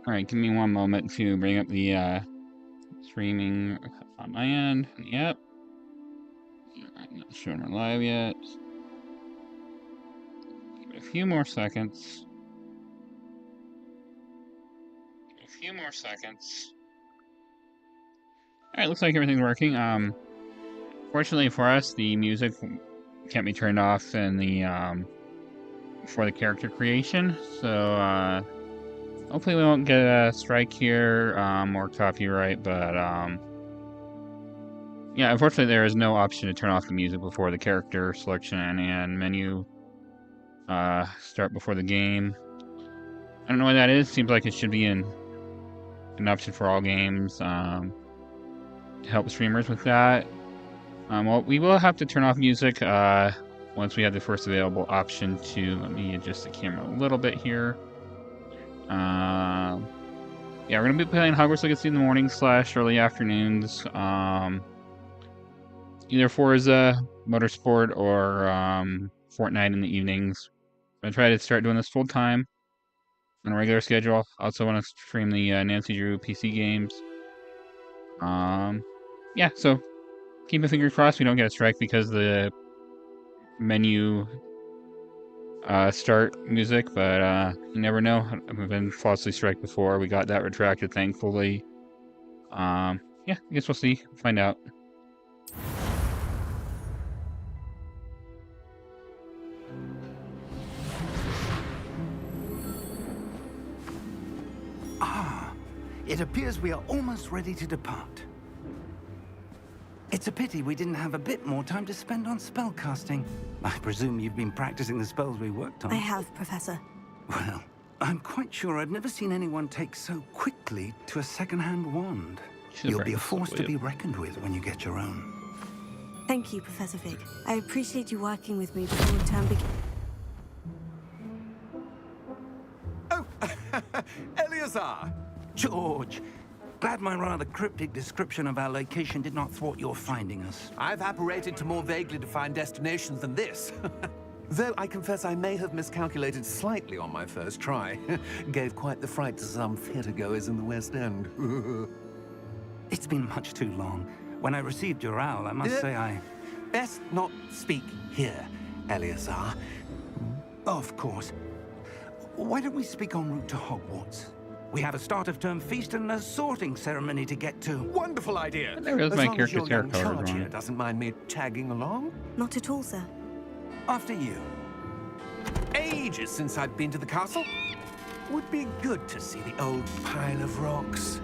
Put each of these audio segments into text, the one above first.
Alright, give me one moment to bring up the streaming on my end. Yep. Alright, not showing her live yet. Give it a few more seconds. Alright, looks like everything's working. Fortunately for us, the music can't be turned off in the for the character creation, so hopefully we won't get a strike here or copyright, but yeah, unfortunately there is no option to turn off the music before the character selection and menu start before the game. I don't know why that is. Seems like it should be an option for all games to help streamers with that. Well, we will have to turn off music once we have the first available option to. Let me adjust the camera a little bit here. Yeah, we're gonna be playing Hogwarts Legacy in the morning / early afternoons. Either Forza, Motorsport, or Fortnite in the evenings. I'm gonna try to start doing this full time on a regular schedule. Also want to stream the Nancy Drew PC games. Yeah, so keep my fingers crossed we don't get a strike because the menu start music, but you never know. I've been falsely strike before. We got that retracted, thankfully. Yeah, I guess we'll see. Find out. It appears we are almost ready to depart. It's a pity we didn't have a bit more time to spend on spellcasting. I presume you've been practicing the spells we worked on. I have, Professor. Well, I'm quite sure I've never seen anyone take so quickly to a second-hand wand. You'll be a force to be reckoned with when you get your own. Thank you, Professor Fig. I appreciate you working with me before the term begins. Oh, Eleazar! George, glad my rather cryptic description of our location did not thwart your finding us. I've apparated to more vaguely defined destinations than this. Though I confess I may have miscalculated slightly on my first try. Gave quite the fright to some theatre-goers in the West End. It's been much too long. When I received your owl, I must say I... Best not speak here, Eleazar. Of course. Why don't we speak en route to Hogwarts? We have a start-of-term feast and a sorting ceremony to get to. Wonderful idea. There is as my long as character's your hair young color charge wrong. here doesn't mind me tagging along. Not at all, sir. After you. Ages since I've been to the castle. Would be good to see the old pile of rocks.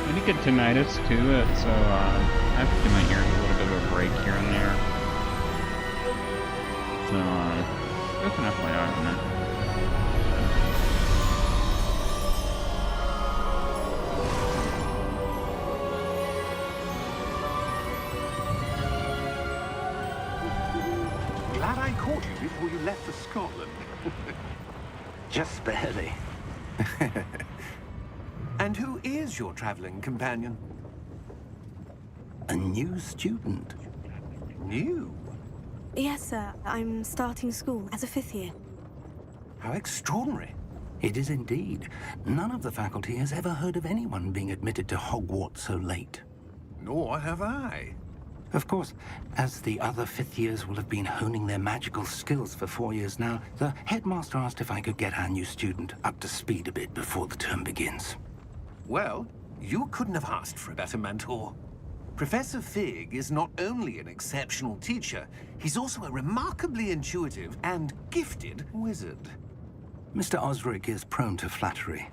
I did get tinnitus too, so I have to give my ears a little bit of a break here and there. So just an FYI on that. Glad I caught you before you left for Scotland. Just barely. And who is your traveling companion? A new student. New? Yes, sir. I'm starting school as a 5th year. How extraordinary. It is indeed. None of the faculty has ever heard of anyone being admitted to Hogwarts so late. Nor have I. Of course, as the other 5th years will have been honing their magical skills for 4 years now, the headmaster asked if I could get our new student up to speed a bit before the term begins. Well, you couldn't have asked for a better mentor. Professor Fig is not only an exceptional teacher, he's also a remarkably intuitive and gifted wizard. Mr. Osric is prone to flattery.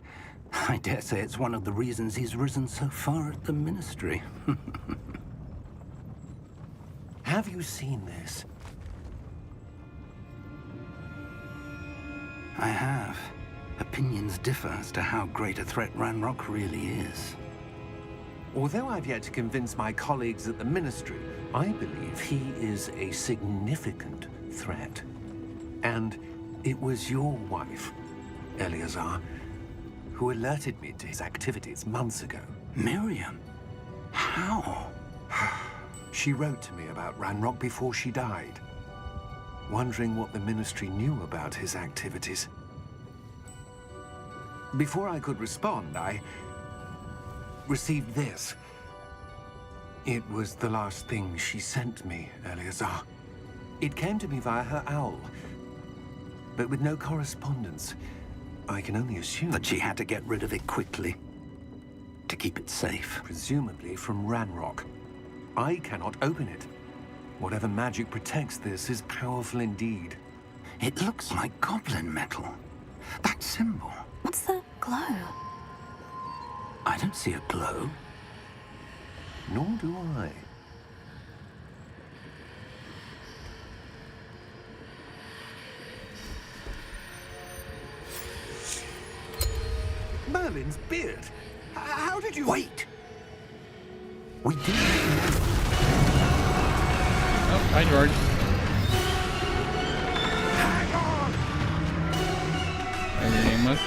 I dare say it's one of the reasons he's risen so far at the Ministry. Have you seen this? I have. Opinions differ as to how great a threat Ranrock really is. Although I've yet to convince my colleagues at the Ministry, I believe he is a significant threat. And it was your wife, Eleazar, who alerted me to his activities months ago. Miriam? How? She wrote to me about Ranrock before she died, wondering what the Ministry knew about his activities. Before I could respond, I received this. It was the last thing she sent me, Eleazar. It came to me via her owl, but with no correspondence. I can only assume That she had to get rid of it quickly. To keep it safe. presumably from Ranrock. I cannot open it. Whatever magic protects this is powerful indeed. It looks like goblin metal. That symbol. What's the glow? I don't see a glow. Nor do I. Merlin's beard. How did you... Wait! We didn't Oh, hi, George. Hang on! Whatever your name was.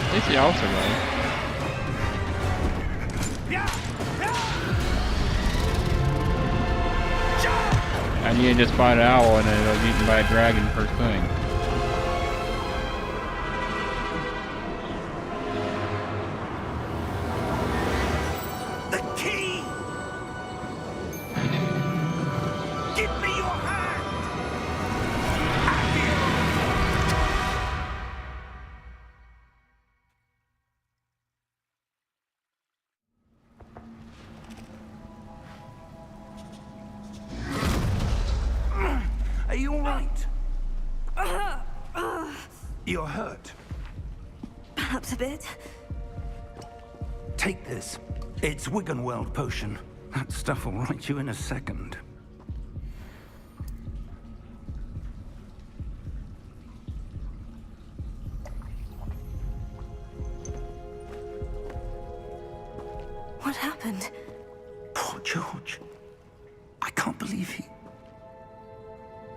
At least the owls survived. And you just fought an owl and then it was eaten by a dragon first thing. The key! Give me your hand! Are you all right? You're hurt. Perhaps a bit. Take this. It's Wiggenweld potion. That stuff will right you in a second. What happened? Poor George. I can't believe he...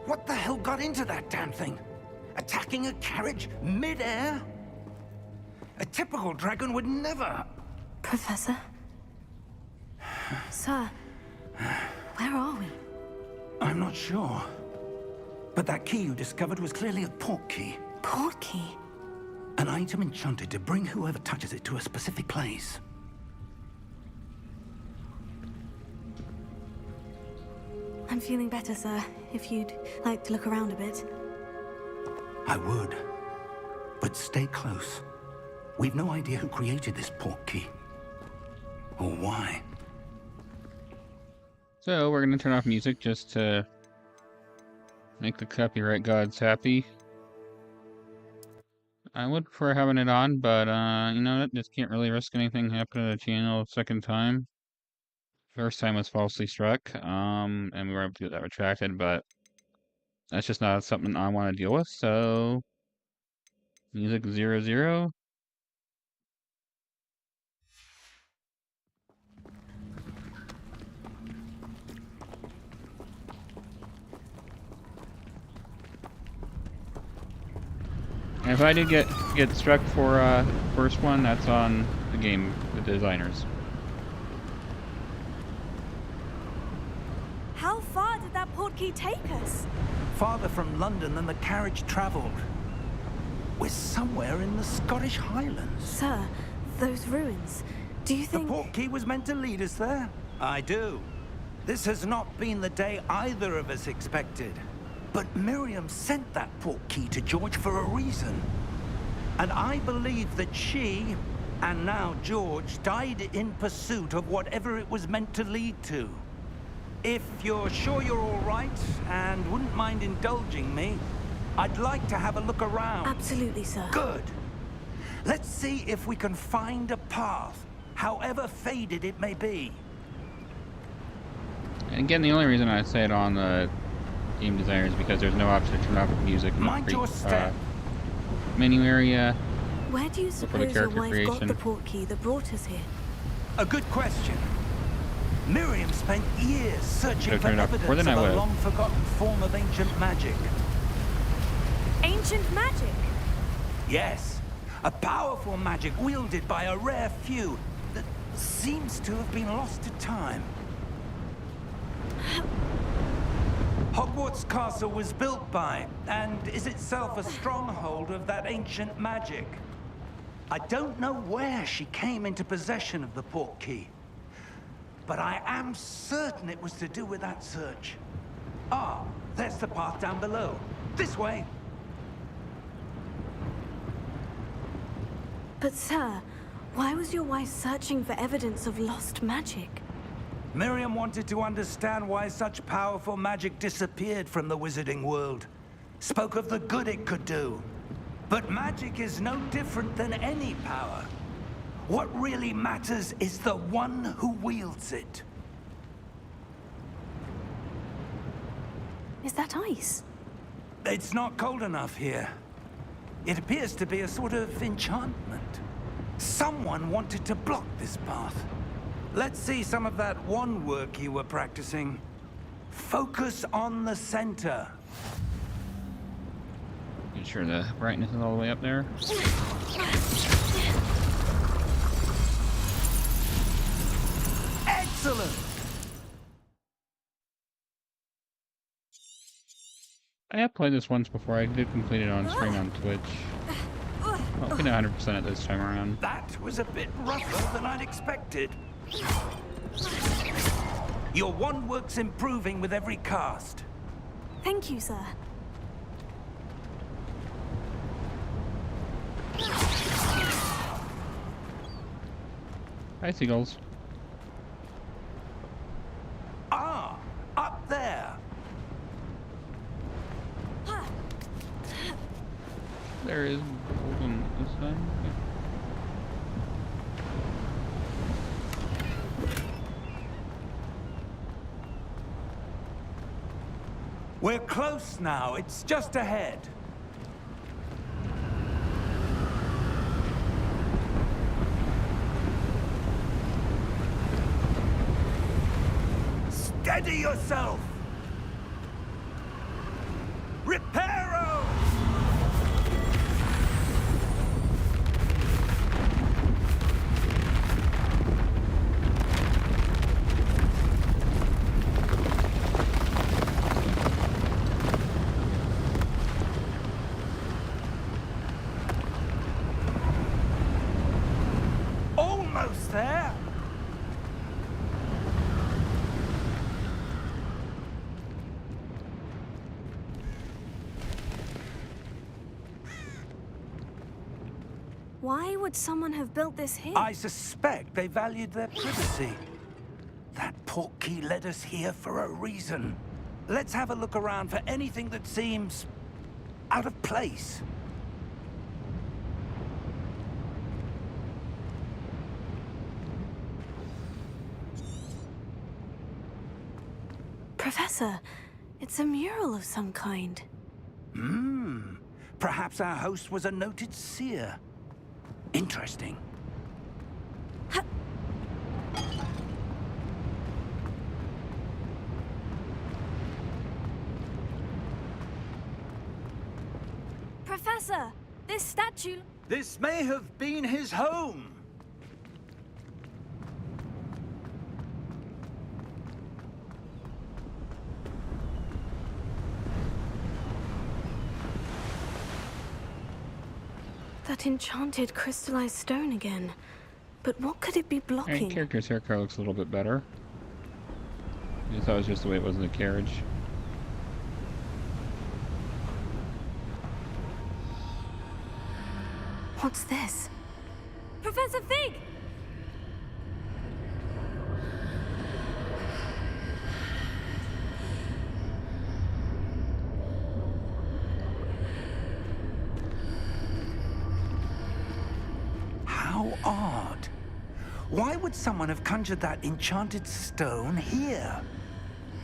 What the hell got into that damn thing? Attacking a carriage mid-air? A typical dragon would never... Professor? Sir, where are we? I'm not sure. But that key you discovered was clearly a port key. Port key? An item enchanted to bring whoever touches it to a specific place. I'm feeling better, sir. If you'd like to look around a bit. I would. But stay close. We've no idea who created this port key. Or why. So we're gonna turn off music just to make the copyright gods happy. I would prefer having it on, but you know what? Just can't really risk anything happening to the channel a second time. First time was falsely struck, and we were able to get that retracted, but that's just not something I want to deal with, so... Music 00. And if I did get struck for first one, that's on the game, the designers. How far did that port key take us? Farther from London than the carriage traveled. We're somewhere in the Scottish Highlands. Sir, those ruins. Do you The think... port key was meant to lead us there? I do. This has not been the day either of us expected. But Miriam sent that port key to George for a reason. And I believe that she And now George died in pursuit of whatever it was meant to lead to. If you're sure you're all right and wouldn't mind indulging me, I'd like to have a look around. Absolutely, sir. Good. Let's see if we can find a path, however faded it may be. And again, the only reason I say it on the game designer is because there's no option to turn off the music in Mind your step. menu area. Where do you Before the suppose your character wife got creation. the portkey that brought us here? A good question. Miriam spent years searching Should've for turned it off before evidence then, I of a would've. long-forgotten form of ancient magic. Ancient magic? Yes, a powerful magic wielded by a rare few that seems to have been lost to time. Hogwarts Castle was built by, and is itself a stronghold of that ancient magic. I don't know where she came into possession of the portkey, but I am certain it was to do with that search. Ah, there's the path down below. This way. But sir, why was your wife searching for evidence of lost magic? Miriam wanted to understand why such powerful magic disappeared from the wizarding world. Spoke of the good it could do. But magic is no different than any power. What really matters is the one who wields it. Is that ice? It's not cold enough here. It appears to be a sort of enchantment. Someone wanted to block this path. Let's see some of that wand work you were practicing. Focus on the center. Make sure the brightness is all the way up there. Excellent! I have played this once before. I did complete it on stream on Twitch. I'll get 100% it this time around. That was a bit rougher than I'd expected. Your wand work's improving with every cast. Thank you, sir. Hi, seagulls. Ah, up there. There is golden this time. We're close now. It's just ahead. Steady yourself! Reparo! Almost there! Why would someone have built this here? I suspect they valued their privacy. That portkey led us here for a reason. Let's have a look around for anything that seems out of place. Professor, it's a mural of some kind. Perhaps our host was a noted seer. Interesting. Professor, this statue... This may have been his home. That enchanted crystallized stone again. But what could it be And blocking? character's haircut looks a little bit better. I thought it was just the way it was in the carriage. What's this? Professor Fig! How odd. Why would someone have conjured that enchanted stone here?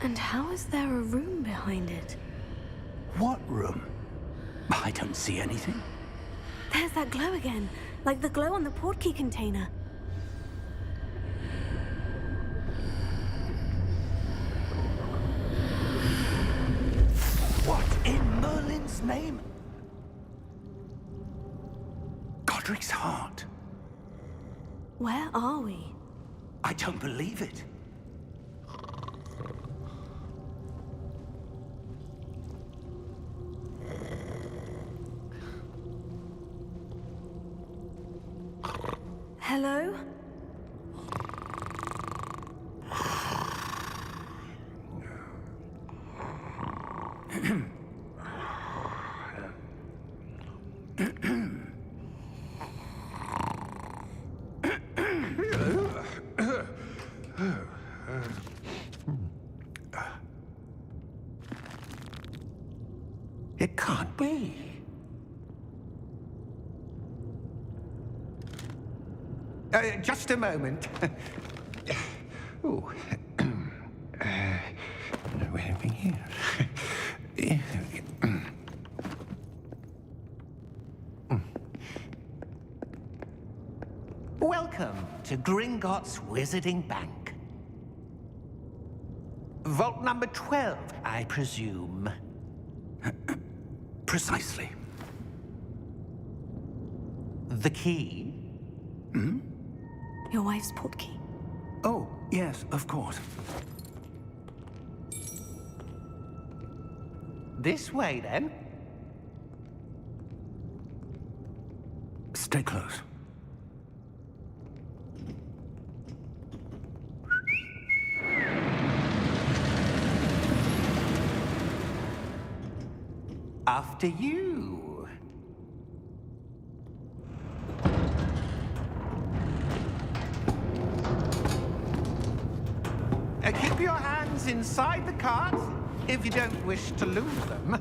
And how is there a room behind it? What room? I don't see anything. There's that glow again, like the glow on the portkey container. What in Merlin's name? Godric's heart. Where are we? I don't believe it. Hello? It can't be. Just a moment. Oh. No, anything here. Welcome to Gringotts Wizarding Bank. Vault number 12, I presume. Precisely. The key? Your wife's portkey. Oh, yes, of course. This way, then. Stay close. After you. Keep your hands inside the cart if you don't wish to lose them.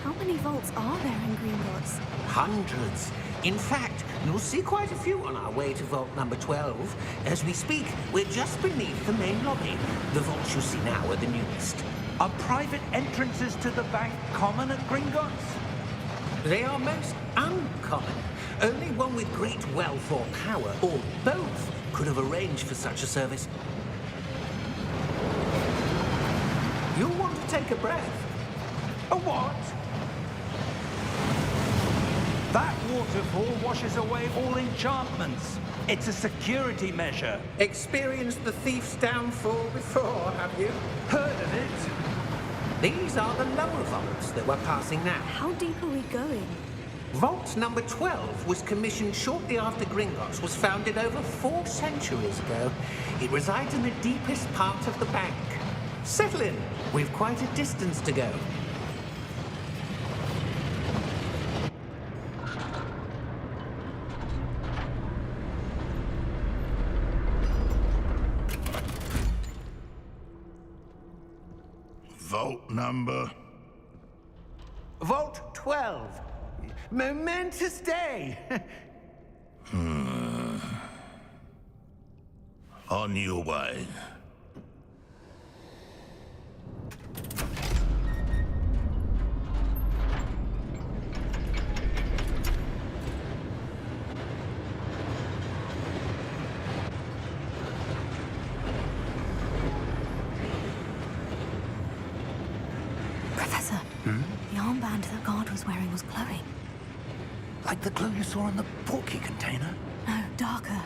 How many vaults are there in Gringotts? Hundreds. In fact, you'll see quite a few on our way to vault number 12. As we speak, we're just beneath the main lobby. The vaults you see now are the newest. Are private entrances to the bank common at Gringotts? They are most uncommon. Only one with great wealth or power, or both, could have arranged for such a service. You'll want to take a breath. A what? That waterfall washes away all enchantments. It's a security measure. Experienced the thief's downfall before, have you? Heard of it? These are the lower vaults that we're passing now. How deep are we going? Vault number 12 was commissioned shortly after Gringotts was founded over 4 centuries ago. It resides in the deepest part of the bank. Settle in. We've quite a distance to go. Vault number? Vault 12. Momentous day. On your way. Professor, the armband that guard was wearing was glowing. Like the glow you saw in the portkey container? No, darker.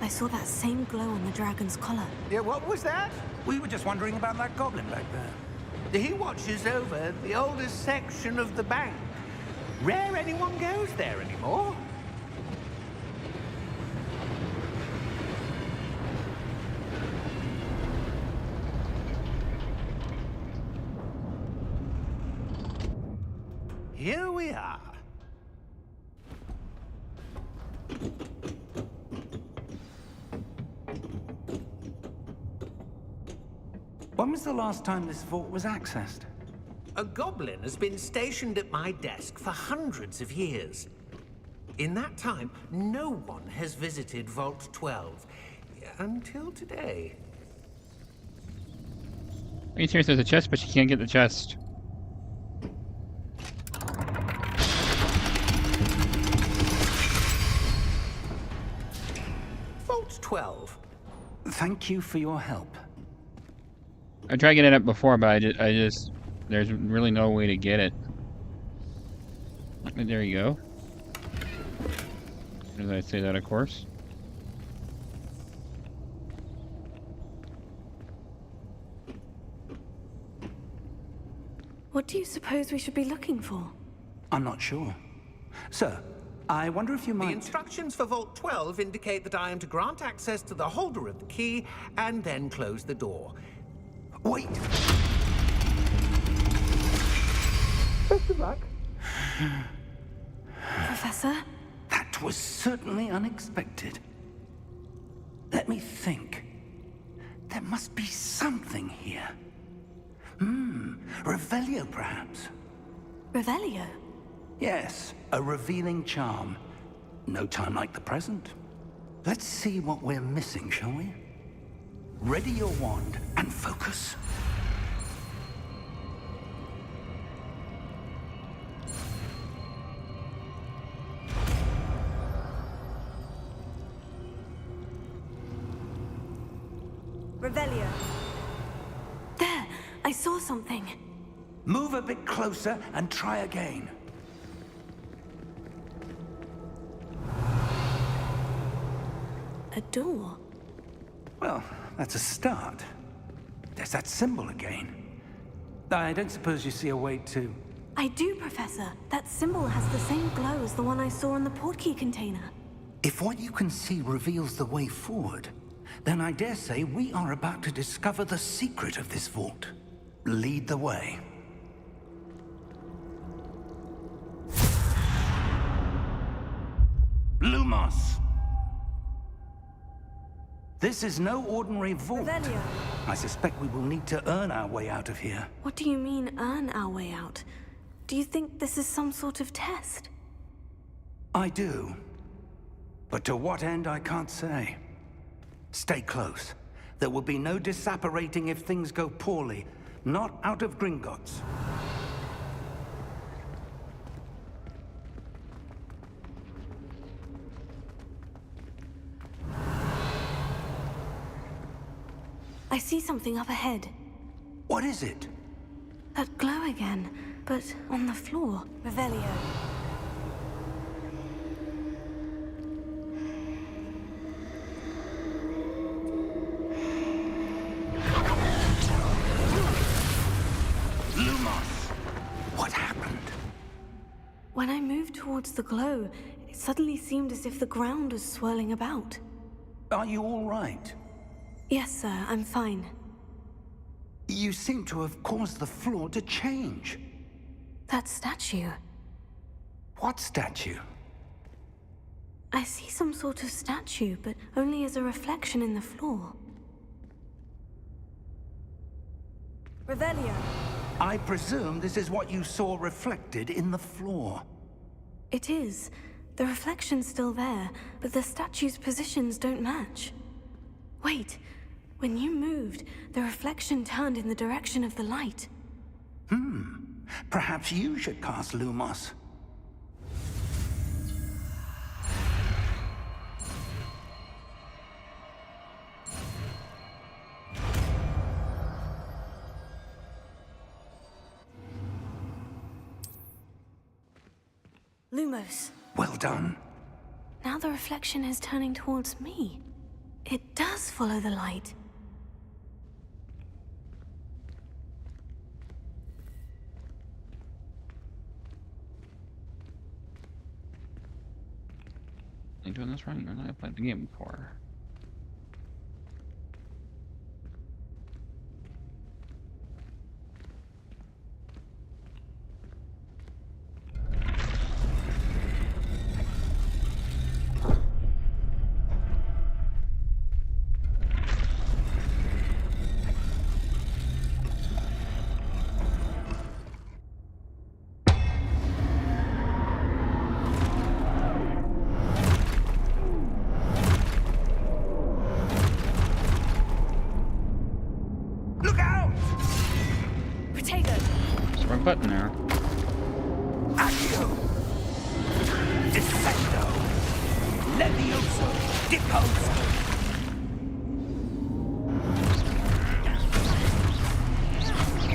I saw that same glow on the dragon's collar. Yeah, what was that? We were just wondering about that goblin back there. He watches over the oldest section of the bank. Rare anyone goes there anymore. here we are. When was the last time this vault was accessed? A goblin has been stationed at my desk for hundreds of years. In that time, no one has visited Vault 12. Until today. Are you serious? There's a chest, but you can't get the chest. Vault 12. Thank you for your help. I tried getting it before, but I just there's really no way to get it. There you go. As I say that, of course. What do you suppose we should be looking for? I'm not sure. Sir, I wonder if you The might... instructions for Vault 12 indicate that I am to grant access to the holder of the key and then close the door. Wait! Best of luck. Professor? That was certainly unexpected. Let me think. There must be something here. Revelio, perhaps? Revelio? Yes, a revealing charm. No time like the present. Let's see what we're missing, shall we? Ready your wand and focus. Revelio. There! I saw something. Move a bit closer and try again. A door. Well, that's a start. There's that symbol again. I don't suppose you see a way to... I do, Professor. That symbol has the same glow as the one I saw on the portkey container. If what you can see reveals the way forward, then I dare say we are about to discover the secret of this vault. Lead the way. Lumos! This is no ordinary vault. Revelio. I suspect we will need to earn our way out of here. What do you mean, earn our way out? Do you think this is some sort of test? I do. But to what end, I can't say. Stay close. There will be no disapparating if things go poorly. Not out of Gringotts. I see something up ahead. What is it? That glow again, but on the floor. Revelio. Lumos! What happened? When I moved towards the glow, it suddenly seemed as if the ground was swirling about. Are you all right? Yes, sir, I'm fine. You seem to have caused the floor to change. That statue. What statue? I see some sort of statue, but only as a reflection in the floor. Revelio. I presume this is what you saw reflected in the floor. It is. The reflection's still there, but the statue's positions don't match. Wait. When you moved, the reflection turned in the direction of the light. Perhaps you should cast Lumos. Lumos. Well done. Now the reflection is turning towards me. It does follow the light. You're doing this right. You're not played the game before. Look out! Protego! Wrong button there. Accio! Descendo! Levioso! Deposo!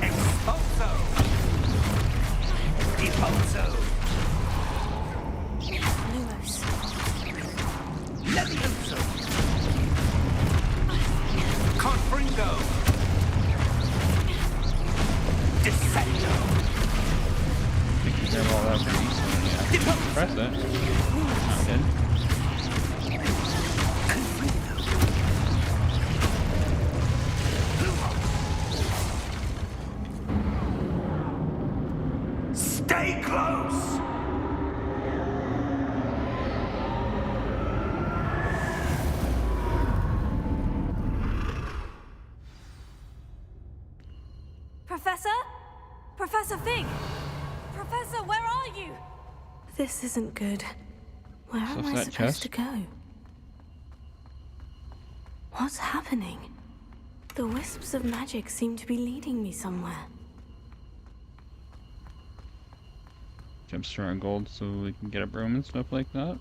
Expulso! Deposo! Lumos. Levioso! Confringo! Descendo! You can grab all that pretty easily. Yeah. Press it. Not good. Stay close! Professor? Professor Fig! Professor, where are you? This isn't good. Where am Stuff I that supposed chest. to go? What's happening? The wisps of magic seem to be leading me somewhere. Jumpstart on gold so we can get a broom and stuff like that.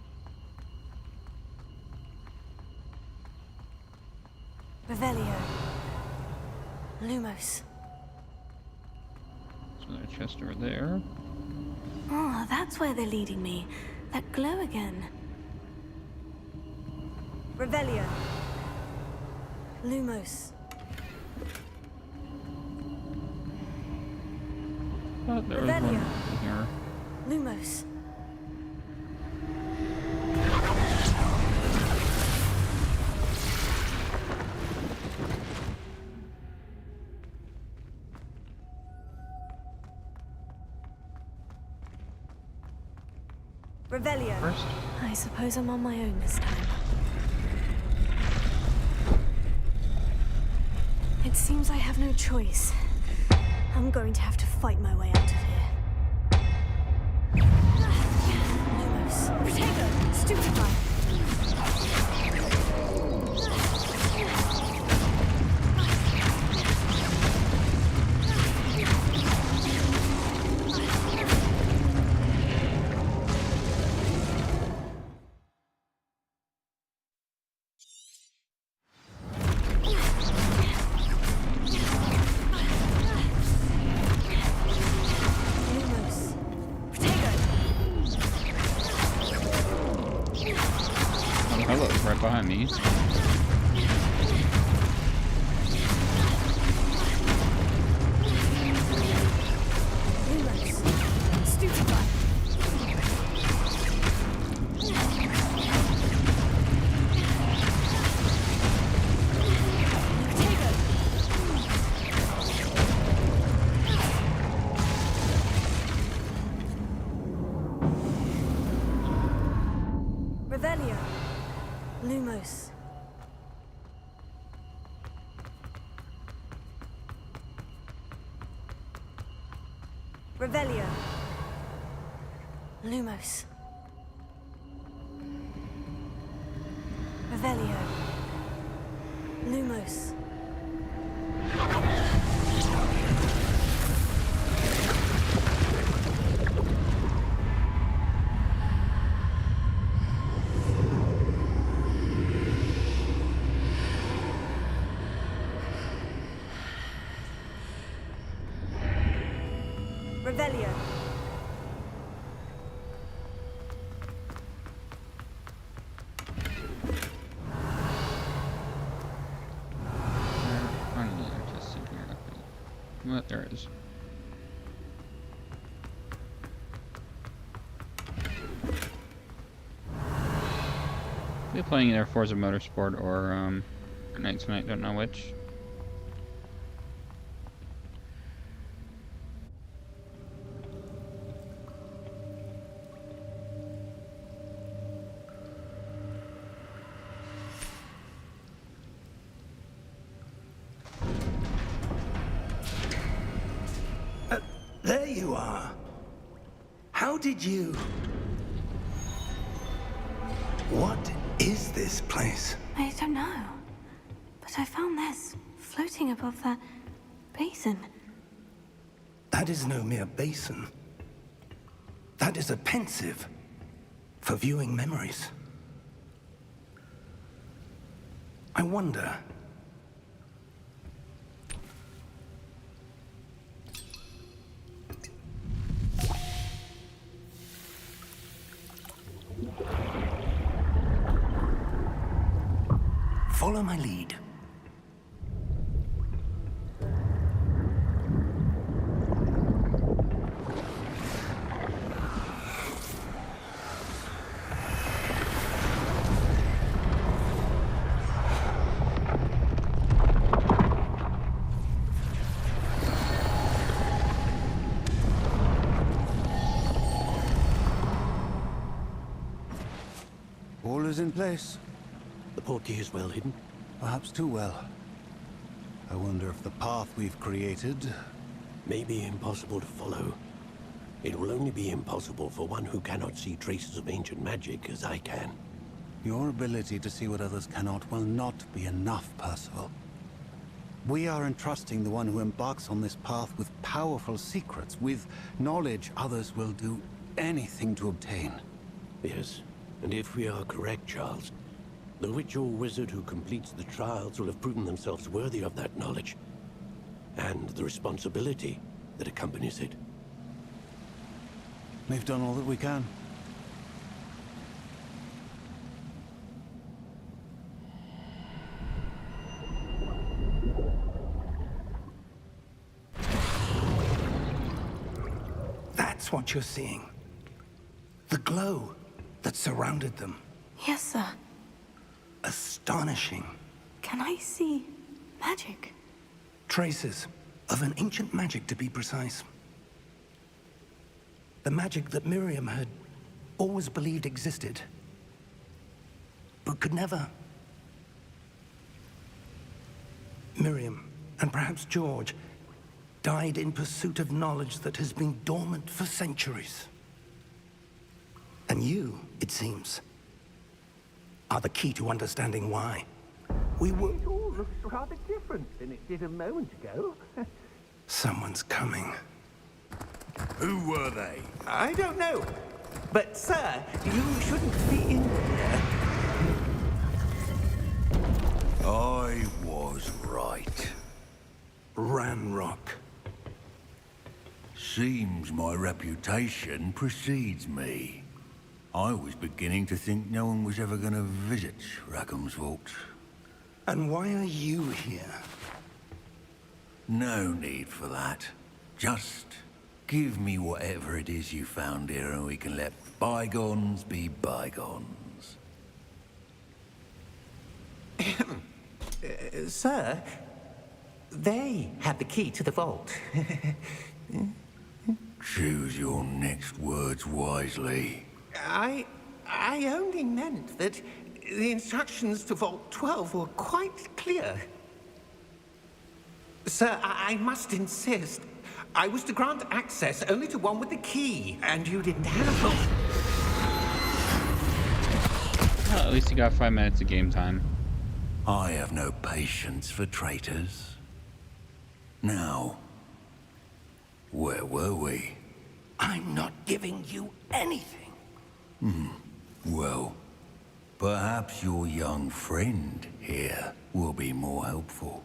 Revelio. Lumos. So there's a chest over there. Oh, that's where they're leading me. That glow again. Revelio. Lumos. Oh, there was one Revelio. in here. Lumos. Revelio. First. I suppose I'm on my own this time. It seems I have no choice. I'm going to have to fight my way out of here. Lumos. Protego. Stupefy. Lumos. Protego. Oh, hello, it's right behind me. Lumos. Stupefy. Protego. Revelio. Lumos. Revelio. Lumos. Revelio. Lumos. Revelio. Finally, there's just in here. What? There it is. We're playing either Forza Motorsport or Knights Knight, don't know which. There you are. How did you... What is this place? I don't know. But I found this floating above that basin. That is no mere basin. That is a pensive for viewing memories. I wonder... Follow my lead. All is in place. The portkey is well hidden. Perhaps too well. I wonder if the path we've created... May be impossible to follow. It will only be impossible for one who cannot see traces of ancient magic as I can. Your ability to see what others cannot will not be enough, Percival. We are entrusting the one who embarks on this path with powerful secrets, with knowledge others will do anything to obtain. Yes, and if we are correct, Charles, the witch or wizard who completes the trials will have proven themselves worthy of that knowledge, and the responsibility that accompanies it. We've done all that we can. That's what you're seeing. The glow that surrounded them. Yes, sir. Astonishing. Can I see magic? Traces of an ancient magic, to be precise. The magic that Miriam had always believed existed, but could never. Miriam, and perhaps George, died in pursuit of knowledge that has been dormant for centuries. And you, it seems, are the key to understanding why. We were... It all looks rather different than it did a moment ago. Someone's coming. Who were they? I don't know. But, sir, you shouldn't be in here. I was right. Ranrock. Seems my reputation precedes me. I was beginning to think no one was ever going to visit Rackham's vault. And why are you here? No need for that. Just give me whatever it is you found here and we can let bygones be bygones. Sir, they had the key to the vault. Choose your next words wisely. I only meant that the instructions to Vault 12 were quite clear. Sir, I must insist. I was to grant access only to one with the key, and you didn't have it. Well, at least you got 5 minutes of game time. I have no patience for traitors. Now, where were we? I'm not giving you anything. Well, perhaps your young friend here will be more helpful.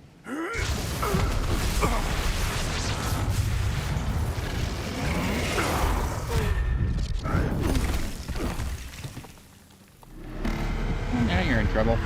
Now you're in trouble.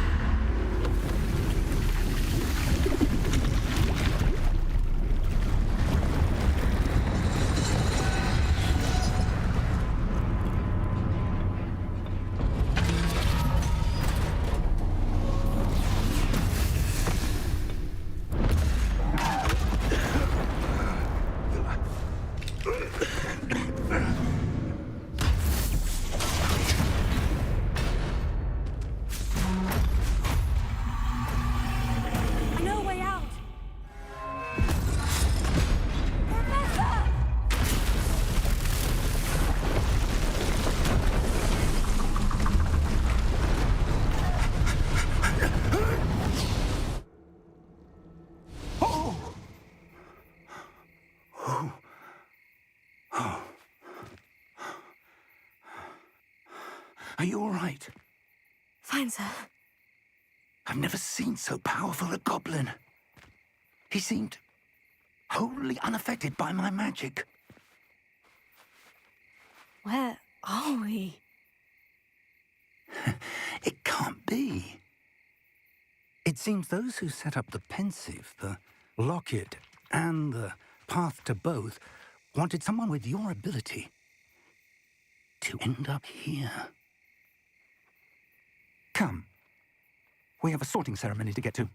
Are you all right? Fine, sir. I've never seen so powerful a goblin. He seemed wholly unaffected by my magic. Where are we? It can't be. It seems those who set up the pensive, the locket, and the path to both wanted someone with your ability to end up here. Come. We have a sorting ceremony to get to.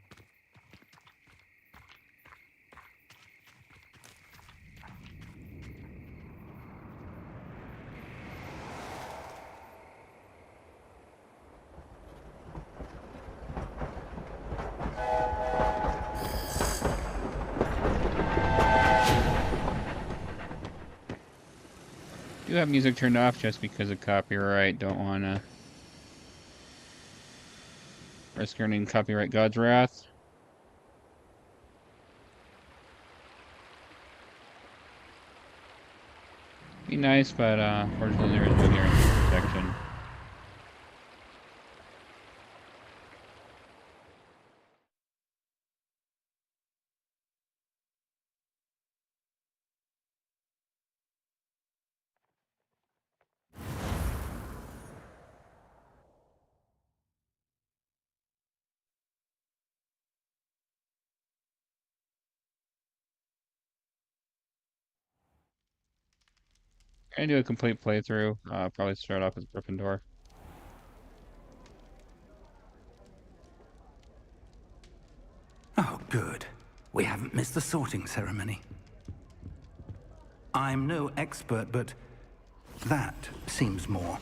Do have music turned off just because of copyright. Don't want to risk earning copyright God's wrath. Be nice, but unfortunately there is no guarantee of protection. Gonna do a complete playthrough. Probably start off as Gryffindor. Oh, good. We haven't missed the sorting ceremony. I'm no expert, but that seems more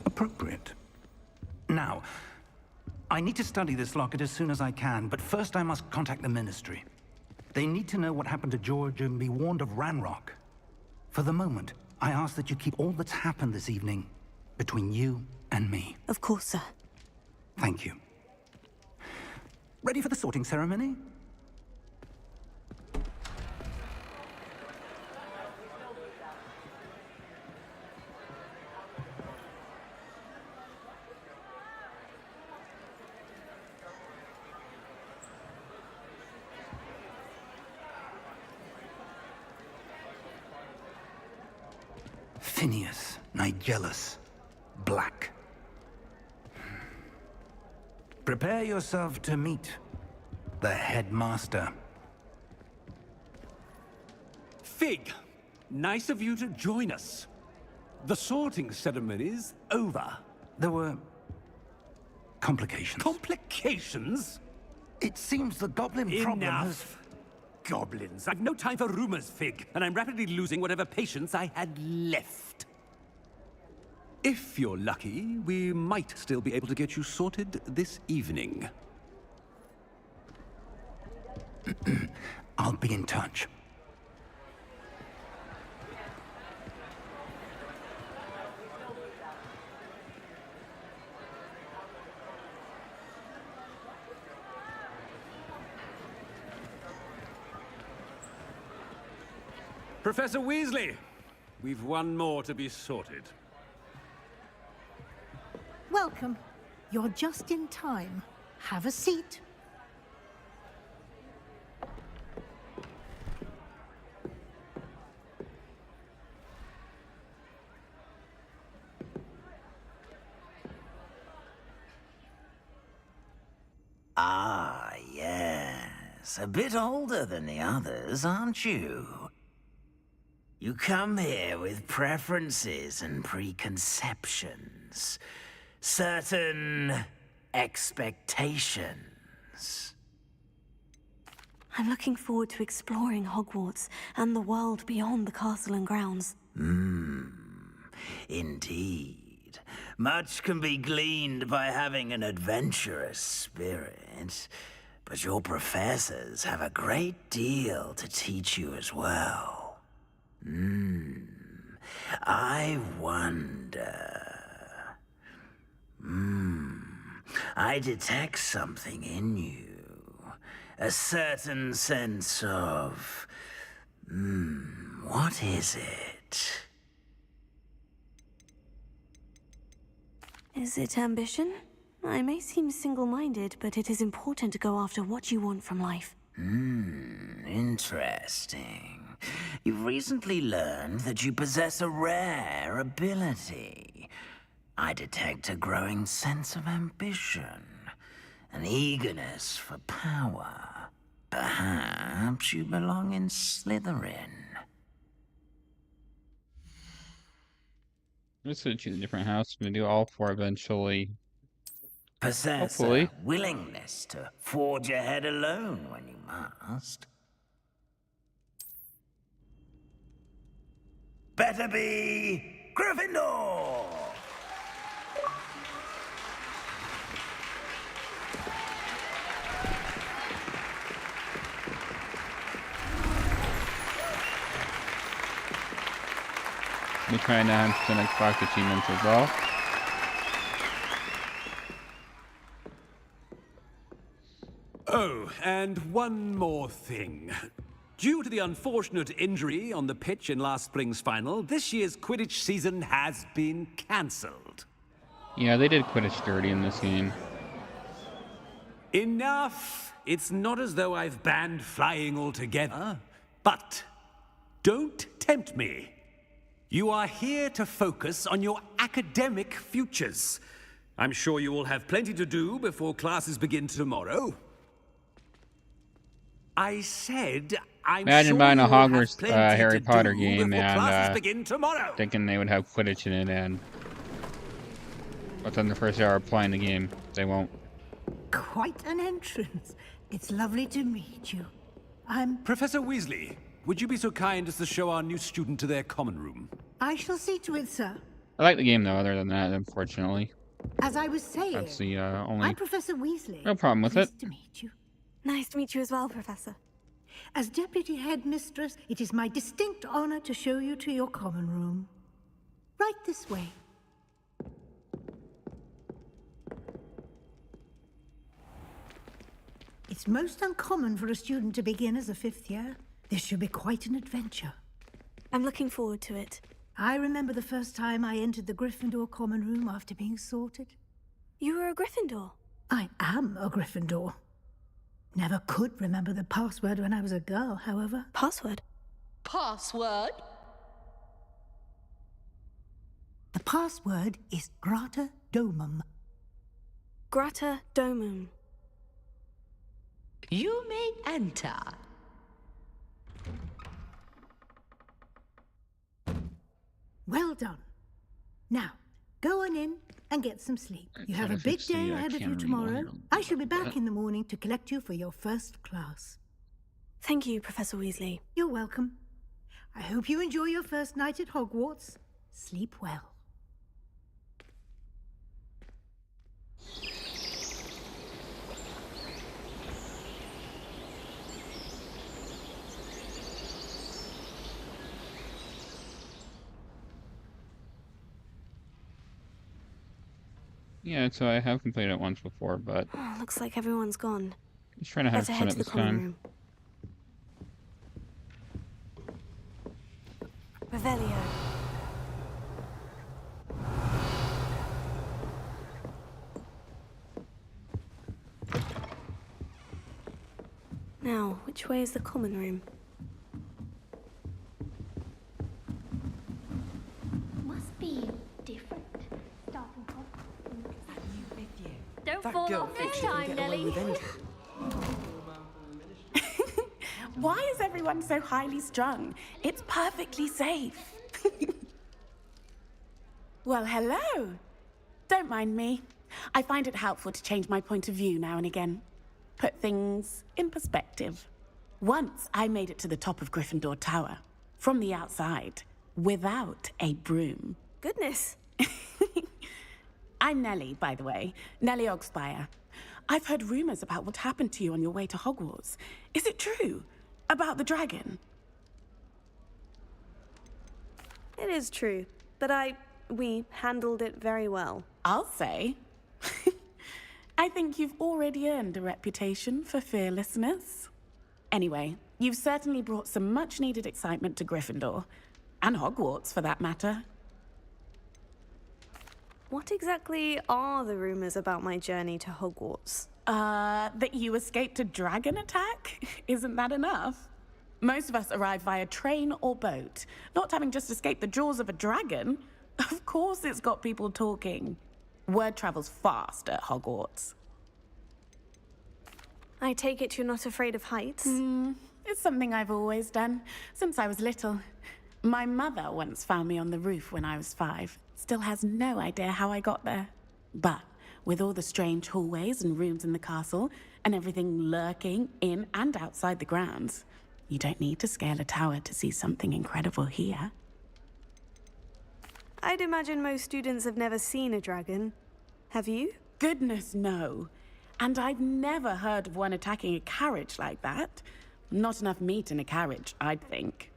appropriate. Now, I need to study this locket as soon as I can, but first I must contact the Ministry. They need to know what happened to George and be warned of Ranrock. For the moment, I ask that you keep all that's happened this evening between you and me. Of course, sir. Thank you. Ready for the sorting ceremony? Phineas, Nigellus, Black. Prepare yourself to meet the headmaster. Fig, nice of you to join us. The sorting ceremony's over. There were complications. Complications? It seems the goblin problem has... Enough. Goblins. I've no time for rumors, Fig, and I'm rapidly losing whatever patience I had left. If you're lucky, we might still be able to get you sorted this evening. I'll be in touch. Professor Weasley, we've one more to be sorted. Welcome. You're just in time. Have a seat. Ah, yes. A bit older than the others, aren't you? You come here with preferences and preconceptions. Certain expectations. I'm looking forward to exploring Hogwarts and the world beyond the castle and grounds. Indeed. Much can be gleaned by having an adventurous spirit, but your professors have a great deal to teach you as well. I wonder... I detect something in you. A certain sense of... what is it? Is it ambition? I may seem single-minded, but it is important to go after what you want from life. Interesting. You've recently learned that you possess a rare ability. I detect a growing sense of ambition, an eagerness for power. Perhaps you belong in Slytherin. I'm just gonna choose a different house. I'm gonna do all 4 eventually. Possess Hopefully. a willingness to forge ahead alone when you must. Better be Gryffindor! Let me try and add some Xbox achievements as well. Oh, and one more thing. Due to the unfortunate injury on the pitch in last spring's final, this year's Quidditch season has been cancelled. Yeah, they did Quidditch dirty in this game. Enough! It's not as though I've banned flying altogether. But don't tempt me. You are here to focus on your academic futures. I'm sure you will have plenty to do before classes begin tomorrow. I said, Imagine buying a Hogwarts Harry Potter game and and thinking they would have Quidditch in it, and within the first hour of playing the game, they won't. Quite an entrance. It's lovely to meet you. I'm... Professor Weasley, would you be so kind as to show our new student to their common room? I shall see to it, sir. I like the game, though, other than that, unfortunately. As I was saying, That's the only I'm Professor Weasley. no problem with it. Pleased to meet you. Nice to meet you as well, Professor. As Deputy Headmistress, it is my distinct honor to show you to your common room. Right this way. It's most uncommon for a student to begin as a 5th year. This should be quite an adventure. I'm looking forward to it. I remember the first time I entered the Gryffindor common room after being sorted. You were a Gryffindor? I am a Gryffindor. Never could remember the password when I was a girl, however. Password? Password? The password is Grata Domum. Grata Domum. You may enter. Well done. Now, go on in and get some sleep. You have a big day ahead of you tomorrow. I shall be back in the morning to collect you for your first class. Thank you, Professor Weasley. You're welcome. I hope you enjoy your first night at Hogwarts. Sleep well. Yeah, so I have completed it once before, but Oh, looks like everyone's gone. just trying to have Better fun head at to the this common time. room. Revelio. Now, which way is the common room? Must be different. Starting point. Don't fall off this time, Nelly. Why is everyone so highly strung? It's perfectly safe. Well, hello. Don't mind me. I find it helpful to change my point of view now and again. Put things in perspective. Once I made it to the top of Gryffindor Tower, from the outside, without a broom. Goodness. I'm Nellie, by the way. Nellie Ogspire. I've heard rumors about what happened to you on your way to Hogwarts. Is it true? About the dragon? It is true, but we handled it very well. I'll say. I think you've already earned a reputation for fearlessness. Anyway, you've certainly brought some much-needed excitement to Gryffindor. And Hogwarts, for that matter. What exactly are the rumors about my journey to Hogwarts? That you escaped a dragon attack? Isn't that enough? Most of us arrive via train or boat, not having just escaped the jaws of a dragon. Of course it's got people talking. Word travels fast at Hogwarts. I take it you're not afraid of heights? It's something I've always done, since I was little. My mother once found me on the roof when I was 5. Still has no idea how I got there. But with all the strange hallways and rooms in the castle, and everything lurking in and outside the grounds, you don't need to scale a tower to see something incredible here. I'd imagine most students have never seen a dragon. Have you? Goodness, no. And I've never heard of one attacking a carriage like that. Not enough meat in a carriage, I'd think.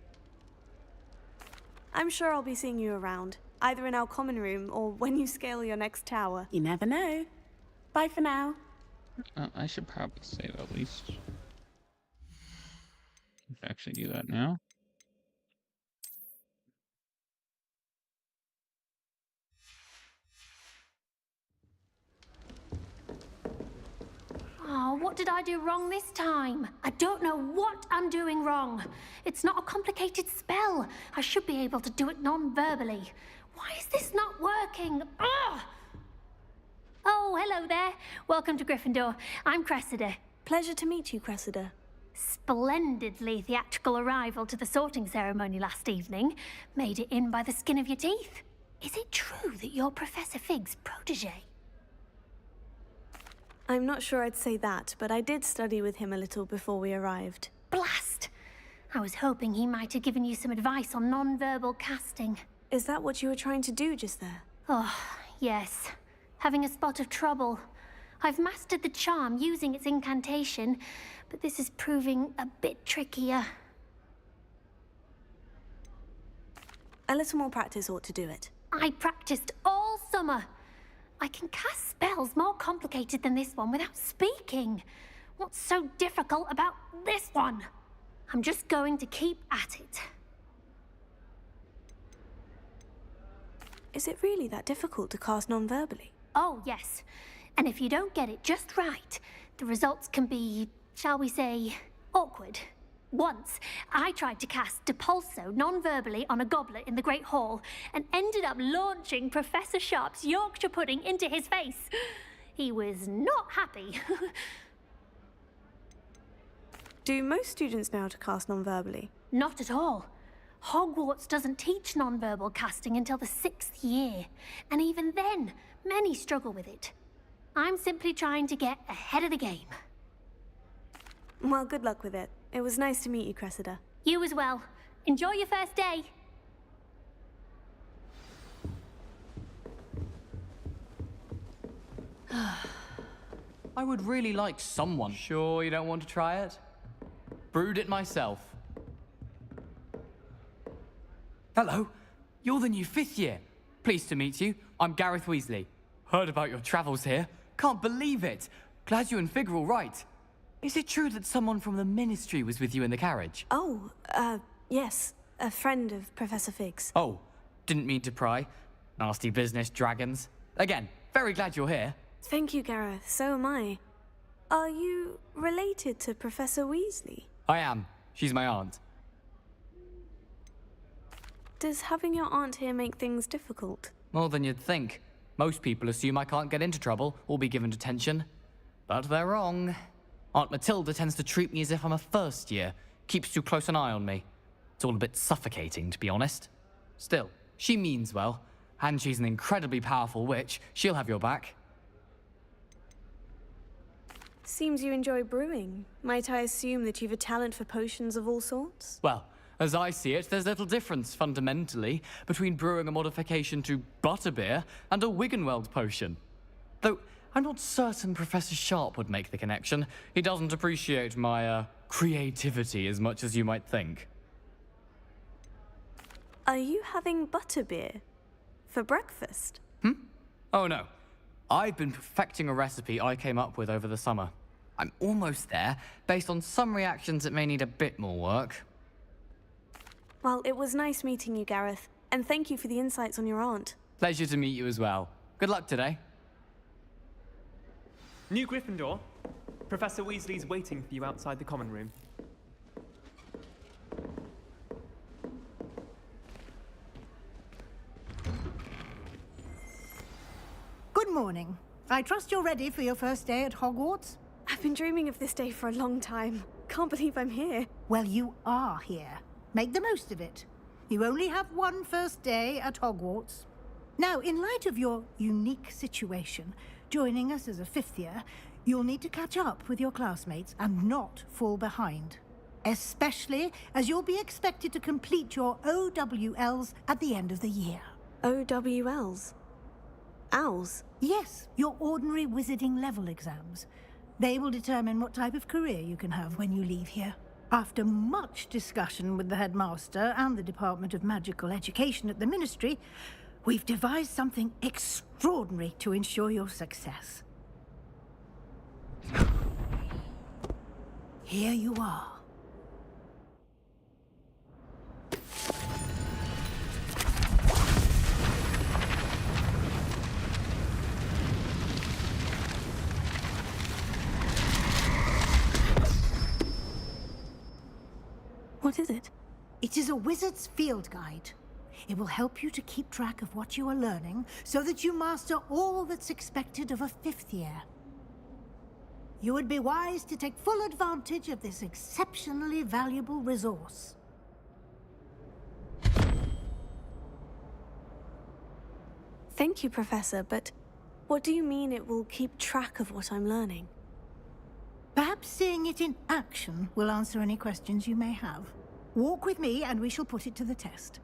I'm sure I'll be seeing you around, either in our common room or when you scale your next tower. You never know. Bye for now. I should probably save at least. Actually do that now. Oh, what did I do wrong this time? I don't know what I'm doing wrong. It's not a complicated spell. I should be able to do it non-verbally. Why is this not working? Ugh! Oh, hello there. Welcome to Gryffindor. I'm Cressida. Pleasure to meet you, Cressida. Splendidly theatrical arrival to the sorting ceremony last evening. Made it in by the skin of your teeth. Is it true that you're Professor Fig's protege? I'm not sure I'd say that, but I did study with him a little before we arrived. Blast! I was hoping he might have given you some advice on non-verbal casting. Is that what you were trying to do just there? Oh, yes. Having a spot of trouble. I've mastered the charm using its incantation, but this is proving a bit trickier. A little more practice ought to do it. I practiced all summer. I can cast spells more complicated than this one without speaking. What's so difficult about this one? I'm just going to keep at it. Is it really that difficult to cast non-verbally? Oh, yes. And if you don't get it just right, the results can be, shall we say, awkward. Once, I tried to cast Depulso non-verbally on a goblet in the Great Hall and ended up launching Professor Sharp's Yorkshire pudding into his face. He was not happy. Do most students know how to cast non-verbally? Not at all. Hogwarts doesn't teach non-verbal casting until the 6th year, and even then, many struggle with it. I'm simply trying to get ahead of the game. Well, good luck with it. It was nice to meet you, Cressida. You as well. Enjoy your first day. I would really like someone. Sure you don't want to try it? Brewed it myself. Hello, you're the new 5th year. Pleased to meet you. I'm Gareth Weasley. Heard about your travels here. Can't believe it. Glad you and Fig are all right. Is it true that someone from the Ministry was with you in the carriage? Oh, yes. A friend of Professor Fig's. Oh, didn't mean to pry. Nasty business, dragons. Again, very glad you're here. Thank you, Gareth. So am I. Are you related to Professor Weasley? I am. She's my aunt. Does having your aunt here make things difficult? More than you'd think. Most people assume I can't get into trouble or be given detention. But they're wrong. Aunt Matilda tends to treat me as if I'm a first year. Keeps too close an eye on me. It's all a bit suffocating, to be honest. Still, she means well. And she's an incredibly powerful witch. She'll have your back. Seems you enjoy brewing. Might I assume that you've a talent for potions of all sorts? Well, as I see it, there's little difference, fundamentally, between brewing a modification to butterbeer and a Wiggenweld potion. Though, I'm not certain Professor Sharp would make the connection. He doesn't appreciate my, creativity as much as you might think. Are you having butterbeer? For breakfast? Oh no. I've been perfecting a recipe I came up with over the summer. I'm almost there. Based on some reactions, it may need a bit more work. Well, it was nice meeting you, Gareth. And thank you for the insights on your aunt. Pleasure to meet you as well. Good luck today. New Gryffindor. Professor Weasley's waiting for you outside the common room. Good morning. I trust you're ready for your first day at Hogwarts? I've been dreaming of this day for a long time. Can't believe I'm here. Well, you are here. Make the most of it. You only have one first day at Hogwarts. Now, in light of your unique situation, joining us as a fifth year, you'll need to catch up with your classmates and not fall behind. Especially as you'll be expected to complete your OWLs at the end of the year. OWLs? Owls? Yes, your ordinary wizarding level exams. They will determine what type of career you can have when you leave here. After much discussion with the headmaster and the Department of Magical Education at the Ministry, we've devised something extraordinary to ensure your success. Here you are. What is it? It is a wizard's field guide. It will help you to keep track of what you are learning so that you master all that's expected of a fifth year. You would be wise to take full advantage of this exceptionally valuable resource. Thank you, Professor, but what do you mean it will keep track of what I'm learning? Perhaps seeing it in action will answer any questions you may have. Walk with me and we shall put it to the test.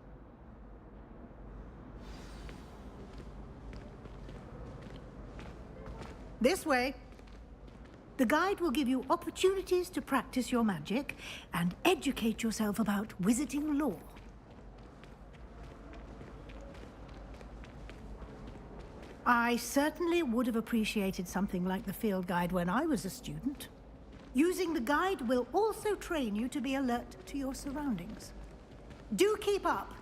This way. The guide will give you opportunities to practice your magic and educate yourself about wizarding lore. I certainly would have appreciated something like the field guide when I was a student. Using the guide will also train you to be alert to your surroundings. Do keep up!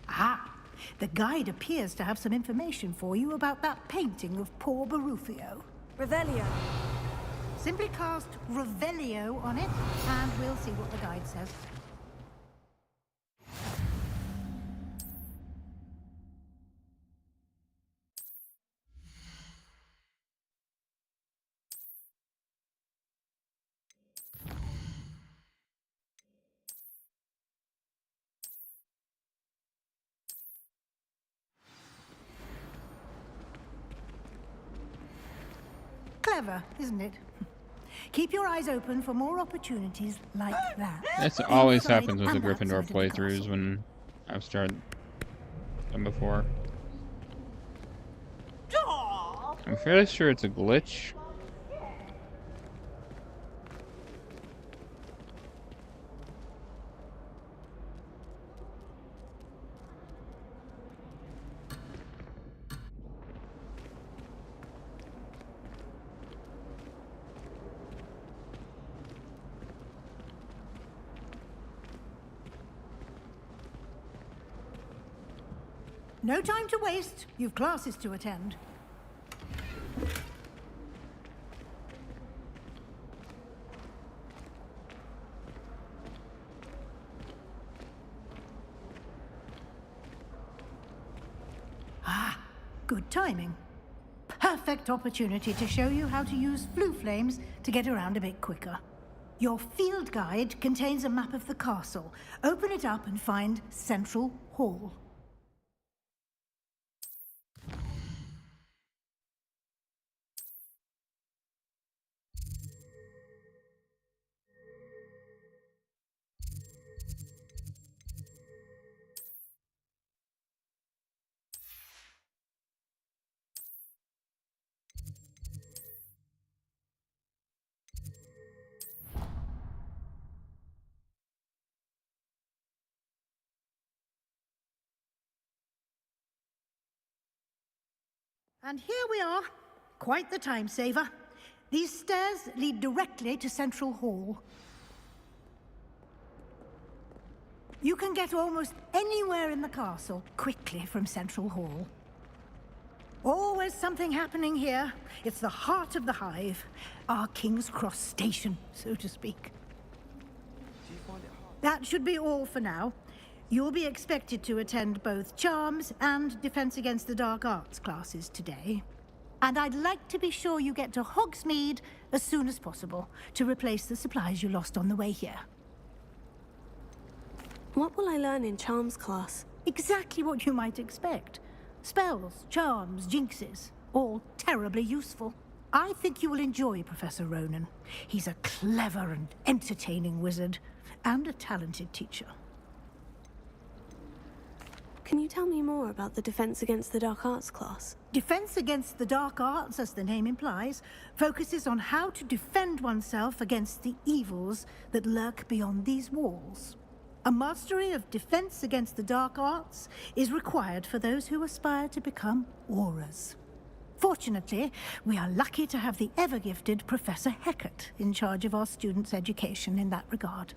Ah, the guide appears to have some information for you about that painting of poor Barufio. Revelio. Simply cast Revelio on it, and we'll see what the guide says. Clever, isn't it? Keep your eyes open for more opportunities like that. This always Inside happens with the and Gryffindor outside of the playthroughs castle. when I've started them before. I'm fairly sure it's a glitch. No time to waste. You've classes to attend. Ah, good timing. Perfect opportunity to show you how to use flue flames to get around a bit quicker. Your field guide contains a map of the castle. Open it up and find Central Hall. And here we are. Quite the time saver. These stairs lead directly to Central Hall. You can get almost anywhere in the castle quickly from Central Hall. Always something happening here. It's the heart of the Hive, our King's Cross station, so to speak. That should be all for now. You'll be expected to attend both Charms and Defense Against the Dark Arts classes today. And I'd like to be sure you get to Hogsmeade as soon as possible to replace the supplies you lost on the way here. What will I learn in Charms class? Exactly what you might expect. Spells, charms, jinxes, all terribly useful. I think you will enjoy Professor Ronan. He's a clever and entertaining wizard, and a talented teacher. Can you tell me more about the Defense Against the Dark Arts class? Defense Against the Dark Arts, as the name implies, focuses on how to defend oneself against the evils that lurk beyond these walls. A mastery of Defense Against the Dark Arts is required for those who aspire to become Aurors. Fortunately, we are lucky to have the ever-gifted Professor Hecat in charge of our students' education in that regard.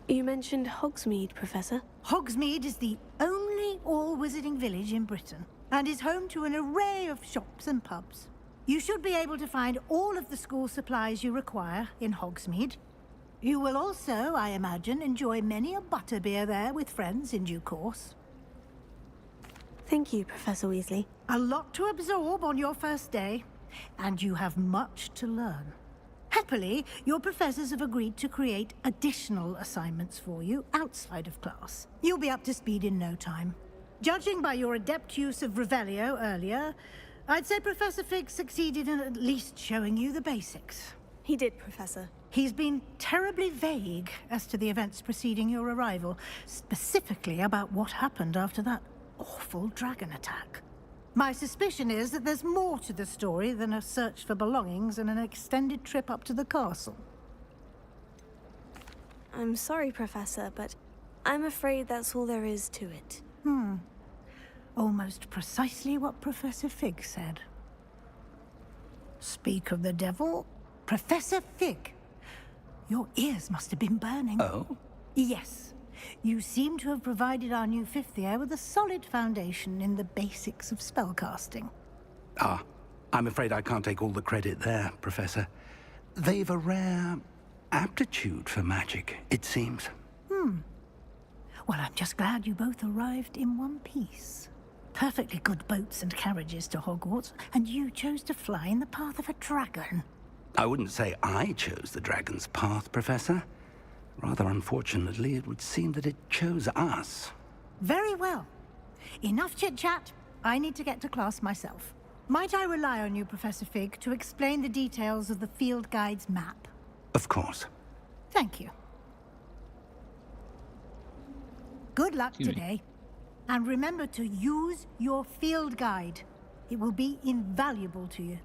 You mentioned Hogsmeade, Professor. Hogsmeade is the only all-wizarding village in Britain, and is home to an array of shops and pubs. You should be able to find all of the school supplies you require in Hogsmeade. You will also, I imagine, enjoy many a butterbeer there with friends in due course. Thank you, Professor Weasley. A lot to absorb on your first day, and you have much to learn. Happily, your professors have agreed to create additional assignments for you outside of class. You'll be up to speed in no time. Judging by your adept use of Revelio earlier, I'd say Professor Fig succeeded in at least showing you the basics. He did, Professor. He's been terribly vague as to the events preceding your arrival, specifically about what happened after that awful dragon attack. My suspicion is that there's more to the story than a search for belongings and an extended trip up to the castle. I'm sorry, Professor, but I'm afraid that's all there is to it. Almost precisely what Professor Fig said. Speak of the devil, Professor Fig. Your ears must have been burning. Oh? Yes. You seem to have provided our new fifth year with a solid foundation in the basics of spellcasting. I'm afraid I can't take all the credit there, Professor. They've a rare aptitude for magic, it seems. Well, I'm just glad you both arrived in one piece. Perfectly good boats and carriages to Hogwarts, and you chose to fly in the path of a dragon. I wouldn't say I chose the dragon's path, Professor. Rather unfortunately, it would seem that it chose us. Very well. Enough chit-chat. I need to get to class myself. Might I rely on you, Professor Fig, to explain the details of the field guide's map? Of course. Thank you. Good luck today. And remember to use your field guide. It will be invaluable to you.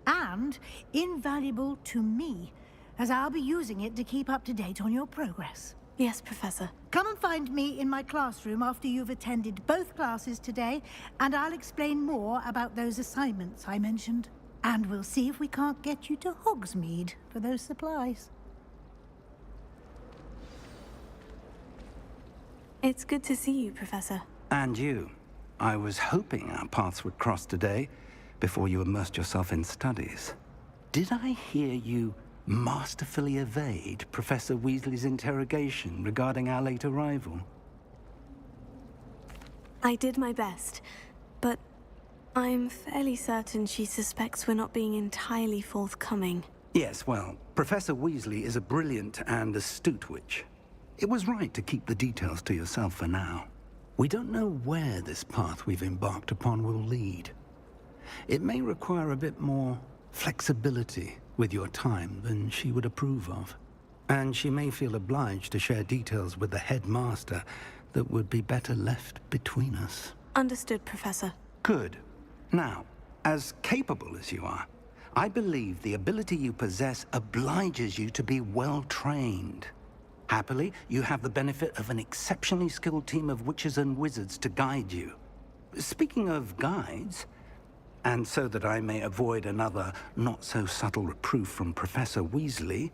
And invaluable to me, as I'll be using it to keep up to date on your progress. Yes, Professor. Come and find me in my classroom after you've attended both classes today, and I'll explain more about those assignments I mentioned. And we'll see if we can't get you to Hogsmeade for those supplies. It's good to see you, Professor. And you. I was hoping our paths would cross today, before you immersed yourself in studies. Did I hear you masterfully evade Professor Weasley's interrogation regarding our late arrival? I did my best, but I'm fairly certain she suspects we're not being entirely forthcoming. Yes, well, Professor Weasley is a brilliant and astute witch. It was right to keep the details to yourself for now. We don't know where this path we've embarked upon will lead. It may require a bit more flexibility with your time than she would approve of. And she may feel obliged to share details with the headmaster that would be better left between us. Understood, Professor. Good. Now, as capable as you are, I believe the ability you possess obliges you to be well trained. Happily, you have the benefit of an exceptionally skilled team of witches and wizards to guide you. Speaking of guides, and so that I may avoid another not-so-subtle reproof from Professor Weasley,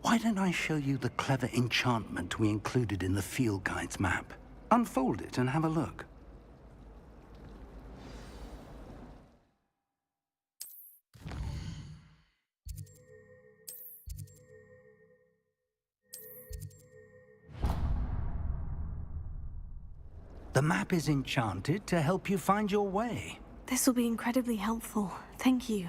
Why don't I show you the clever enchantment we included in the field guide's map? Unfold it and have a look. The map is enchanted to help you find your way. This will be incredibly helpful. Thank you.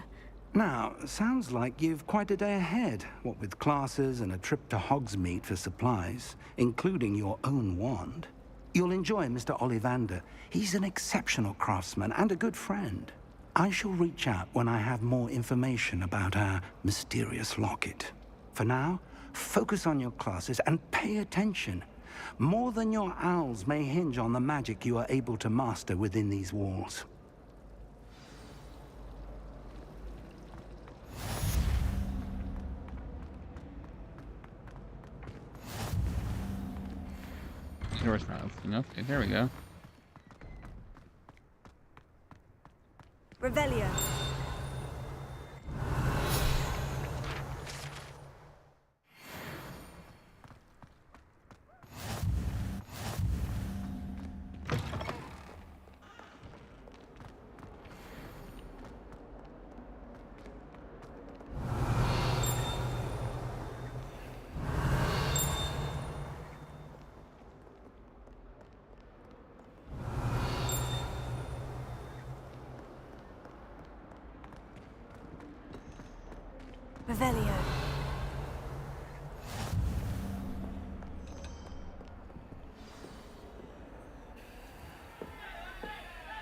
Now, sounds like you've quite a day ahead, what with classes and a trip to Hogsmeade for supplies, including your own wand. You'll enjoy Mr. Ollivander. He's an exceptional craftsman and a good friend. I shall reach out when I have more information about our mysterious locket. For now, focus on your classes and pay attention. More than your owls may hinge on the magic you are able to master within these walls. Door's not opening. Okay, there we go. Revelio. Revelio.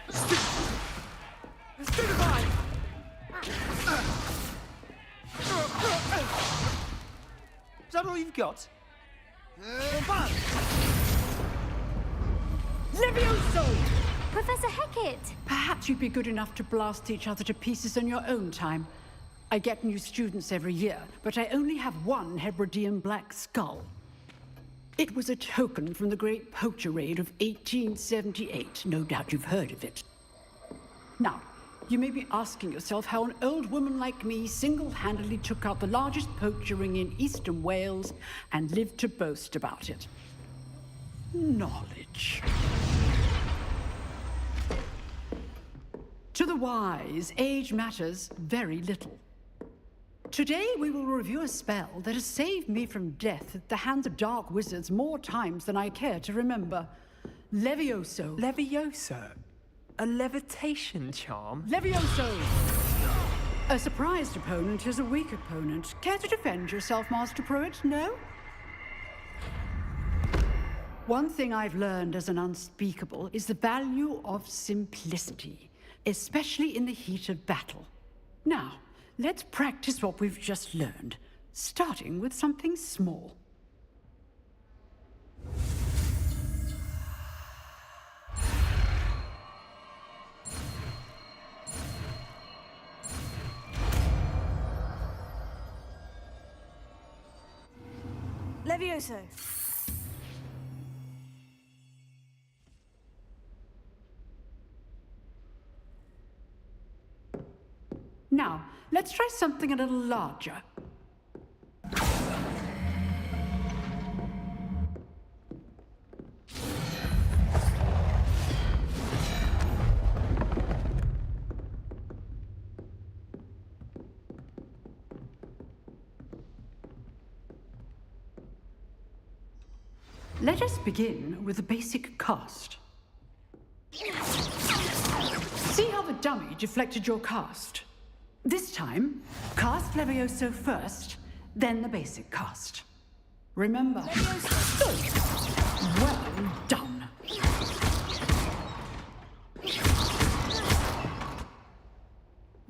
Stupefy! Is that all you've got? Levioso! Professor Hecat! Perhaps you'd be good enough to blast each other to pieces in your own time. I get new students every year, but I only have one Hebridean black skull. It was a token from the Great Poacher Raid of 1878. No doubt you've heard of it. Now, you may be asking yourself how an old woman like me single-handedly took out the largest poacher ring in eastern Wales and lived to boast about it. Knowledge. To the wise, age matters very little. Today, we will review a spell that has saved me from death at the hands of dark wizards more times than I care to remember. Levioso. Levioso? A levitation charm? Levioso! A surprised opponent is a weak opponent. Care to defend yourself, Master Pruitt? No? One thing I've learned as an unspeakable is the value of simplicity, especially in the heat of battle. Now, let's practice what we've just learned, starting with something small. Levioso. Now, let's try something a little larger. Let us begin with the basic cast. See how the dummy deflected your cast? This time, cast Levioso first, then the basic cast. Remember. Good. Well done.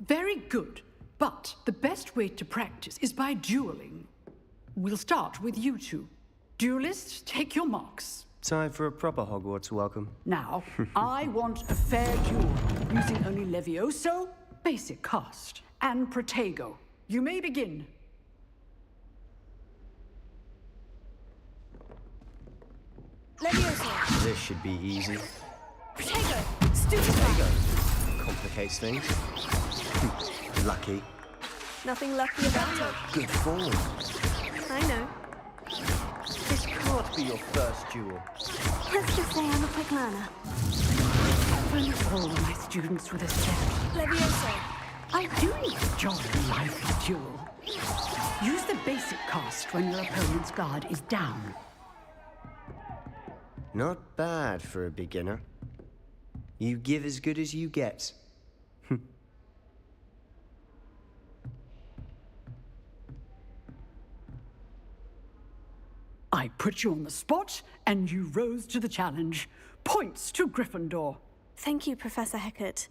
Very good. But the best way to practice is by dueling. We'll start with you two. Duelists, take your marks. Time for a proper Hogwarts welcome. Now, I want a fair duel, using only Levioso, basic cast, and Protego. You may begin. Levioso. This should be easy. Protego. Stupefy. Complicates things. Lucky. Nothing lucky about it. Good form. I know. This can't be your first duel. Let's just say I'm a quick learner. When all my students were the same. Levioso. I do enjoy a lively duel. Use the basic cast when your opponent's guard is down. Not bad for a beginner. You give as good as you get. I put you on the spot, and you rose to the challenge. Points to Gryffindor. Thank you, Professor Hecat.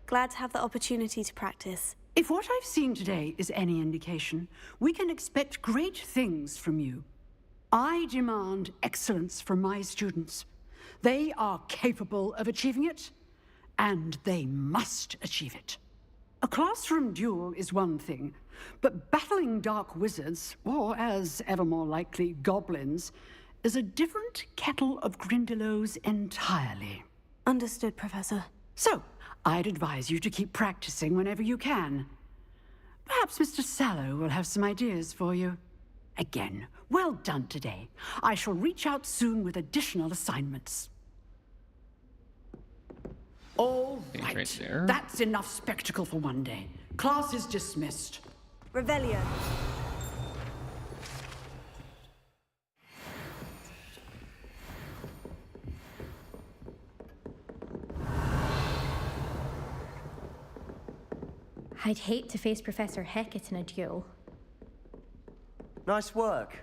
Glad to have the opportunity to practice. If what I've seen today is any indication, we can expect great things from you. I demand excellence from my students. They are capable of achieving it, and they must achieve it. A classroom duel is one thing, but battling dark wizards, or as ever more likely, goblins, is a different kettle of Grindylows entirely. Understood, Professor. So, I'd advise you to keep practicing whenever you can. Perhaps Mr. Sallow will have some ideas for you. Again, well done today. I shall reach out soon with additional assignments. All right, that's enough spectacle for one day. Class is dismissed. Revelio. I'd hate to face Professor Hecat in a duel. Nice work.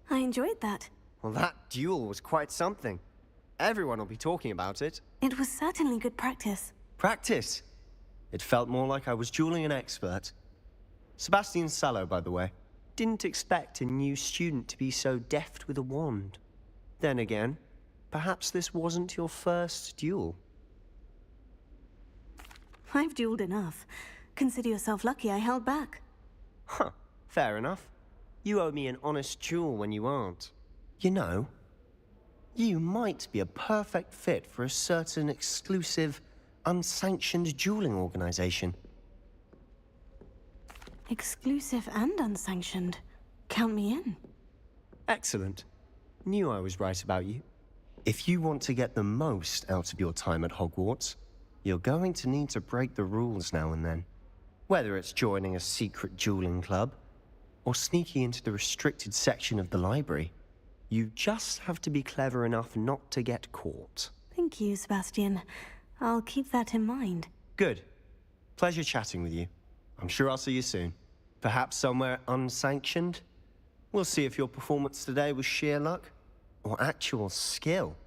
I enjoyed that. Well, that duel was quite something. Everyone will be talking about it. It was certainly good practice. Practice? It felt more like I was dueling an expert. Sebastian Sallow, by the way. Didn't expect a new student to be so deft with a wand. Then again, perhaps this wasn't your first duel. I've dueled enough. Consider yourself lucky I held back. Huh, fair enough. You owe me an honest duel when you aren't. You know, you might be a perfect fit for a certain exclusive, unsanctioned dueling organization. Exclusive and unsanctioned. Count me in. Excellent. Knew I was right about you. If you want to get the most out of your time at Hogwarts, you're going to need to break the rules now and then. Whether it's joining a secret dueling club, or sneaking into the restricted section of the library, you just have to be clever enough not to get caught. Thank you, Sebastian. I'll keep that in mind. Good. Pleasure chatting with you. I'm sure I'll see you soon. Perhaps somewhere unsanctioned? We'll see if your performance today was sheer luck, or actual skill.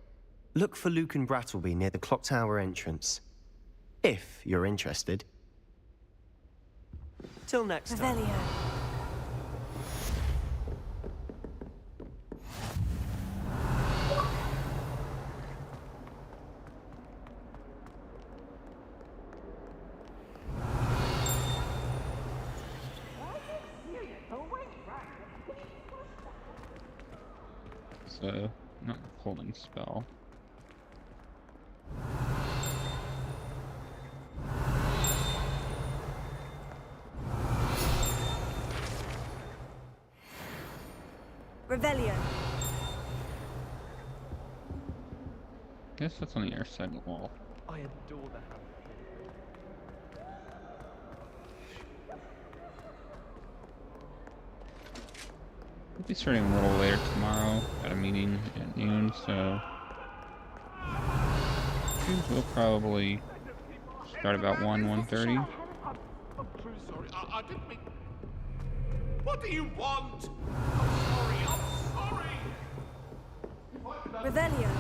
Look for Luke and Brattleby near the clock tower entrance. If you're interested. Till next time. Revelio. So, not holding spell. Revelio. Guess that's on the other side of the wall. I adore that. We'll be starting a little later tomorrow. Got a meeting at noon, so we'll probably start about 1:30. I'm so sorry. I didn't mean... What do you want? I'm sorry. Revelio.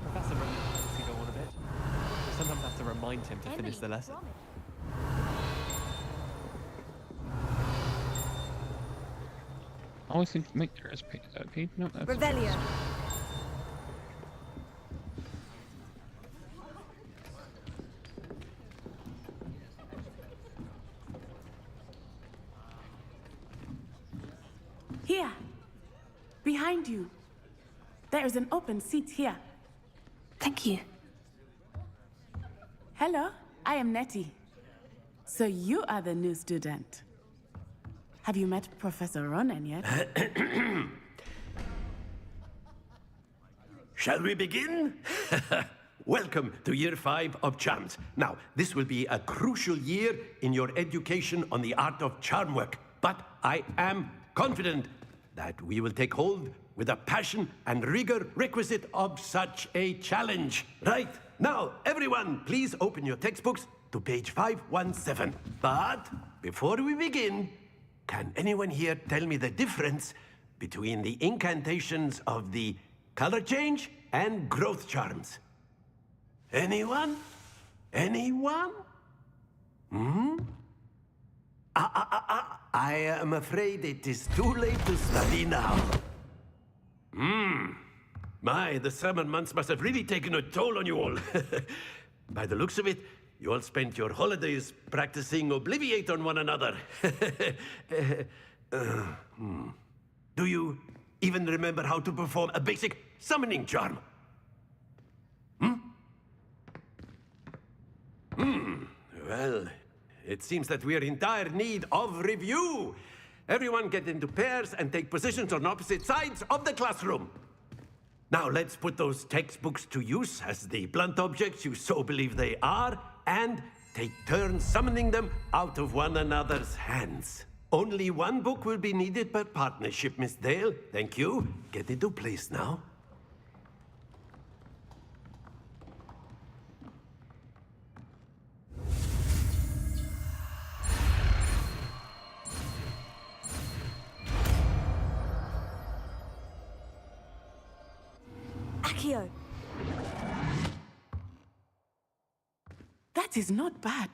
Professor wants to go on a bit. Sometimes I have to remind him to finish the lesson. I always think, wait, there is a page. Is that a page? No, that's Revelio. Here. Behind you. There is an open seat here. Thank you. Hello, I am Nettie. So you are the new student. Have you met Professor Ronan yet? Shall we begin? Welcome to Year 5 of Charms. Now, this will be a crucial year in your education on the art of charm work. But I am confident that we will take hold with the passion and rigor requisite of such a challenge. Right, now, everyone, please open your textbooks to page 517. But before we begin, can anyone here tell me the difference between the incantations of the color change and growth charms? Anyone? Anyone? I am afraid it is too late to study now. My, the summer months must have really taken a toll on you all. By the looks of it, you all spent your holidays practicing Obliviate on one another. Do you even remember how to perform a basic summoning charm? Well, it seems that we are in dire need of review. Everyone get into pairs and take positions on opposite sides of the classroom. Now let's put those textbooks to use as the blunt objects you so believe they are, and take turns summoning them out of one another's hands. Only one book will be needed per partnership, Miss Dale. Thank you. Get into place now. Accio. That is not bad.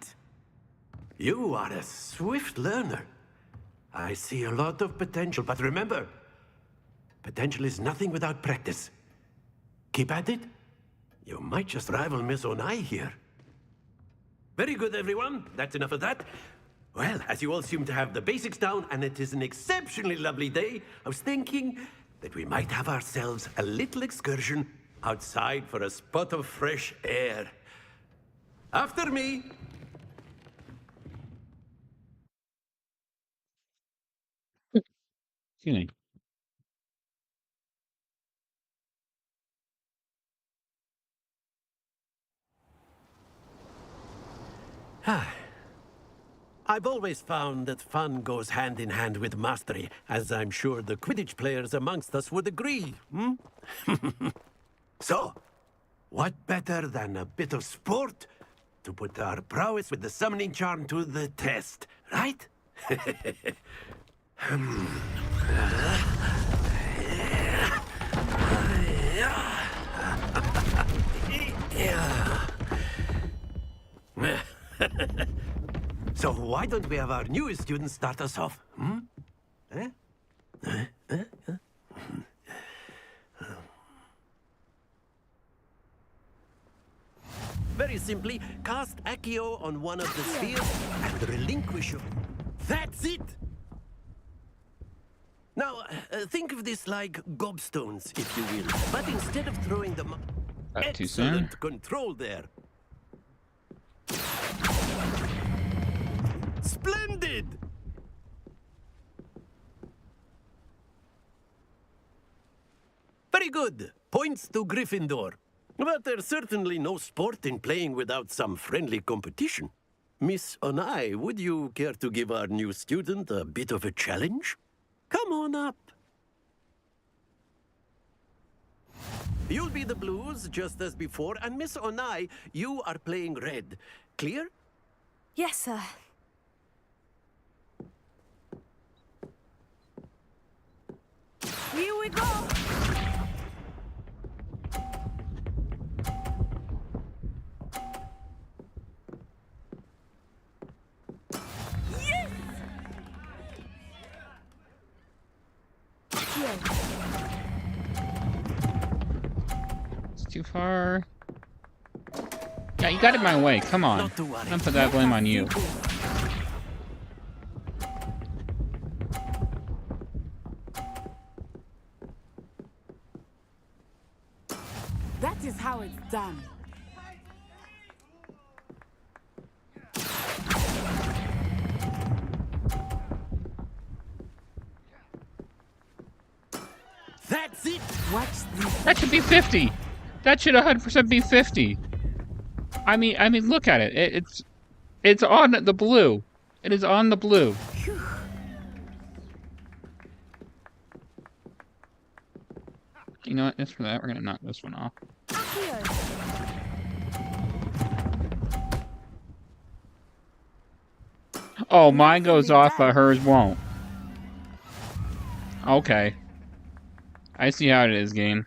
You are a swift learner. I see a lot of potential, but remember, potential is nothing without practice. Keep at it. You might just rival Miss Onai here. Very good, everyone. That's enough of that. Well, as you all seem to have the basics down, and it is an exceptionally lovely day, I was thinking that we might have ourselves a little excursion outside for a spot of fresh air. After me. Excuse me. I've always found that fun goes hand in hand with mastery, as I'm sure the Quidditch players amongst us would agree. So, what better than a bit of sport to put our prowess with the summoning charm to the test, right? So why don't we have our newest student start us off? Very simply, cast Accio on one of the spheres and relinquish your... That's it! Now, think of this like gobstones, if you will. But instead of throwing them... Too soon. Excellent control there. Splendid! Very good. Points to Gryffindor. But there's certainly no sport in playing without some friendly competition. Miss Onai, would you care to give our new student a bit of a challenge? Come on up. You'll be the blues, just as before, and Miss Onai, you are playing red. Clear? Yes, sir. Here we go! Yes! It's too far. Yeah, you got in my way. Come on. I'm gonna put that blame on you. done. That's it! Watch this. That should be 50. That should 100% be 50. I mean, look at it. It's on the blue. It is on the blue. You know what? Just for that, we're gonna knock this one off. Oh, mine goes off, but hers won't. Okay. I see how it is, game.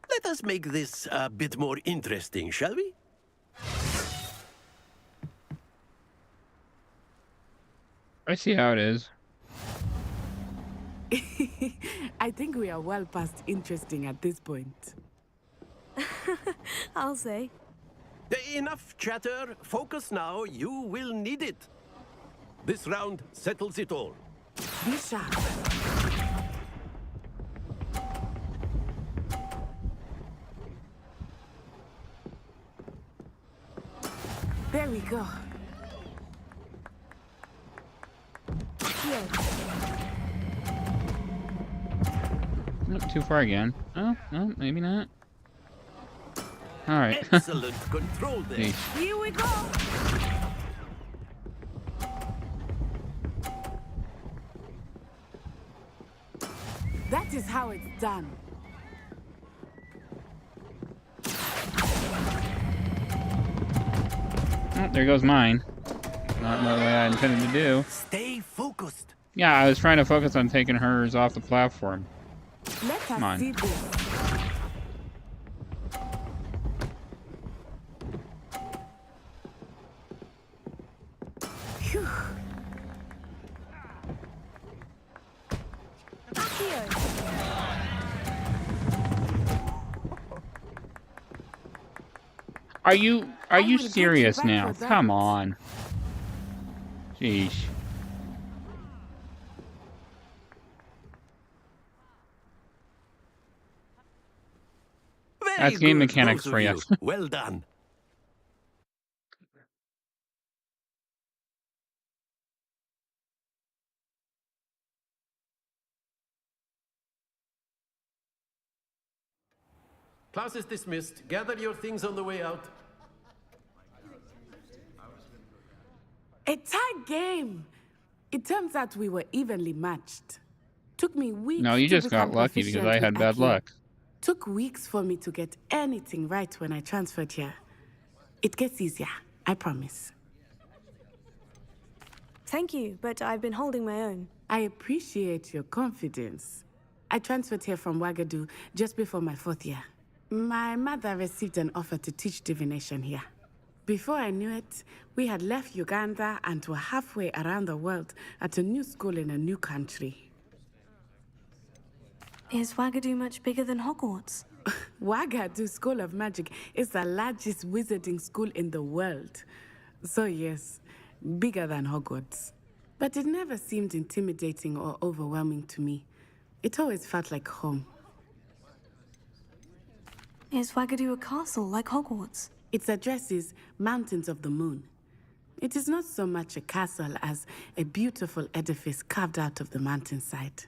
Let us make this a bit more interesting, shall we? I see how it is. I think we are well past interesting at this point. I'll say. Enough chatter. Focus now. You will need it. This round settles it all. Be sharp. There we go. Not too far again. Oh, no, maybe not. All right. Excellent control there. Here we go. That is how it's done. Oh, there goes mine. Not the way I intended to do. Stay focused. Yeah, I was trying to focus on taking hers off the platform. Let Come us on. see this. Phew. Are you serious now? Come on. Jeez. Very That's game good, mechanics both for of you. Well done. Class is dismissed. Gather your things on the way out. A tight game. It turns out we were evenly matched. Took me weeks. No, you to just got become lucky because proficient I had with bad Accio. luck. Took weeks for me to get anything right when I transferred here. It gets easier, I promise. Thank you, but I've been holding my own. I appreciate your confidence. I transferred here from Wagadu just before my 4th year. My mother received an offer to teach divination here. Before I knew it, we had left Uganda and were halfway around the world at a new school in a new country. Is Wagadu much bigger than Hogwarts? Wagadu School of Magic is the largest wizarding school in the world. So yes, bigger than Hogwarts. But it never seemed intimidating or overwhelming to me. It always felt like home. Is Wagadu a castle like Hogwarts? Its address is Mountains of the Moon. It is not so much a castle as a beautiful edifice carved out of the mountainside.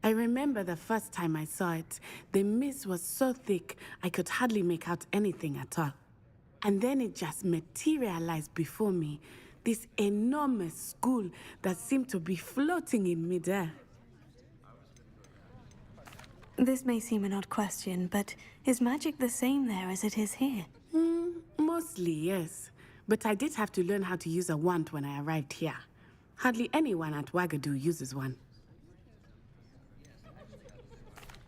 I remember the first time I saw it, the mist was so thick I could hardly make out anything at all. And then it just materialized before me, this enormous school that seemed to be floating in midair. This may seem an odd question, but is magic the same there as it is here? Mostly, yes. But I did have to learn how to use a wand when I arrived here. Hardly anyone at Wagadu uses one.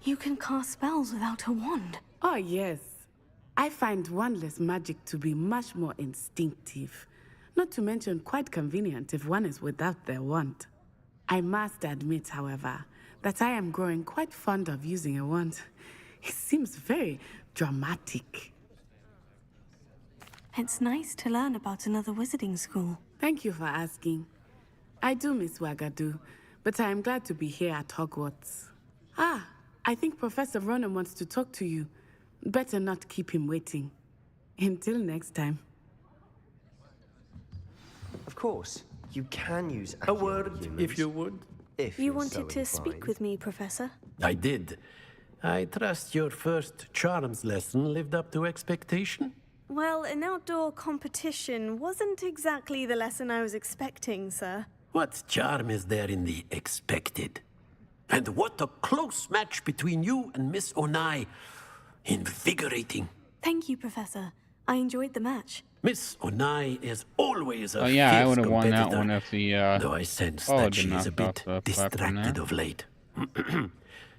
You can cast spells without a wand. Oh, yes. I find wandless magic to be much more instinctive. Not to mention quite convenient if one is without their wand. I must admit, however, that I am growing quite fond of using a wand. It seems very dramatic. It's nice to learn about another wizarding school. Thank you for asking. I do miss Wagadu, but I am glad to be here at Hogwarts. Ah, I think Professor Ronan wants to talk to you. Better not keep him waiting. Until next time. Of course, you can use A word, if you would. If You you're wanted so to speak inclined. with me, Professor? I did. I trust your first charms lesson lived up to expectation? Well, an outdoor competition wasn't exactly the lesson I was expecting, sir. What charm is there in the expected? And what a close match between you and Miss Onai. Invigorating. Thank you, Professor. I enjoyed the match. Miss Onai is always a Oh yeah, I fierce would have won that competitor, one if the though I sense oh, that did she is a knock bit off the flap from distracted there. of late.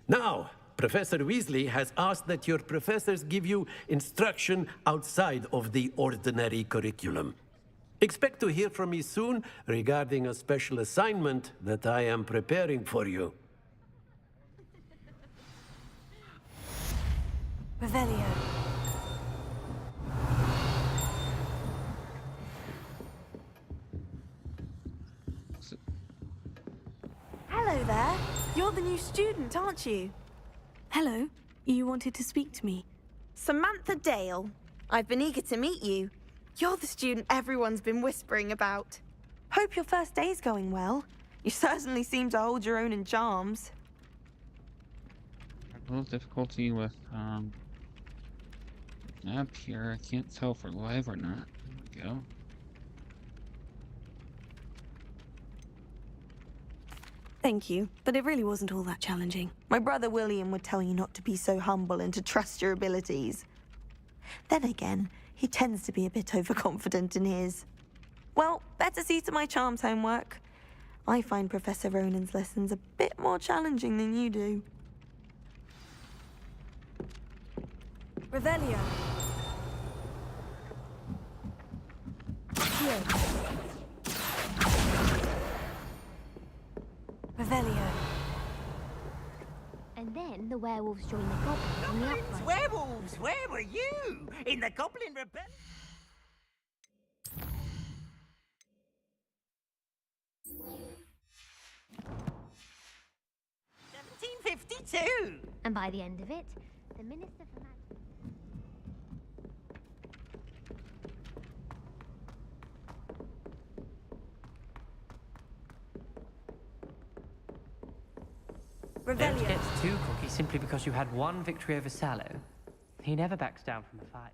Now, Professor Weasley has asked that your professors give you instruction outside of the ordinary curriculum. Expect to hear from me soon regarding a special assignment that I am preparing for you. Revelio. Hello there. You're the new student, aren't you? Hello. You wanted to speak to me? Samantha Dale. I've been eager to meet you. You're the student everyone's been whispering about. Hope your first day's going well. You certainly seem to hold your own in charms. A little difficulty with up here. I can't tell if we're live or not. There we go. Thank you, but it really wasn't all that challenging. My brother William would tell you not to be so humble and to trust your abilities. Then again, he tends to be a bit overconfident in his. Well, better see to my charms homework. I find Professor Ronan's lessons a bit more challenging than you do. Revelio. Here. Revelio. And then the werewolves join the goblins on the upright. Werewolves, where were you? In the Goblin Rebellion? 1752. And by the end of it, the Minister for Magic... Don't get too cocky simply because you had one victory over Sallow. He never backs down from a fight.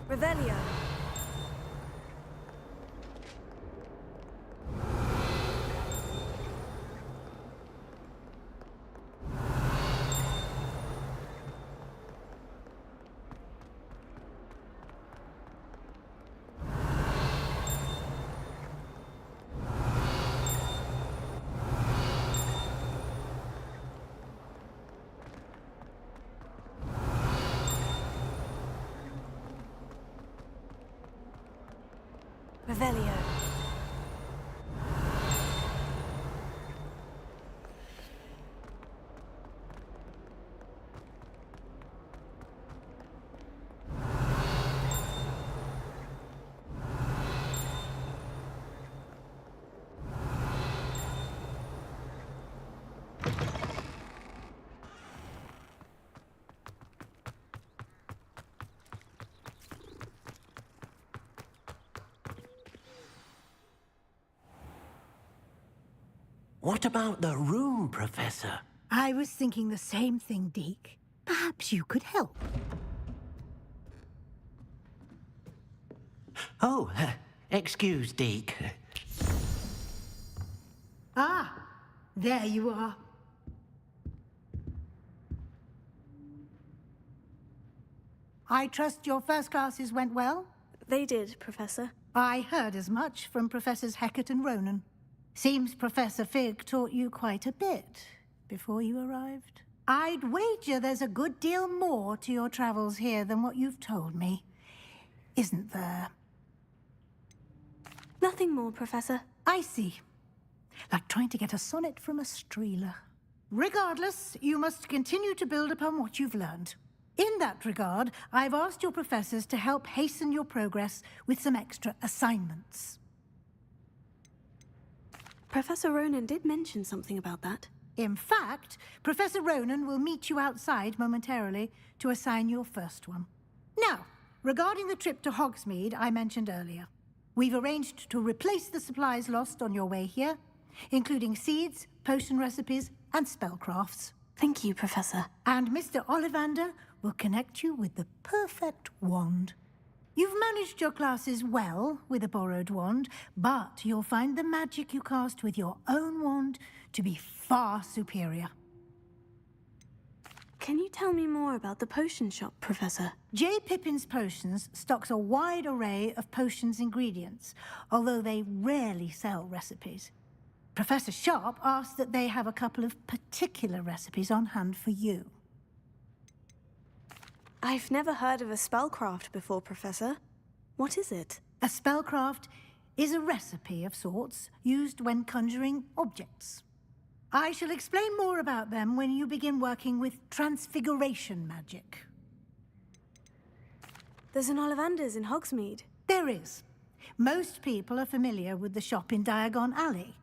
Revelio. Revelio. What about the room, Professor? I was thinking the same thing, Deke. Perhaps you could help. Oh, excuse, Deke. Ah, there you are. I trust your first classes went well? They did, Professor. I heard as much from Professors Hecat and Ronan. Seems Professor Fig taught you quite a bit before you arrived. I'd wager there's a good deal more to your travels here than what you've told me. isn't there? Nothing more, Professor. I see. Like trying to get a sonnet from a streeler. Regardless, you must continue to build upon what you've learned. In that regard, I've asked your professors to help hasten your progress with some extra assignments. Professor Ronan did mention something about that. In fact, Professor Ronan will meet you outside momentarily to assign your first one. Now, regarding the trip to Hogsmeade I mentioned earlier, we've arranged to replace the supplies lost on your way here, including seeds, potion recipes, and spellcrafts. Thank you, Professor. And Mr. Ollivander will connect you with the perfect wand. You've managed your classes well with a borrowed wand, but you'll find the magic you cast with your own wand to be far superior. Can you tell me more about the potion shop, Professor? J. Pippin's Potions stocks a wide array of potions ingredients, although they rarely sell recipes. Professor Sharp asked that they have a couple of particular recipes on hand for you. I've never heard of a spellcraft before, Professor. What is it? A spellcraft is a recipe of sorts used when conjuring objects. I shall explain more about them when you begin working with transfiguration magic. There's an Ollivander's in Hogsmeade. There is. Most people are familiar with the shop in Diagon Alley.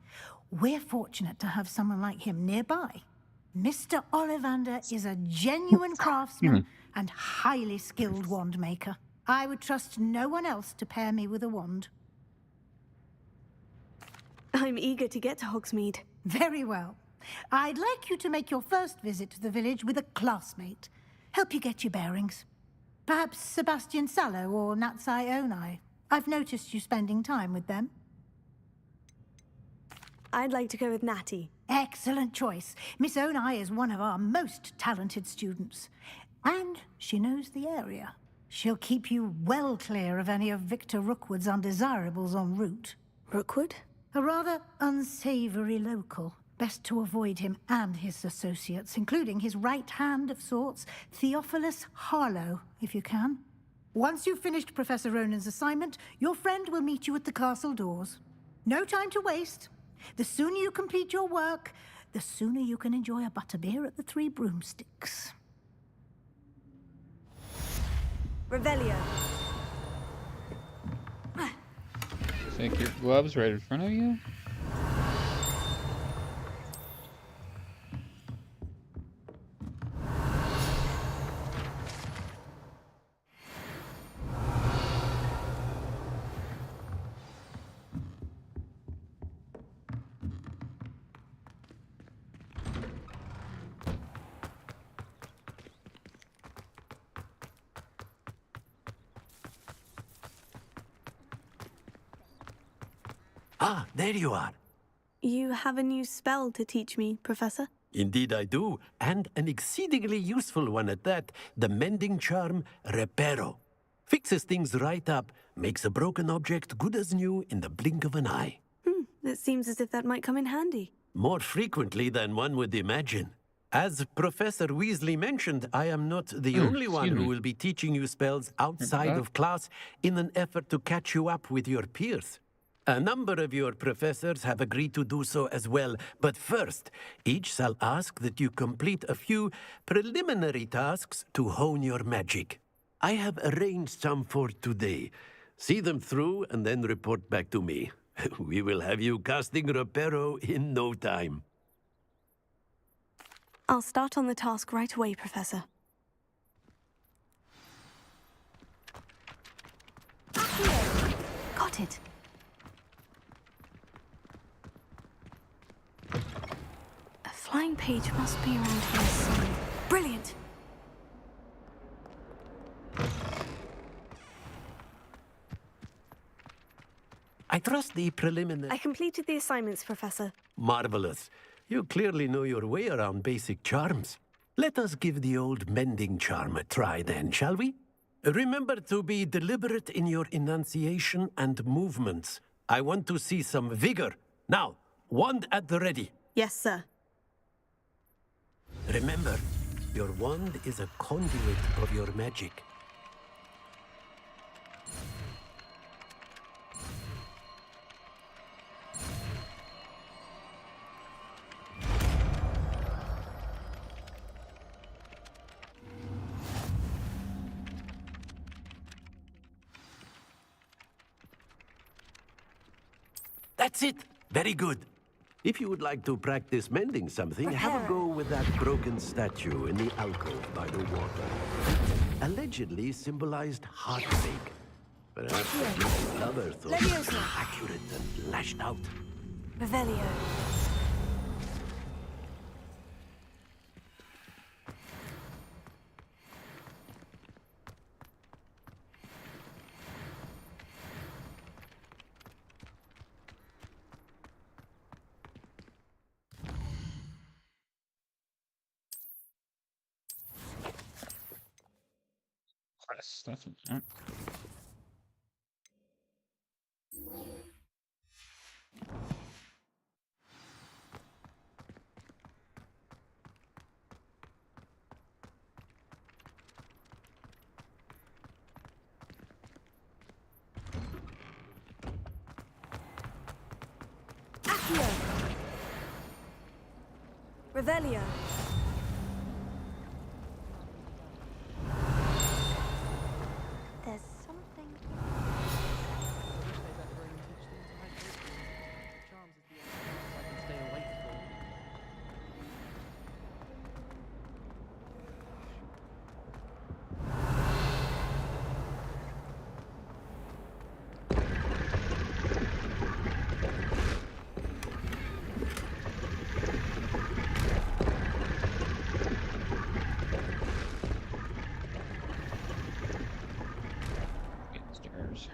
We're fortunate to have someone like him nearby. Mr. Ollivander is a genuine craftsman and highly skilled wand maker. I would trust no one else to pair me with a wand. I'm eager to get to Hogsmeade. Very well. I'd like you to make your first visit to the village with a classmate. Help you get your bearings. Perhaps Sebastian Sallow or Natsai Onai. I've noticed you spending time with them. I'd like to go with Natty. Excellent choice. Miss Onai is one of our most talented students. And she knows the area. She'll keep you well clear of any of Victor Rookwood's undesirables en route. Rookwood? A rather unsavory local. Best to avoid him and his associates, including his right hand of sorts, Theophilus Harlow, if you can. Once you've finished Professor Ronan's assignment, your friend will meet you at the castle doors. No time to waste. The sooner you complete your work, the sooner you can enjoy a butterbeer at the Three Broomsticks. Revelio. Take your gloves right in front of you. Ah, there you are. You have a new spell to teach me, Professor? Indeed I do, and an exceedingly useful one at that. The mending charm, Reparo. Fixes things right up, makes a broken object good as new in the blink of an eye. It seems as if that might come in handy. More frequently than one would imagine. As Professor Weasley mentioned, I am not the only one who will be teaching you spells outside of class in an effort to catch you up with your peers. A number of your professors have agreed to do so as well, but first, each shall ask that you complete a few preliminary tasks to hone your magic. I have arranged some for today. See them through and then report back to me. We will have you casting Reparo in no time. I'll start on the task right away, Professor. Got it. A flying page must be around here somewhere. Brilliant! I trust the preliminary... I completed the assignments, Professor. Marvelous. You clearly know your way around basic charms. Let us give the old mending charm a try then, shall we? Remember to be deliberate in your enunciation and movements. I want to see some vigor. Now, wand at the ready. Yes, sir. Remember, your wand is a conduit of your magic. That's it. Very good. If you would like to practice mending something, have a go with that broken statue in the alcove by the water. Allegedly symbolized heartbreak. Perhaps the lover thought it was accurate and lashed out. Revelio. Press. That's what. Accio. Revelio. There's something. Stairs.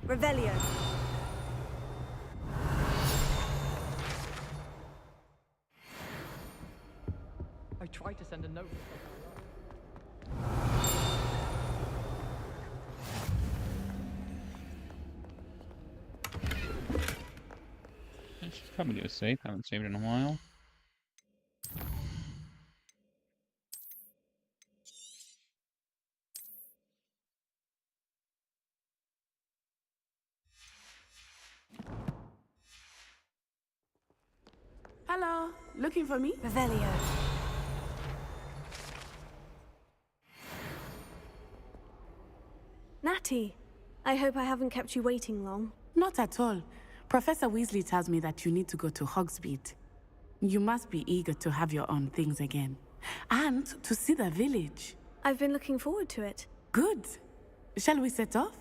Revelio. I tried to send a note. I should probably do a save. Haven't saved in a while. Hello, looking for me? Revelio. Natty, I hope I haven't kept you waiting long. Not at all. Professor Weasley tells me that you need to go to Hogsmeade. You must be eager to have your own things again. And to see the village. I've been looking forward to it. Good. Shall we set off?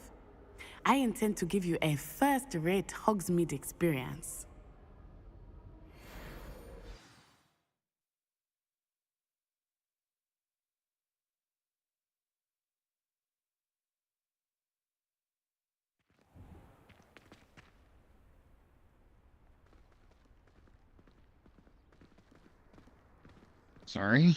I intend to give you a first-rate Hogsmeade experience. Sorry.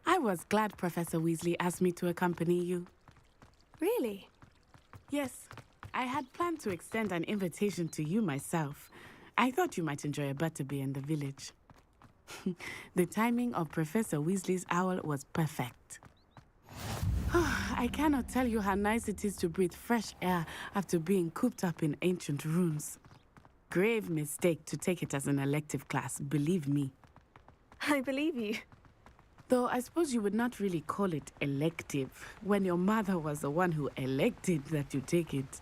I was glad Professor Weasley asked me to accompany you. Really? Yes. I had planned to extend an invitation to you myself. I thought you might enjoy a butterbeer in the village. The timing of Professor Weasley's owl was perfect. I cannot tell you how nice it is to breathe fresh air after being cooped up in ancient rooms. Grave mistake to take it as an elective class, believe me. I believe you. Though I suppose you would not really call it elective when your mother was the one who elected that you take it.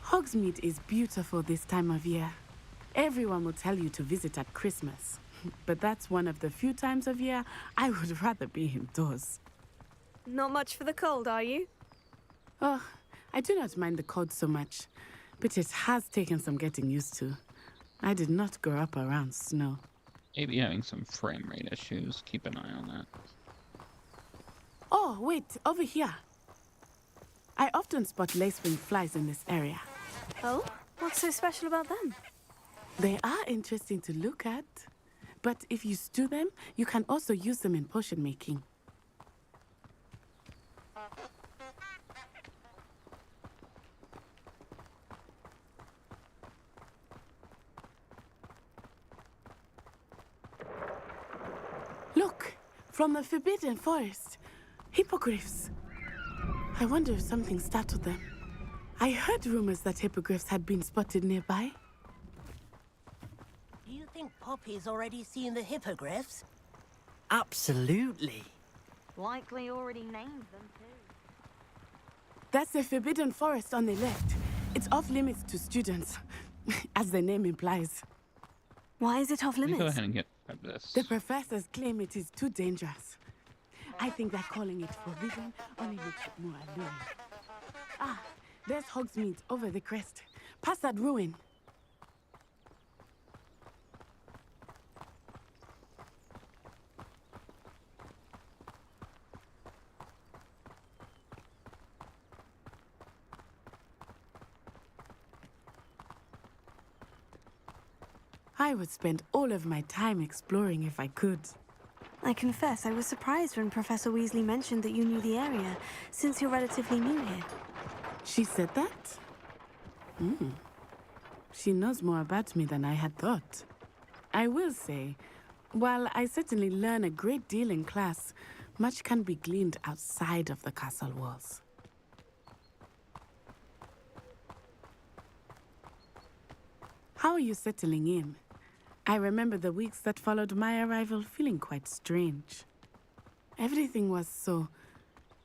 Hogsmeade is beautiful this time of year. Everyone will tell you to visit at Christmas, but that's one of the few times of year I would rather be indoors. Not much for the cold, are you? Oh, I do not mind the cold so much, but it has taken some getting used to. I did not grow up around snow. Maybe having some frame rate issues. Keep an eye on that. Oh, wait, over here. I often spot lacewing flies in this area. Oh? What's so special about them? They are interesting to look at, but if you stew them, you can also use them in potion making. Look, from the Forbidden Forest. Hippogriffs. I wonder if something startled them. I heard rumors that hippogriffs had been spotted nearby. Do you think Poppy's already seen the hippogriffs? Absolutely. Likely already named them too. That's the Forbidden Forest on the left. It's off limits to students, as the name implies. Why is it off limits? Go ahead and get this. The professors claim it is too dangerous. I think that calling it forbidden only makes it more alluring. Ah, there's Hogsmeade over the crest. Past that ruin. I would spend all of my time exploring if I could. I confess I was surprised when Professor Weasley mentioned that you knew the area, since you're relatively new here. She said that? She knows more about me than I had thought. I will say, while I certainly learn a great deal in class, much can be gleaned outside of the castle walls. How are you settling in? I remember the weeks that followed my arrival feeling quite strange. Everything was so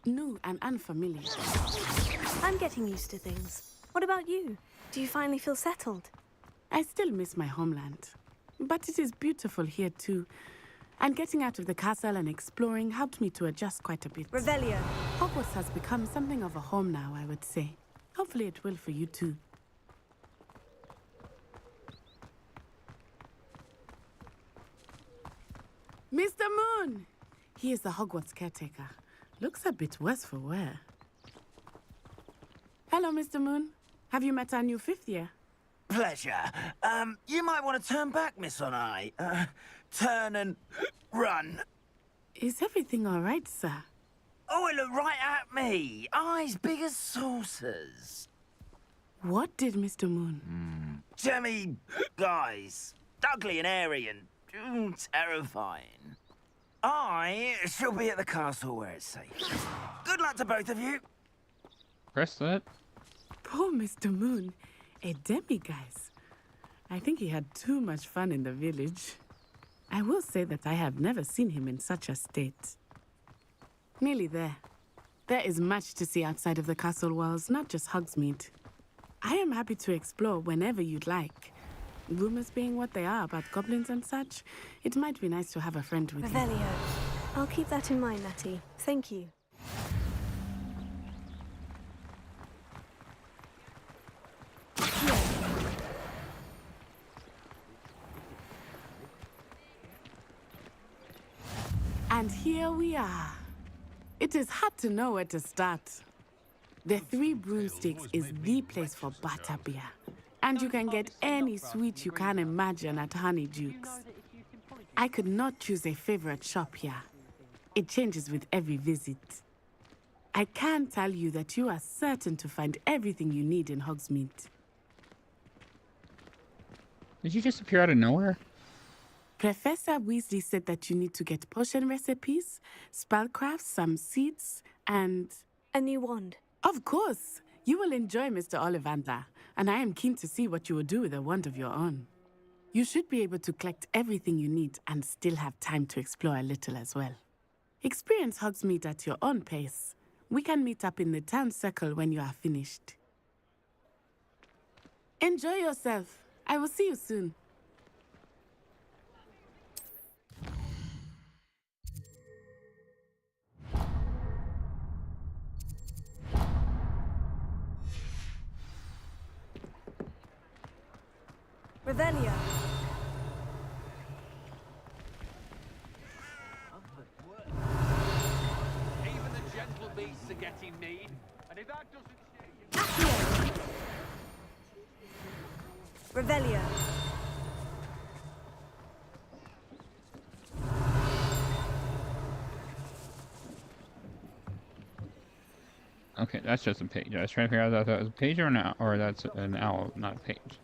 new and unfamiliar. I'm getting used to things. What about you? Do you finally feel settled? I still miss my homeland, but it is beautiful here too. And getting out of the castle and exploring helped me to adjust quite a bit. Revelio. Hogwarts has become something of a home now, I would say. Hopefully it will for you too. Mr. Moon! He is the Hogwarts caretaker. Looks a bit worse for wear. Hello, Mr. Moon. Have you met our new fifth year? Pleasure. You might want to turn back, Miss Onai. Turn and run. Is everything all right, sir? Oh, it looked right at me. Eyes big as saucers. What did Mr. Moon? Jemmy guys. Ugly and airy and terrifying. I shall be at the castle where it's safe. Good luck to both of you. Press that. Poor Mr. Moon. A demiguise. I think he had too much fun in the village. I will say that I have never seen him in such a state. Nearly there. There is much to see outside of the castle walls, not just Hogsmeade. I am happy to explore whenever you'd like. Rumors being what they are about goblins and such, it might be nice to have a friend with you. Revelio. I'll keep that in mind, Natty. Thank you. And here we are. It is hard to know where to start. The Three Broomsticks is the place for butterbeer. And you can get any sweet you can imagine at Honeydukes. I could not choose a favorite shop here. It changes with every visit. I can tell you that you are certain to find everything you need in Hogsmeade. Did you just appear out of nowhere? Professor Weasley said that you need to get potion recipes, spellcrafts, some seeds, and... a new wand. Of course! You will enjoy Mr. Ollivander, and I am keen to see what you will do with a wand of your own. You should be able to collect everything you need and still have time to explore a little as well. Experience Hogsmeade at your own pace. We can meet up in the town circle when you are finished. Enjoy yourself. I will see you soon. Revelio. Even the gentle beasts are getting need, and if that doesn't shake you... Revelio. Okay, that's just a page. I was trying to figure out if that was a page or an owl, or that's an owl, not a page.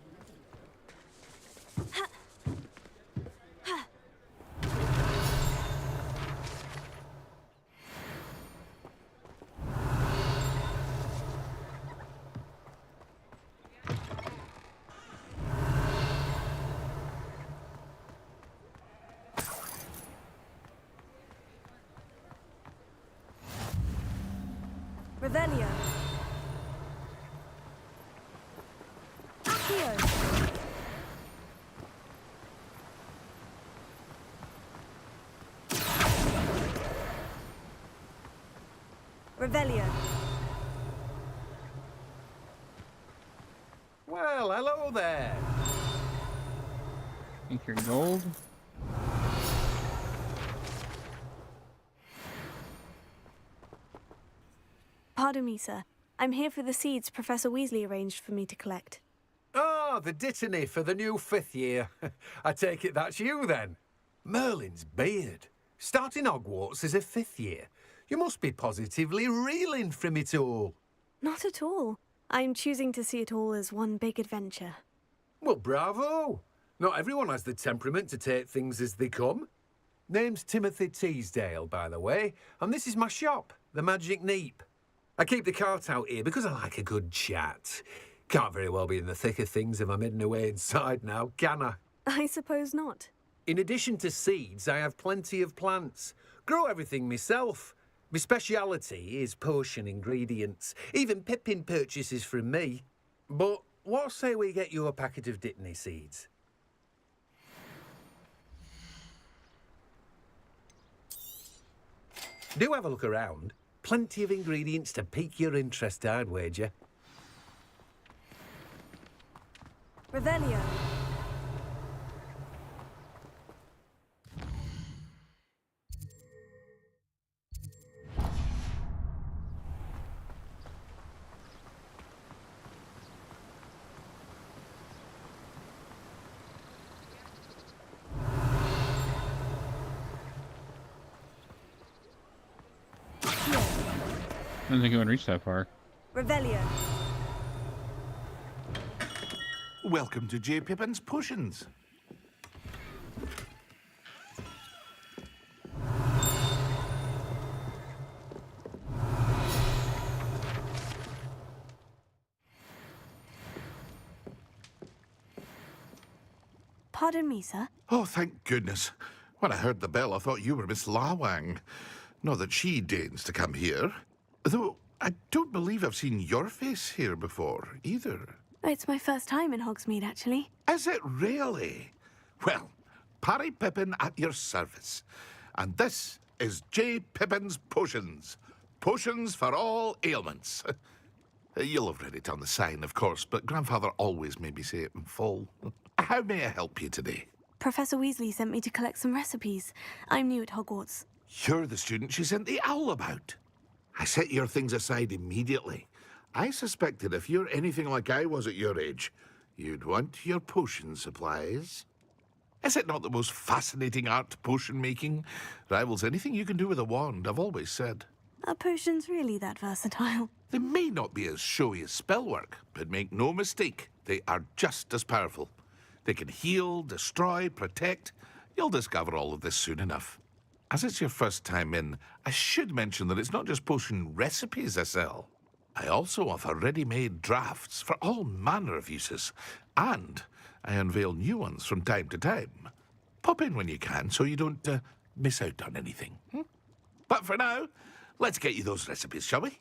Revelio. Accio. Revelio. Well, hello there. Think you're gold? Pardon me, sir. I'm here for the seeds Professor Weasley arranged for me to collect. Oh, the dittany for the new 5th year. I take it that's you, then. Merlin's beard. Starting Hogwarts as a 5th year. You must be positively reeling from it all. Not at all. I'm choosing to see it all as one big adventure. Well, bravo. Not everyone has the temperament to take things as they come. Name's Timothy Teasdale, by the way, and this is my shop, the Magic Neep. I keep the cart out here because I like a good chat. Can't very well be in the thick of things if I'm hidden away inside now, can I? I suppose not. In addition to seeds, I have plenty of plants. Grow everything myself. My speciality is potion ingredients. Even Pippin purchases from me. But what say we get you a packet of Dittany seeds? Do have a look around. Plenty of ingredients to pique your interest, I'd wager. Revelio. I don't think it would reach that far. Revelio. Welcome to J. Pippin's Potions. Pardon me, sir. Oh, thank goodness. When I heard the bell, I thought you were Miss Lawang. Not that she deigns to come here. Though I don't believe I've seen your face here before, either. It's my first time in Hogsmeade, actually. Is it really? Well, Parry Pippin at your service. And this is J. Pippin's Potions. Potions for all ailments. You'll have read it on the sign, of course, but Grandfather always made me say it in full. How may I help you today? Professor Weasley sent me to collect some recipes. I'm new at Hogwarts. You're the student she sent the owl about. I set your things aside immediately. I suspected if you're anything like I was at your age, you'd want your potion supplies. Is it not the most fascinating art, potion making? Rivals anything you can do with a wand, I've always said. Are potions really that versatile? They may not be as showy as spellwork, but make no mistake, they are just as powerful. They can heal, destroy, protect. You'll discover all of this soon enough. As it's your first time in, I should mention that it's not just potion recipes I sell. I also offer ready-made drafts for all manner of uses, and I unveil new ones from time to time. Pop in when you can so you don't miss out on anything. But for now, let's get you those recipes, shall we?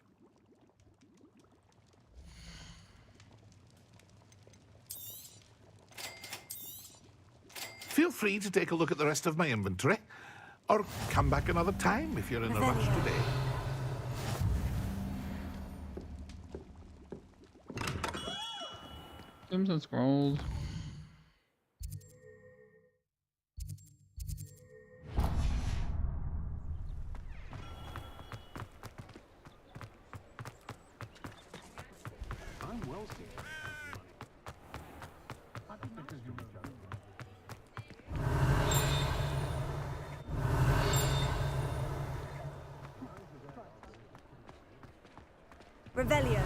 Feel free to take a look at the rest of my inventory, or come back another time if you're in a rush today. Sims and scrolls. I'm well seen. Revelio.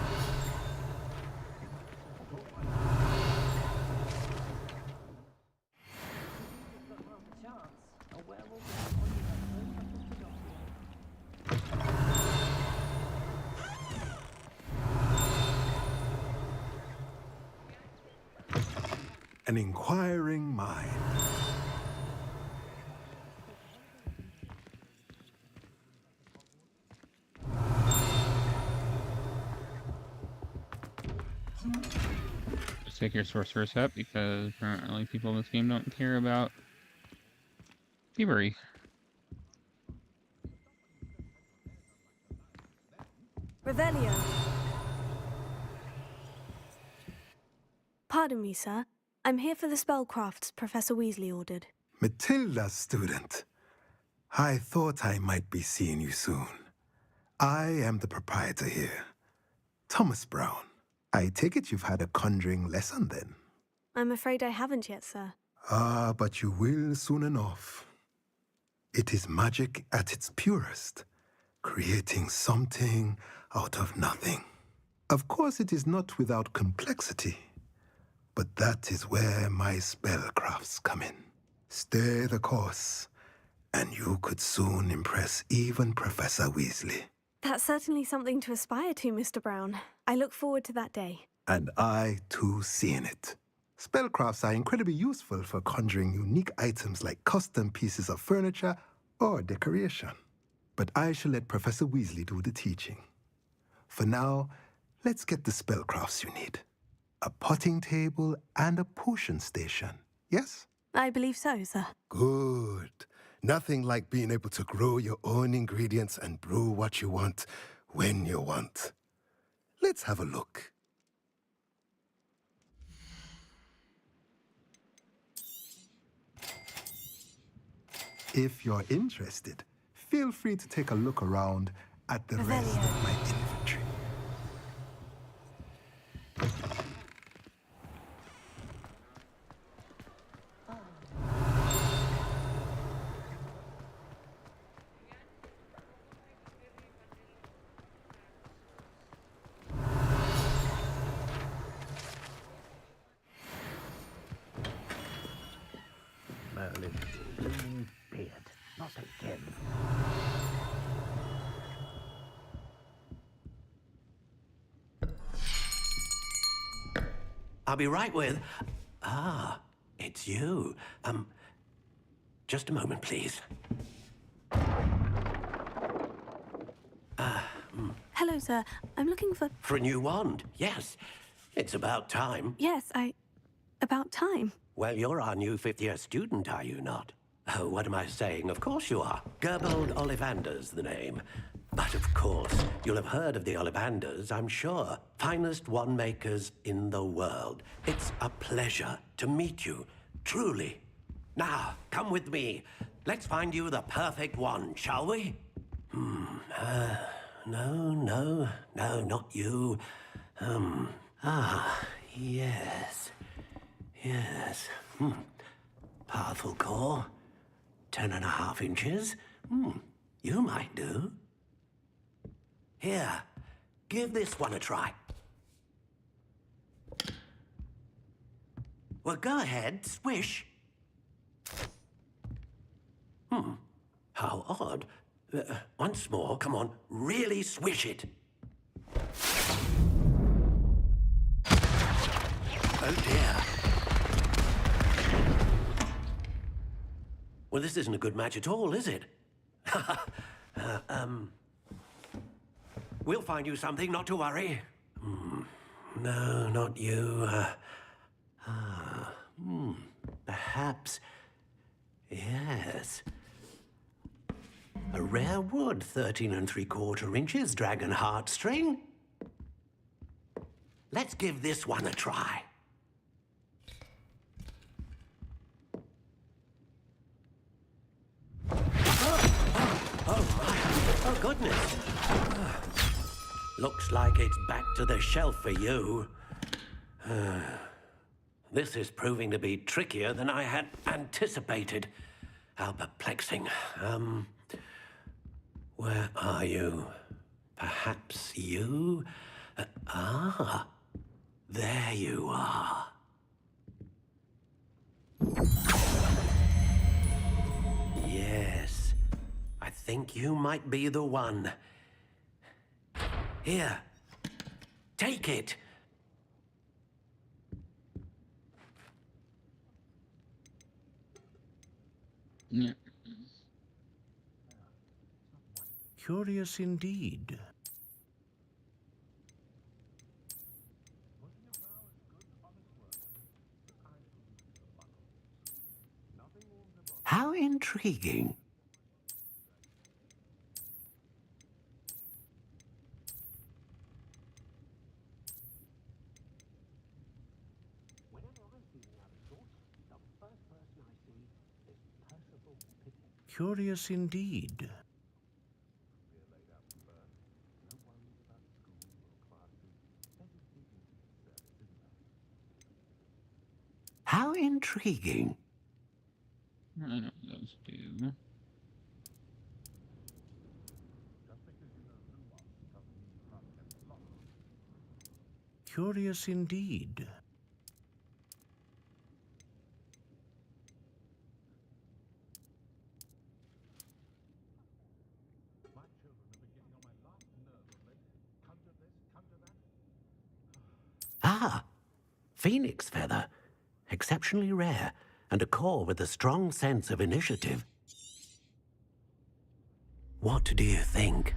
An inquiring mind. Just take your sorcerer's hat because apparently people in this game don't care about thievery. Revelio. Pardon me, sir. I'm here for the spellcrafts Professor Weasley ordered. Matilda, student. I thought I might be seeing you soon. I am the proprietor here, Thomas Brown. I take it you've had a conjuring lesson then? I'm afraid I haven't yet, sir. Ah, but you will soon enough. It is magic at its purest, creating something out of nothing. Of course, it is not without complexity, but that is where my spellcrafts come in. Stay the course, and you could soon impress even Professor Weasley. That's certainly something to aspire to, Mr. Brown. I look forward to that day. And I, too, seeing it. Spellcrafts are incredibly useful for conjuring unique items like custom pieces of furniture or decoration. But I shall let Professor Weasley do the teaching. For now, let's get the spellcrafts you need. A potting table and a potion station, yes? I believe so, sir. Good. Nothing like being able to grow your own ingredients and brew what you want when you want. Let's have a look. If you're interested, feel free to take a look around at the rest of my inventory. Merlin's blooming beard. Not again. I'll be right with... Ah, it's you. Just a moment, please. Hello, sir. I'm looking for... For a new wand, yes. It's about time. Yes, about time. Well, you're our new fifth-year student, are you not? Oh, what am I saying? Of course you are. Gerbold Ollivander's the name. But of course, you'll have heard of the Ollivanders, I'm sure. Finest wand makers in the world. It's a pleasure to meet you, truly. Now, come with me. Let's find you the perfect wand, shall we? No, not you. Yes. Yes. Powerful core. 10.5 inches. You might do. Here, give this one a try. Well, go ahead, swish. How odd. Once more, come on, really swish it. Oh dear. Well, this isn't a good match at all, is it? We'll find you something, not to worry. No, not you. Perhaps. Yes. A rare wood, 13 3/4 inches, dragon heartstring. Let's give this one a try. Oh, goodness. Looks like it's back to the shelf for you. This is proving to be trickier than I had anticipated. How perplexing. Where are you? Perhaps you? There you are. Yes, I think you might be the one. Here, take it. Yeah. Curious indeed. intriguing. Curious indeed. How intriguing. I know what those do. Curious indeed. Ah, phoenix feather. Exceptionally rare, and a core with a strong sense of initiative. What do you think?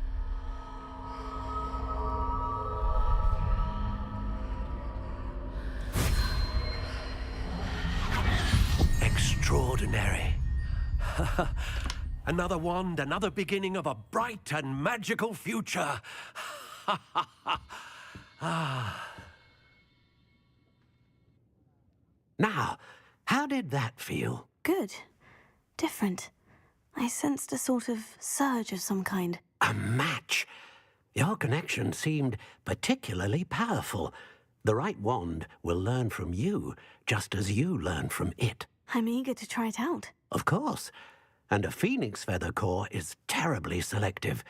Extraordinary. Another wand, another beginning of a bright and magical future. Now, how did that feel? Good. Different. I sensed a sort of surge of some kind. A match. Your connection seemed particularly powerful. The right wand will learn from you, just as you learn from it. I'm eager to try it out. Of course. And a phoenix feather core is terribly selective.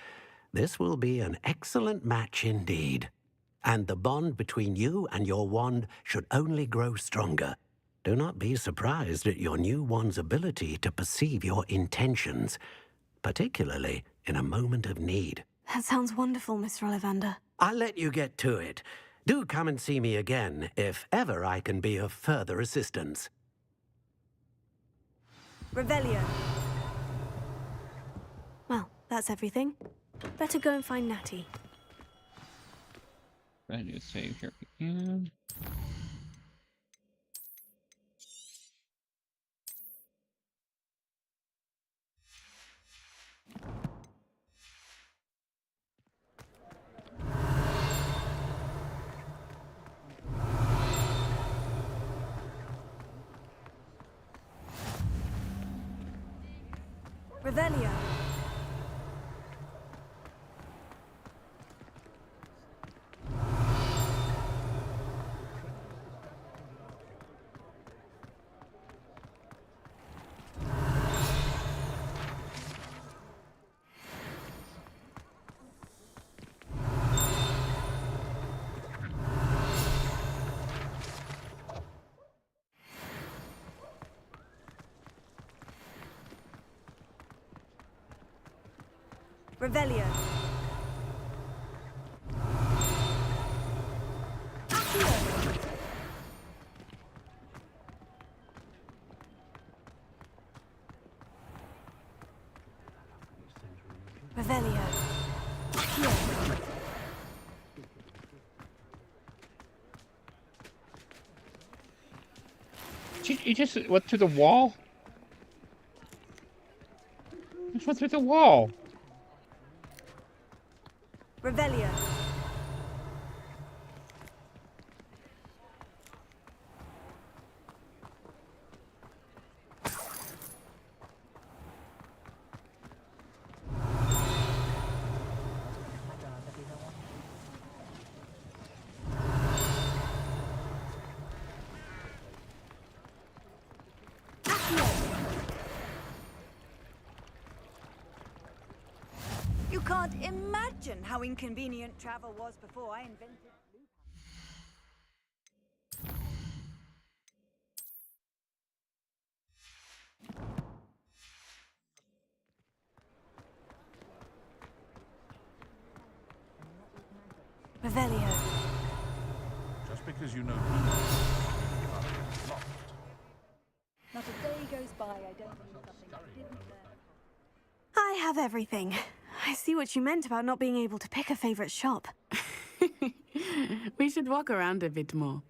This will be an excellent match indeed. And the bond between you and your wand should only grow stronger. Do not be surprised at your new wand's ability to perceive your intentions, particularly in a moment of need. That sounds wonderful, Mr. Ollivander. I'll let you get to it. Do come and see me again if ever I can be of further assistance. Revelio. Well, that's everything. Better go and find Natty. Ready to save here again. Revelio. Revelio. Revelio. You just went through the wall? Just went through the wall. Revelio. You can't imagine how inconvenient travel was before I invented Revelio. Just because you know Not a day goes by I don't do something I didn't learn. I have everything. I see what you meant about not being able to pick a favorite shop. We should walk around a bit more.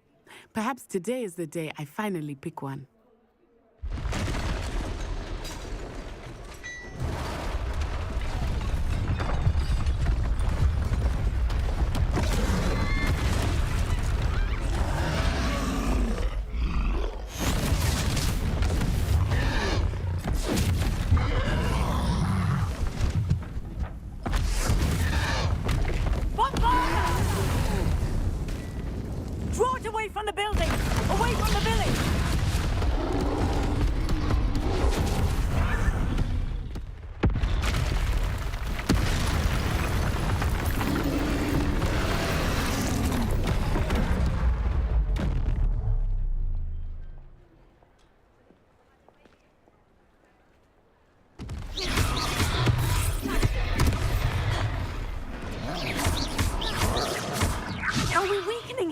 Perhaps today is the day I finally pick one.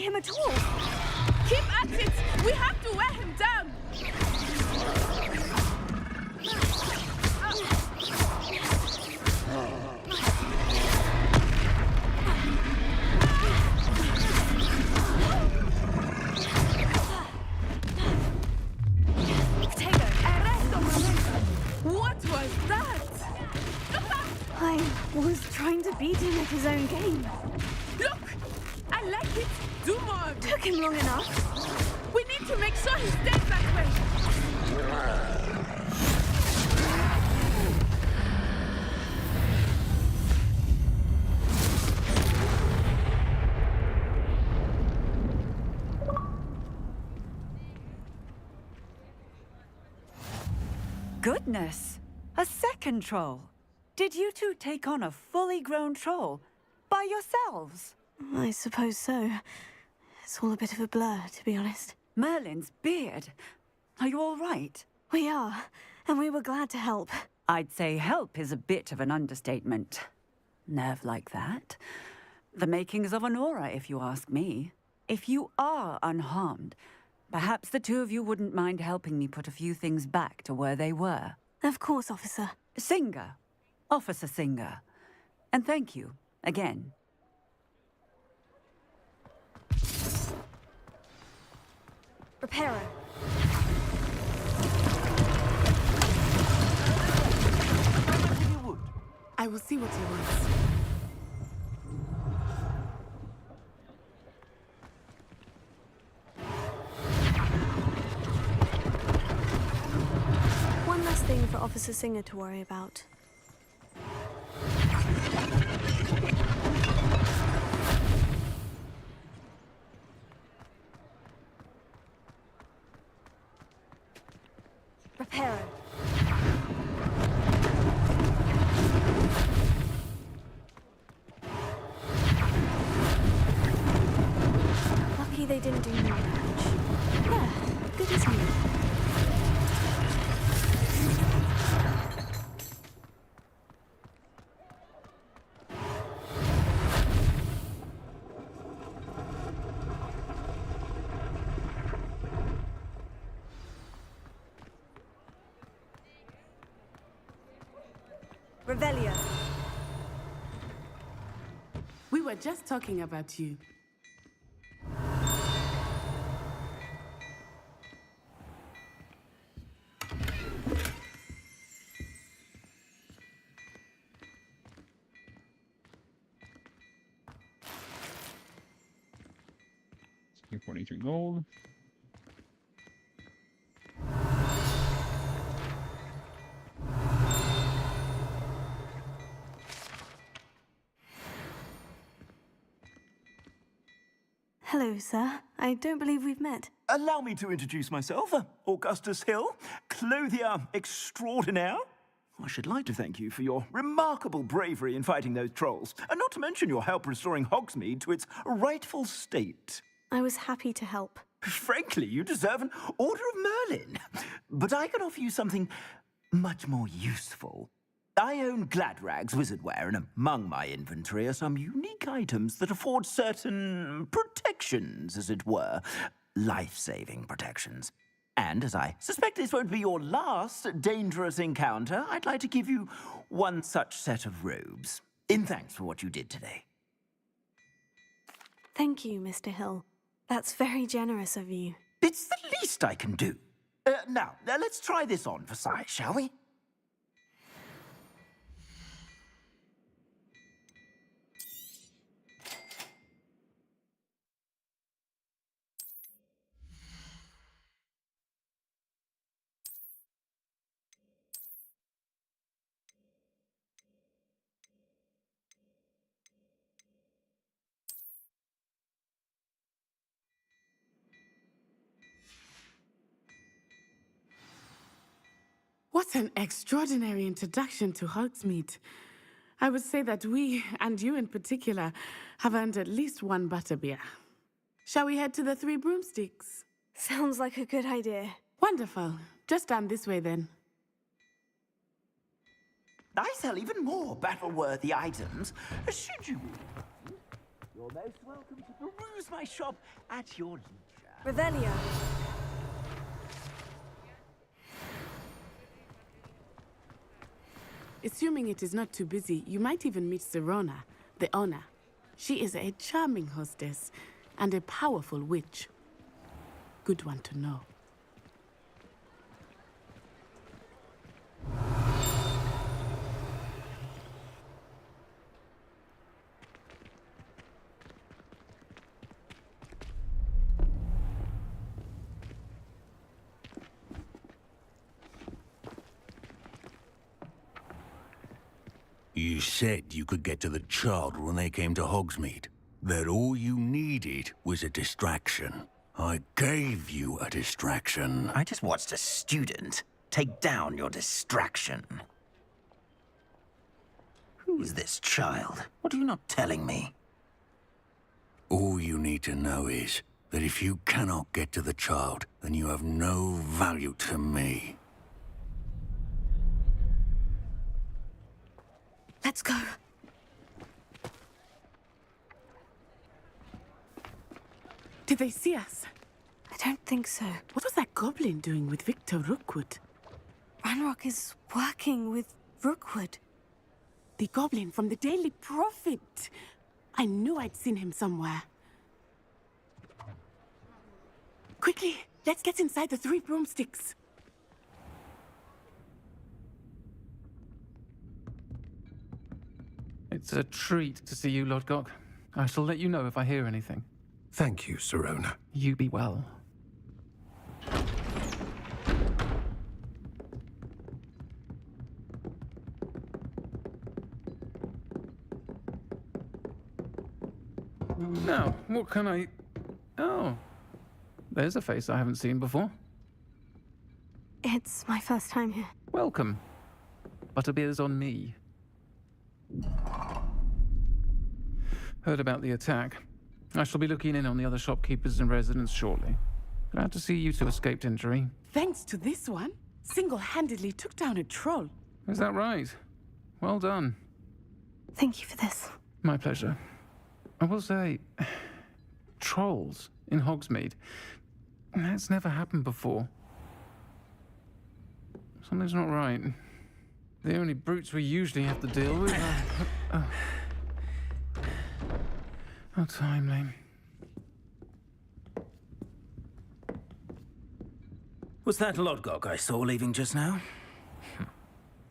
him at all. Keep at it! We have to wear him down! What was that? I was trying to beat him at his own game. Look! I like it! Do more! Took him long enough. We need to make sure he stays that way! Goodness! A second troll. Did you two take on a fully grown troll? By yourselves? I suppose so. It's all a bit of a blur, to be honest. Merlin's beard. Are you all right? We are, and we were glad to help. I'd say help is a bit of an understatement. Nerve like that. The makings of an aura, if you ask me. If you are unharmed, perhaps the two of you wouldn't mind helping me put a few things back to where they were. Of course, officer. Singer. Officer Singer. And thank you, again. Reparo. I will see what he wants. One last thing for Officer Singer to worry about. Reparo. Lucky they didn't do more damage. Yeah, good as new. Revelio. We were just talking about you. It's 43 gold. Hello, sir. I don't believe we've met. Allow me to introduce myself. Augustus Hill, clothier extraordinaire. I should like to thank you for your remarkable bravery in fighting those trolls, and not to mention your help restoring Hogsmeade to its rightful state. I was happy to help. Frankly, you deserve an Order of Merlin. But I can offer you something much more useful. I own Gladrag's wizardware, and among my inventory are some unique items that afford certain protections, as it were. Life-saving protections. And as I suspect this won't be your last dangerous encounter, I'd like to give you one such set of robes, in thanks for what you did today. Thank you, Mr. Hill. That's very generous of you. It's the least I can do. Now, let's try this on for size, shall we? What an extraordinary introduction to Hogsmeade. I would say that we, and you in particular, have earned at least one butterbeer. Shall we head to the Three Broomsticks? Sounds like a good idea. Wonderful. Just down this way then. I sell even more battle-worthy items. Should you... You're most welcome to peruse my shop at your leisure. Revelio. Assuming it is not too busy, you might even meet Sirona, the owner. She is a charming hostess and a powerful witch. Good one to know. You said you could get to the child when they came to Hogsmeade. That all you needed was a distraction. I gave you a distraction. I just watched a student take down your distraction. Who's this child? What are you not telling me? All you need to know is that if you cannot get to the child, then you have no value to me. Let's go. Did they see us? I don't think so. What was that goblin doing with Victor Rookwood? Ranrock is working with Rookwood. The goblin from the Daily Prophet. I knew I'd seen him somewhere. Quickly, let's get inside the 3 broomsticks. It's a treat to see you, Lodgok. I shall let you know if I hear anything. Thank you, Sirona. You be well. Now, what can I... Oh, there's a face I haven't seen before. It's my first time here. Welcome. Butterbeer's on me. Heard about the attack. I shall be looking in on the other shopkeepers and residents shortly. Glad to see you two escaped injury. Thanks to this one, single-handedly took down a troll. Is that right? Well done. Thank you for this. My pleasure. I will say, trolls in Hogsmeade. That's never happened before. Something's not right. The only brutes we usually have to deal with are... How timely. Was that Lodgok I saw leaving just now?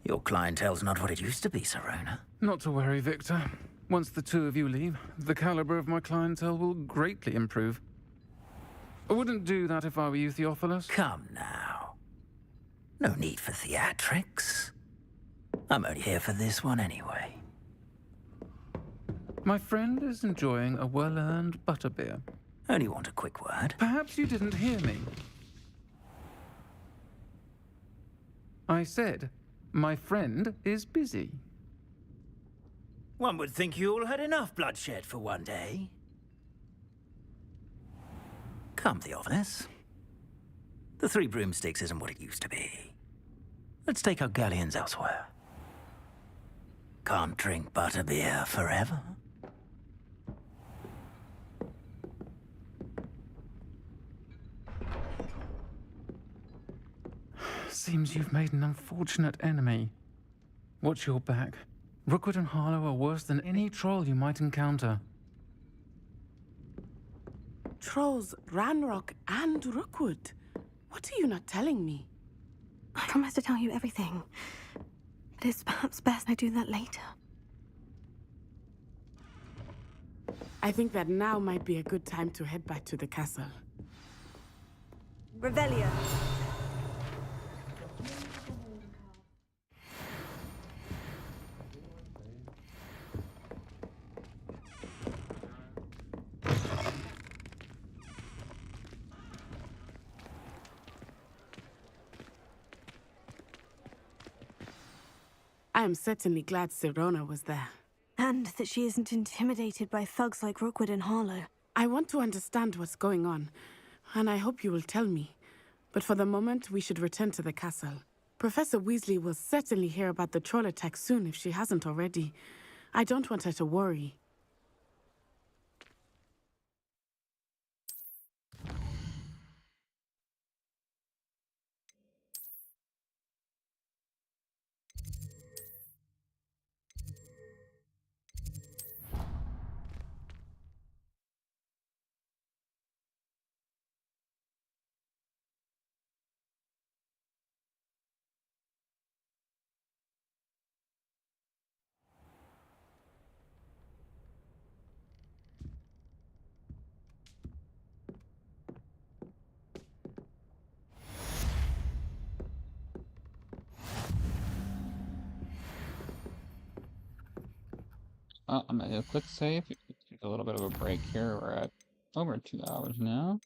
Your clientele's not what it used to be, Sirona. Not to worry, Victor. Once the two of you leave, the caliber of my clientele will greatly improve. I wouldn't do that if I were you, Theophilus. Come now. No need for theatrics. I'm only here for this one anyway. My friend is enjoying a well-earned butterbeer. Only want a quick word. Perhaps you didn't hear me. I said, my friend is busy. One would think you all had enough bloodshed for one day. Come, Theophilus. The 3 broomsticks isn't what it used to be. Let's take our galleons elsewhere. Can't drink butterbeer forever. Seems you've made an unfortunate enemy. Watch your back. Rookwood and Harlow are worse than any troll you might encounter. Trolls, Ranrock, and Rookwood. What are you not telling me? I promise to tell you everything. But it's perhaps best I do that later. I think that now might be a good time to head back to the castle. Revelio. I am certainly glad Sirona was there. And that she isn't intimidated by thugs like Rookwood and Harlow. I want to understand what's going on, and I hope you will tell me. But for the moment, we should return to the castle. Professor Weasley will certainly hear about the troll attack soon if she hasn't already. I don't want her to worry. I'm gonna do a quick save. Take a little bit of a break here. We're at over 2 hours now.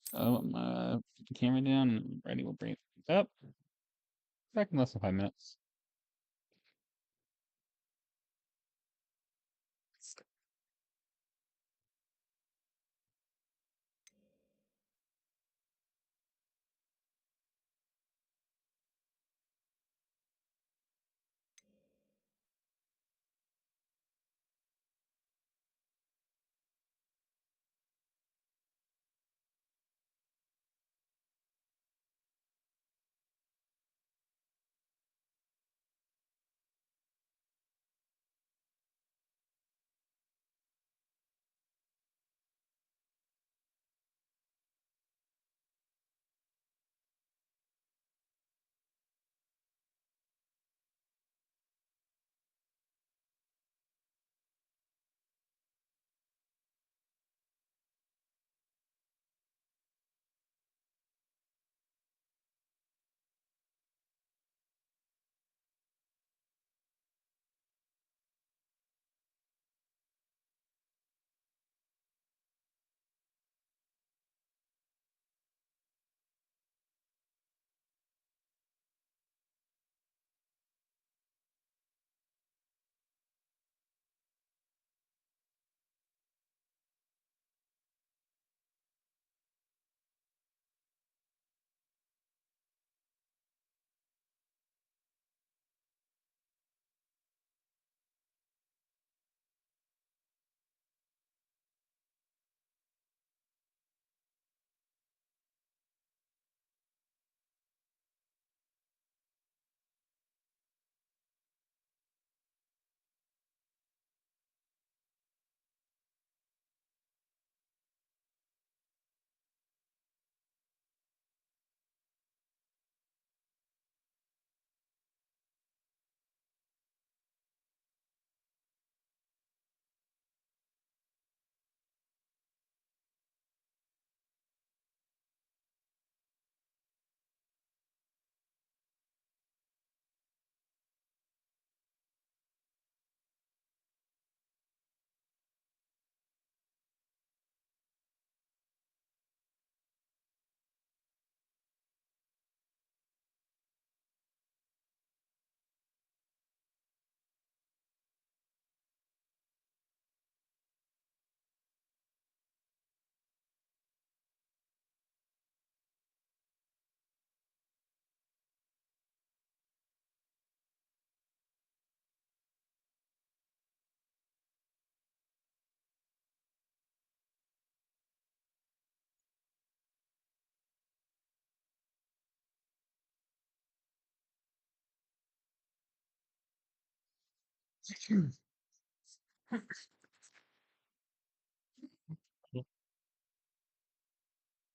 So I'm gonna put the camera down and ready. We'll bring it up. Back in less than 5 minutes.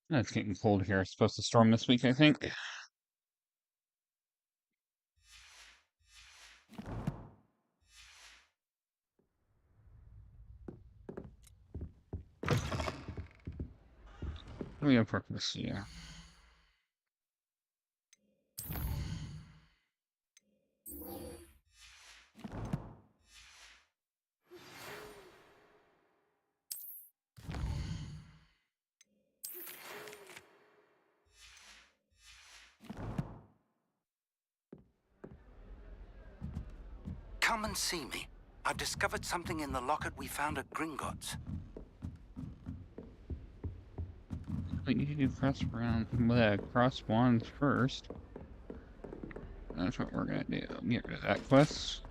It's getting cold here. It's supposed to storm this week, I think. Let me have this year. Come and see me. I've discovered something in the locket we found at Gringotts. But you need to cross wands first. That's what we're gonna do. Get rid of that quest.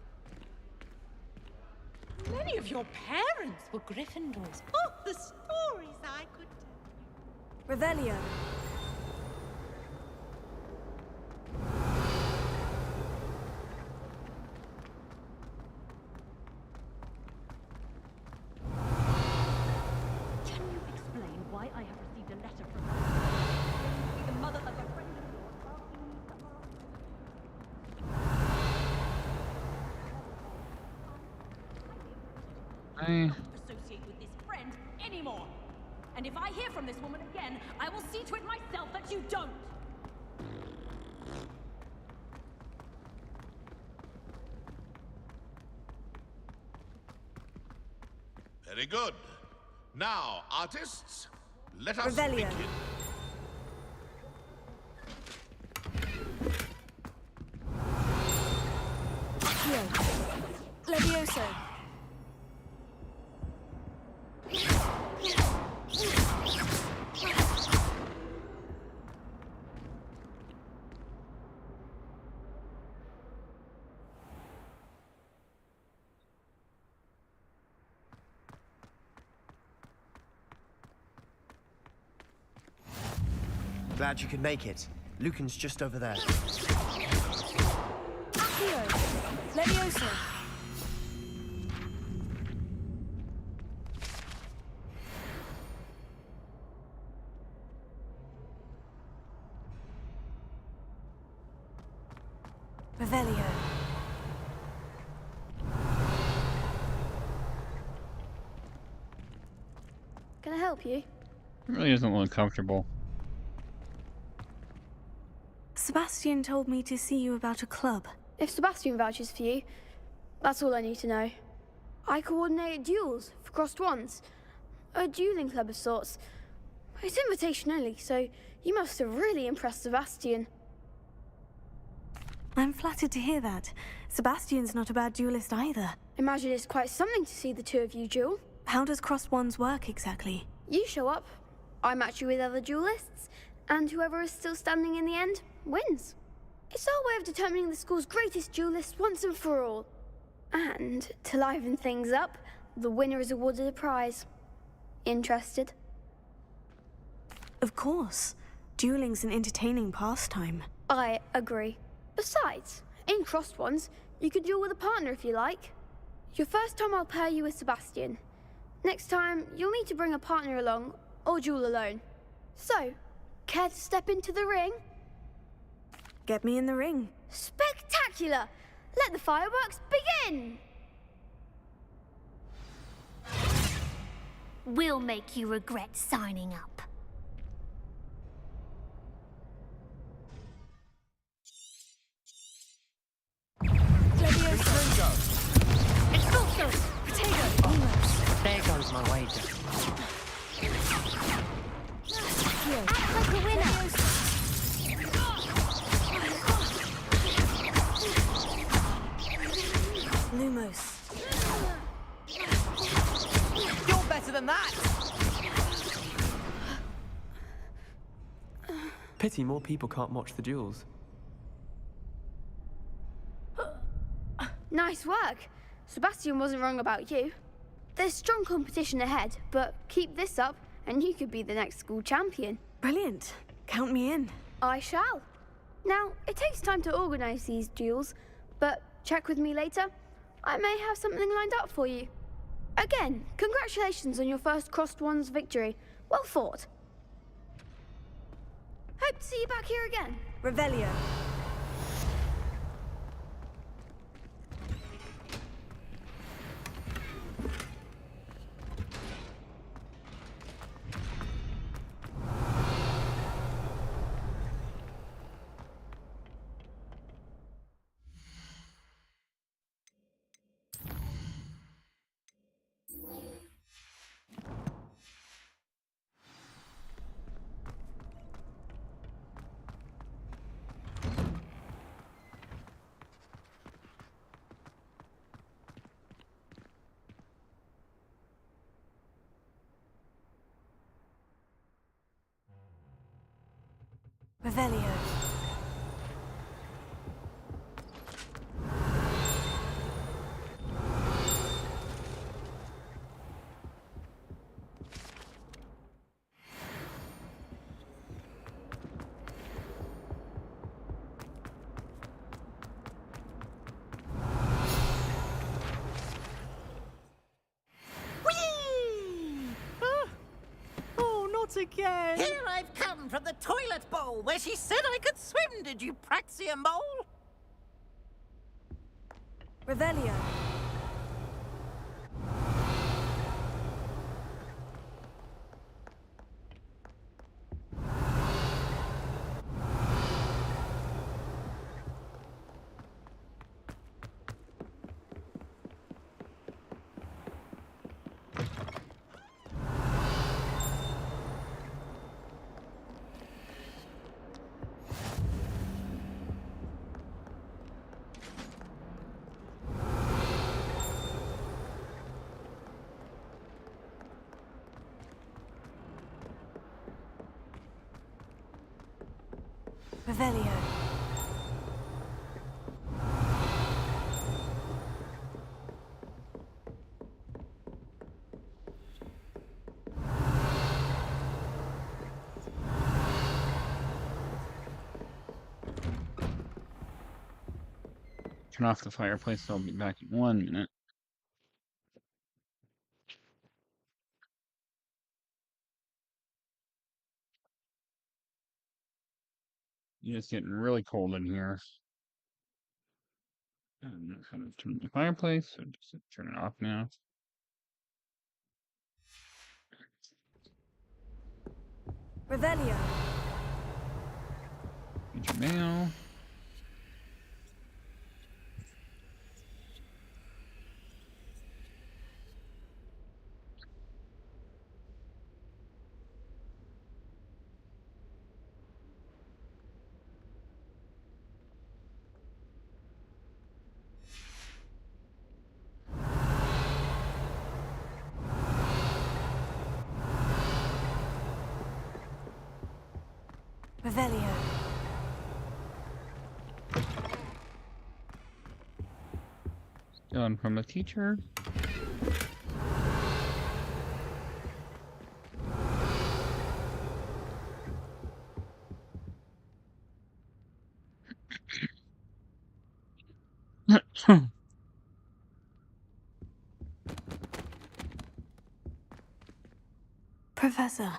Many of your parents were Gryffindors. Oh, the stories I could tell. Revelio. Can you explain why I have received a letter from her? The mother of a friend of yours asking me to associate with this friend anymore. And if I hear from this woman again, I will see to it myself that you don't. Very good. Now, artists, let us Revelio. begin. Here. Levioso. Glad you could make it. Lucan's just over there. Accio. Levioso. Revelio. Can I help you? It really doesn't look comfortable. Sebastian told me to see you about a club. If Sebastian vouches for you, that's all I need to know. I coordinate duels for crossed wands. A dueling club of sorts. It's invitation only, so you must have really impressed Sebastian. I'm flattered to hear that. Sebastian's not a bad duelist either. Imagine it's quite something to see the two of you duel. How does crossed wands work exactly? You show up, I match you with other duelists, and whoever is still standing in the end wins. It's our way of determining the school's greatest duelist once and for all. And to liven things up, the winner is awarded a prize. Interested? Of course. Dueling's an entertaining pastime. I agree. Besides, in crossed ones, you could duel with a partner if you like. Your first time I'll pair you with Sebastian. Next time, you'll need to bring a partner along, or duel alone. So, care to step into the ring? Get me in the ring. Spectacular! Let the fireworks begin! We'll make you regret signing up. Levioso. Expulso. Potato. Almost. There goes my wager. Act like a winner. Lumos. You're better than that! Pity more people can't watch the duels. Nice work. Sebastian wasn't wrong about you. There's strong competition ahead, but keep this up and you could be the next school champion. Brilliant. Count me in. I shall. Now, it takes time to organise these duels, but check with me later. I may have something lined up for you. Again, congratulations on your first crossed wands victory. Well fought. Hope to see you back here again. Revelio. Revelio. Again. Here I've come from the toilet bowl where she said I could swim, did you praxia mole? Revelio. Revelio. Turn off the fireplace, so I'll be back in 1 minute. It's getting really cold in here. I'm not going to turn the fireplace, so just turn it off now. Revelio. Get your mail. Revelio. Done from a teacher. Professor,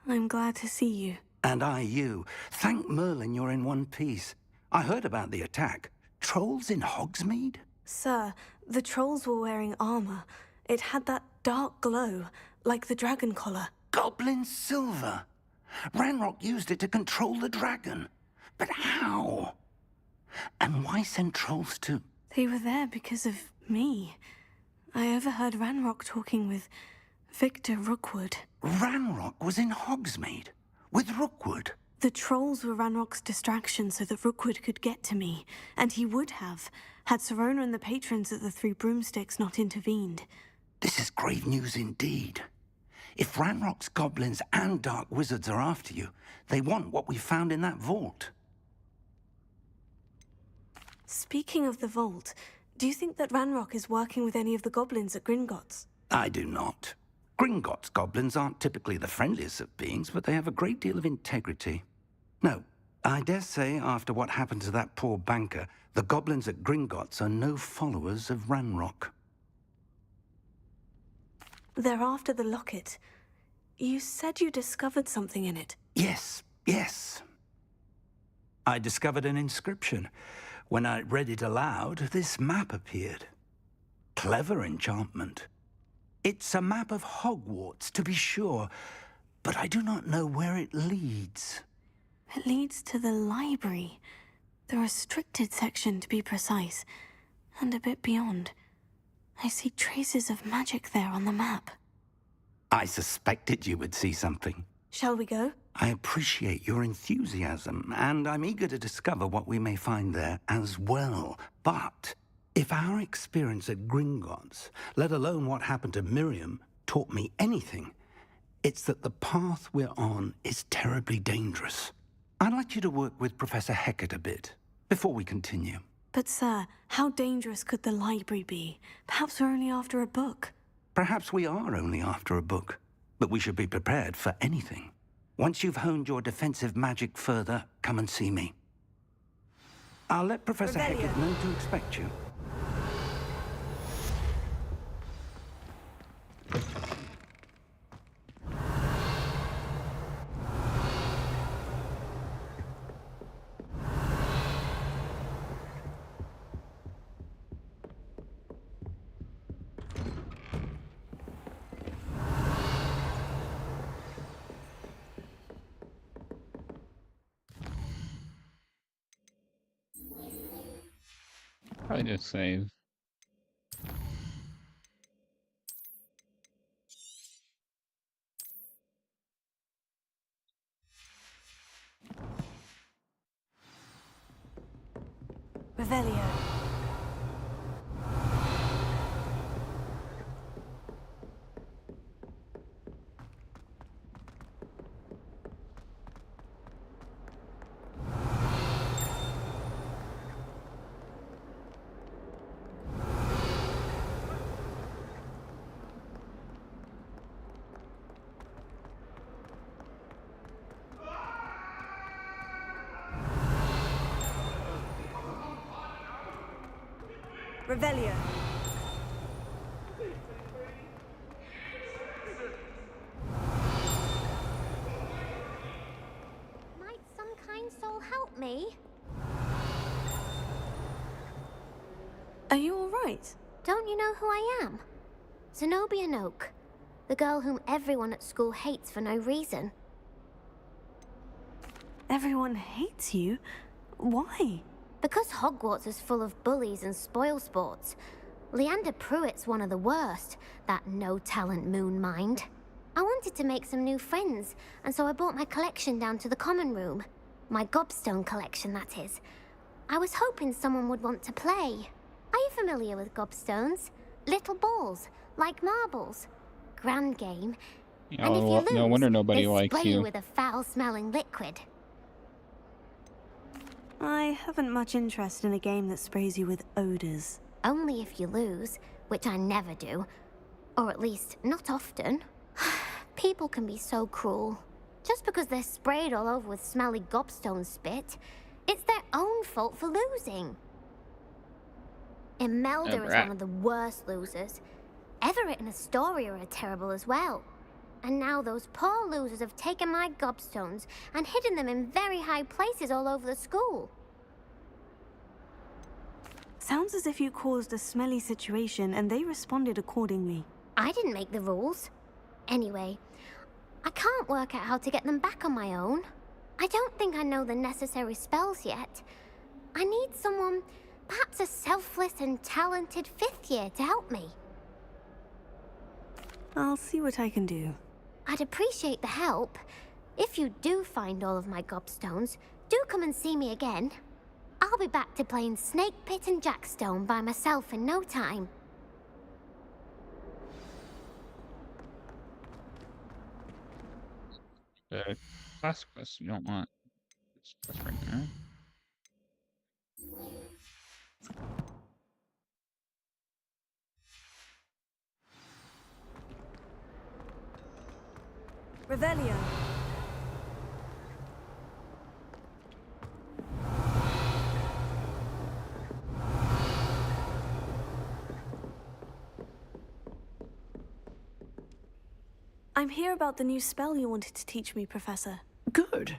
I'm glad to see you. And I you. Thank Merlin you're in one piece. I heard about the attack. Trolls in Hogsmeade? Sir, the trolls were wearing armor. It had that dark glow, like the dragon collar. Goblin silver. Ranrock used it to control the dragon. But how? And why send trolls to... They were there because of me. I overheard Ranrock talking with Victor Rookwood. Ranrock was in Hogsmeade? With Rookwood? The trolls were Ranrock's distraction so that Rookwood could get to me. And he would have, had Sirona and the patrons at the Three Broomsticks not intervened. This is grave news indeed. If Ranrock's goblins and dark wizards are after you, they want what we found in that vault. Speaking of the vault, do you think that Ranrock is working with any of the goblins at Gringotts? I do not. Gringotts goblins aren't typically the friendliest of beings, but they have a great deal of integrity. No, I dare say after what happened to that poor banker, the goblins at Gringotts are no followers of Ranrock. They're after the locket. You said you discovered something in it. Yes. I discovered an inscription. When I read it aloud, this map appeared. Clever enchantment. It's a map of Hogwarts, to be sure, but I do not know where it leads. It leads to the library. The restricted section, to be precise. And a bit beyond. I see traces of magic there on the map. I suspected you would see something. Shall we go? I appreciate your enthusiasm, and I'm eager to discover what we may find there as well. But if our experience at Gringotts, let alone what happened to Miriam, taught me anything, it's that the path we're on is terribly dangerous. I'd like you to work with Professor Hecat a bit, before we continue. But sir, how dangerous could the library be? Perhaps we're only after a book. Perhaps we are only after a book, but we should be prepared for anything. Once you've honed your defensive magic further, come and see me. I'll let Professor Hecat know to expect you. Probably just save. Revelio. Revelio. Might some kind soul help me? Are you all right? Don't you know who I am? Zenobia Noak, the girl whom everyone at school hates for no reason. Everyone hates you? Why? Because Hogwarts is full of bullies and spoilsports. Leander Pruitt's one of the worst, that no-talent moon mind. I wanted to make some new friends, and so I brought my collection down to the common room. My gobstone collection, that is. I was hoping someone would want to play. Are you familiar with gobstones? Little balls, like marbles. Grand game. Yeah, And if you lose, no wonder nobody they likes spray you you. with a foul-smelling liquid. I haven't much interest in a game that sprays you with odors. Only if you lose, which I never do. Or at least, not often. People can be so cruel. Just because they're sprayed all over with smelly gobstone spit, it's their own fault for losing. Imelda is one of the worst losers. Everett and Astoria are terrible as well. And now those poor losers have taken my gobstones and hidden them in very high places all over the school. Sounds as if you caused a smelly situation and they responded accordingly. I didn't make the rules. Anyway, I can't work out how to get them back on my own. I don't think I know the necessary spells yet. I need someone, perhaps a selfless and talented 5th year to help me. I'll see what I can do. I'd appreciate the help. If you do find all of my gobstones, do come and see me again. I'll be back to playing Snake Pit and Jackstone by myself in no time. The class quest you don't want. This quest right now. Revelio. I'm here about the new spell you wanted to teach me, Professor. Good.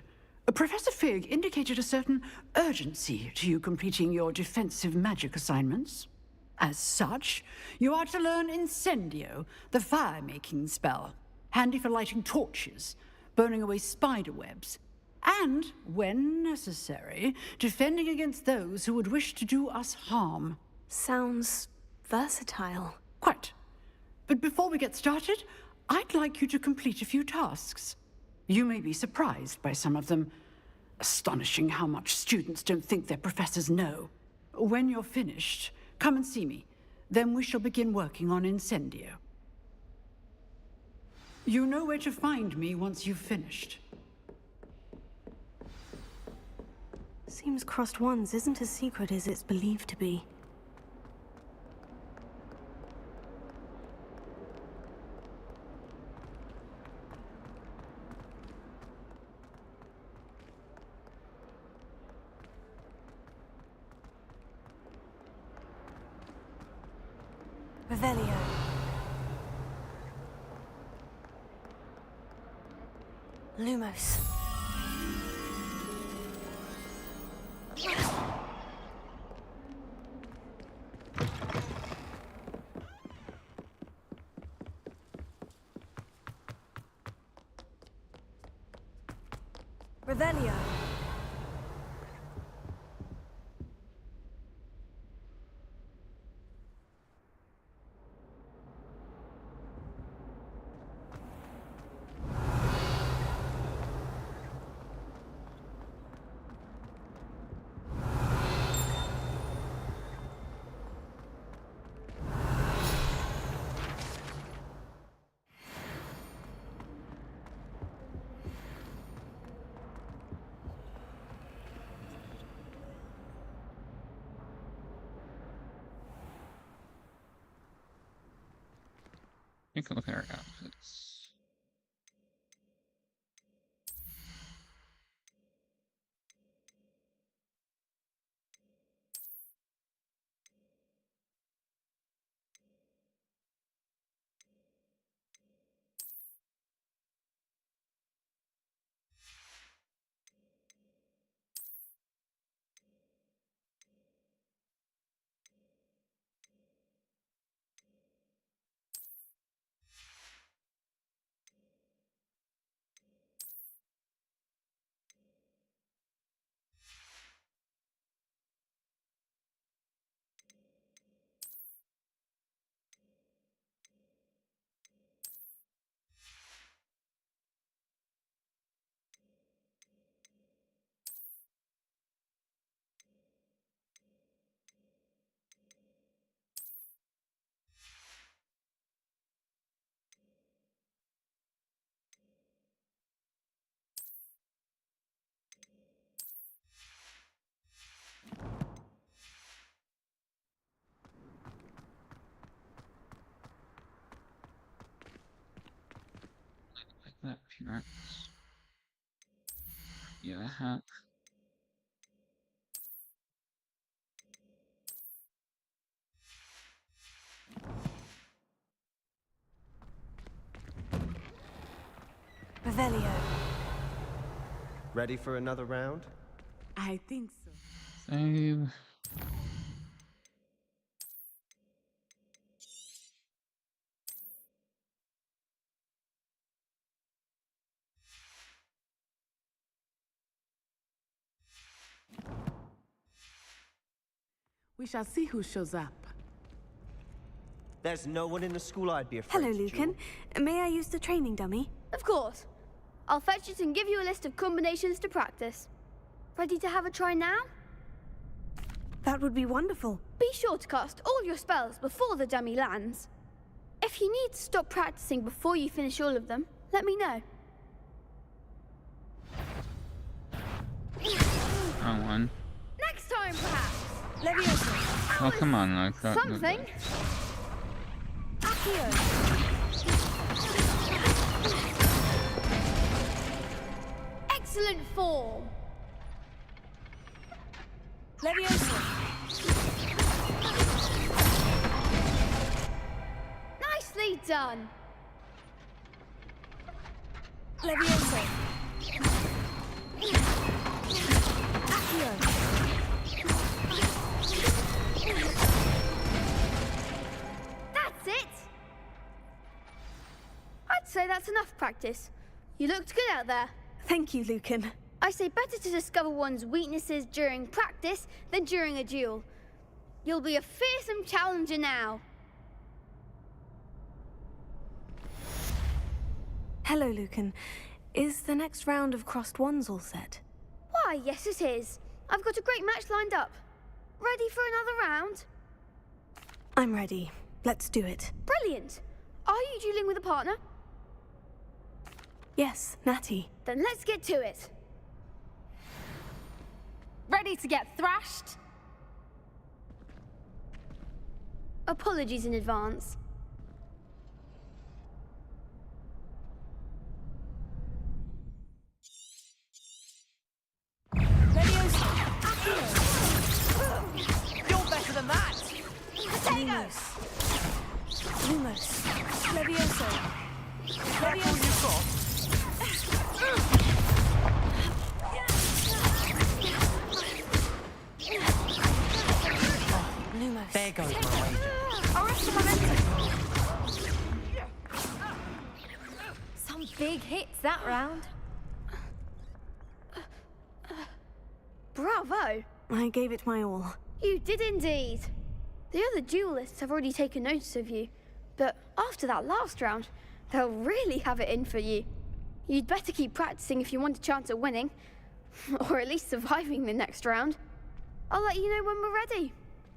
Professor Fig indicated a certain urgency to you completing your defensive magic assignments. As such, you are to learn Incendio, the fire-making spell, handy for lighting torches, burning away spider webs, and, when necessary, defending against those who would wish to do us harm. Sounds versatile. Quite. But before we get started, I'd like you to complete a few tasks. You may be surprised by some of them. Astonishing how much students don't think their professors know. When you're finished, come and see me. Then we shall begin working on Incendio. You know where to find me once you've finished. Seems Crossed Wands isn't as secret as it's believed to be. Revelio. Lumos. Revelio. You can look at our outfits. that peanuts. Yeah, that. Revelio. Ready for another round? I think so. Save. We shall see who shows up. There's no one in the school I'd be afraid Hello, to Lucan. duel. May I use the training dummy? Of course. I'll fetch it and give you a list of combinations to practice. Ready to have a try now? That would be wonderful. Be sure to cast all your spells before the dummy lands. If you need to stop practicing before you finish all of them, let me know. Wrong one. Next time, perhaps. Leviosa. Oh, come on, I thought. Something. Accio. Excellent form. Leviosa. Nicely done. Leviosa. Accio. That's it. I'd say that's enough practice. You looked good out there. Thank you, Lucan. I say better to discover one's weaknesses during practice than during a duel. You'll be a fearsome challenger now. Hello, Lucan. Is the next round of crossed wands all set? Why, yes it is. I've got a great match lined up. Ready for another round? I'm ready. Let's do it. Brilliant. Are you dueling with a partner? Yes, Natty. Then let's get to it. Ready to get thrashed? Apologies in advance. You're better than that! Potatoes! Lumos. Levioso. That's all you've got? Lumos. There goes my wager. Arrest momentum. Some big hits that round. Bravo! I gave it my all. You did indeed. The other duelists have already taken notice of you, but after that last round, they'll really have it in for you. You'd better keep practicing if you want a chance at winning, or at least surviving the next round. I'll let you know when we're ready.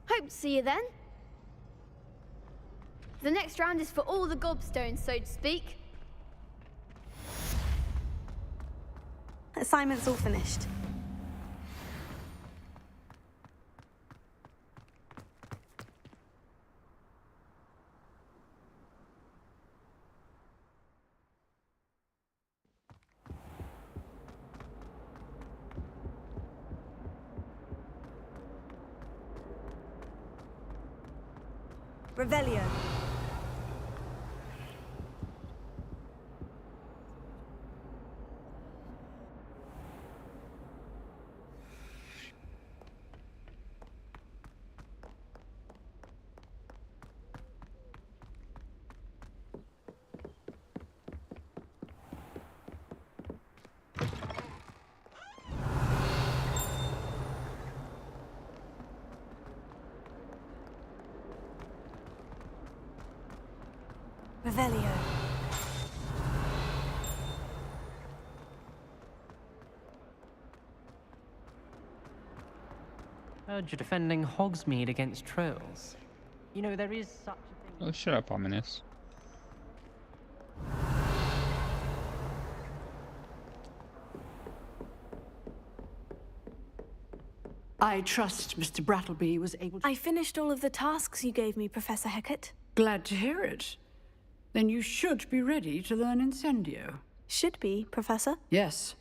Hope to see you then. The next round is for all the gobstones, so to speak. Assignment's all finished. Revelio. Revelio. Heard you're defending Hogsmeade against trolls. You know, there is such a thing. Oh, shut up, ominous. I trust Mr. Brattleby was able to... I finished all of the tasks you gave me, Professor Hecat. Glad to hear it. Then you should be ready to learn Incendio. Should be, Professor. Yes.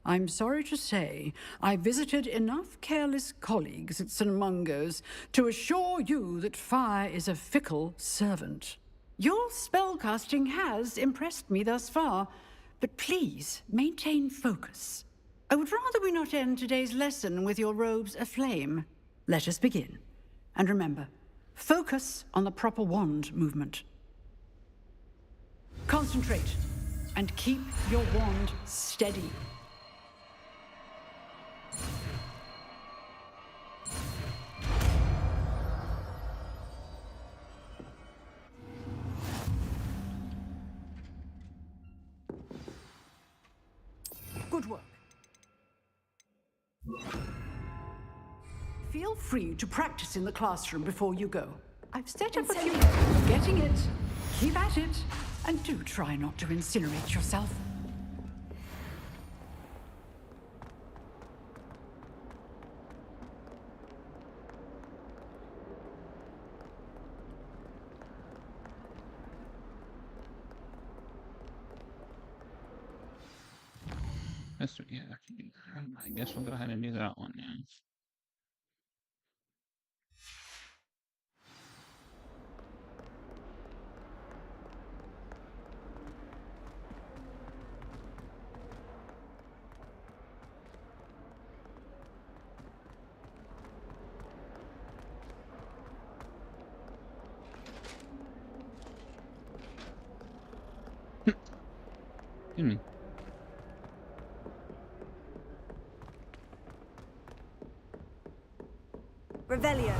I'm sorry to say, I visited enough careless colleagues at St. Mungo's to assure you that fire is a fickle servant. Your spellcasting has impressed me thus far, but please maintain focus. I would rather we not end today's lesson with your robes aflame. Let us begin. And remember, focus on the proper wand movement. Concentrate, and keep your wand steady. Good work. Feel free to practice in the classroom before you go. I've set up a few... Getting it. Keep at it. And do try not to incinerate yourself. Yeah, I guess we'll go ahead and do that one now. Excuse me. Revelio.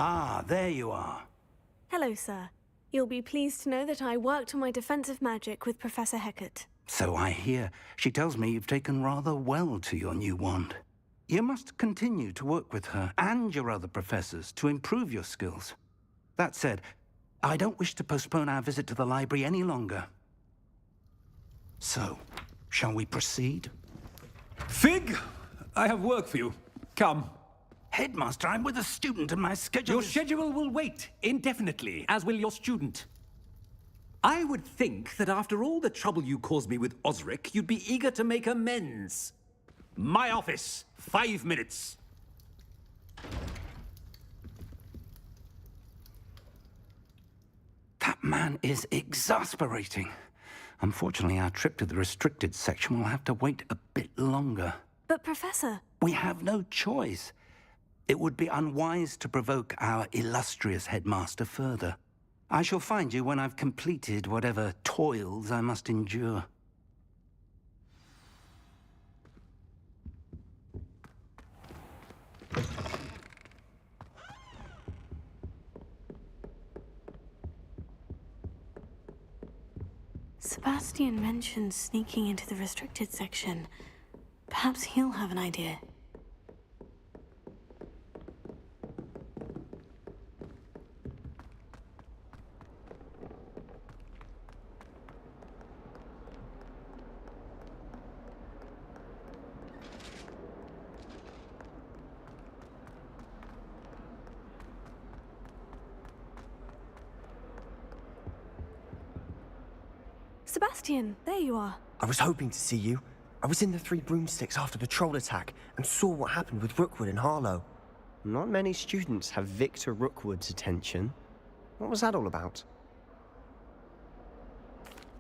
Ah, there you are. Hello, sir. You'll be pleased to know that I worked on my defensive magic with Professor Hecat. So I hear. She tells me you've taken rather well to your new wand. You must continue to work with her and your other professors to improve your skills. That said, I don't wish to postpone our visit to the library any longer. So, shall we proceed? Fig, I have work for you. Come. Headmaster, I'm with a student and my schedule Your schedule will wait indefinitely, as will your student. I would think that after all the trouble you caused me with Osric, you'd be eager to make amends. My office, 5 minutes. That man is exasperating. Unfortunately, our trip to the restricted section will have to wait a bit longer. But, Professor... We have no choice. It would be unwise to provoke our illustrious headmaster further. I shall find you when I've completed whatever toils I must endure. Sebastian mentioned sneaking into the restricted section. Perhaps he'll have an idea. Sebastian, there you are. I was hoping to see you. I was in the Three Broomsticks after the troll attack and saw what happened with Rookwood and Harlow. Not many students have Victor Rookwood's attention. What was that all about?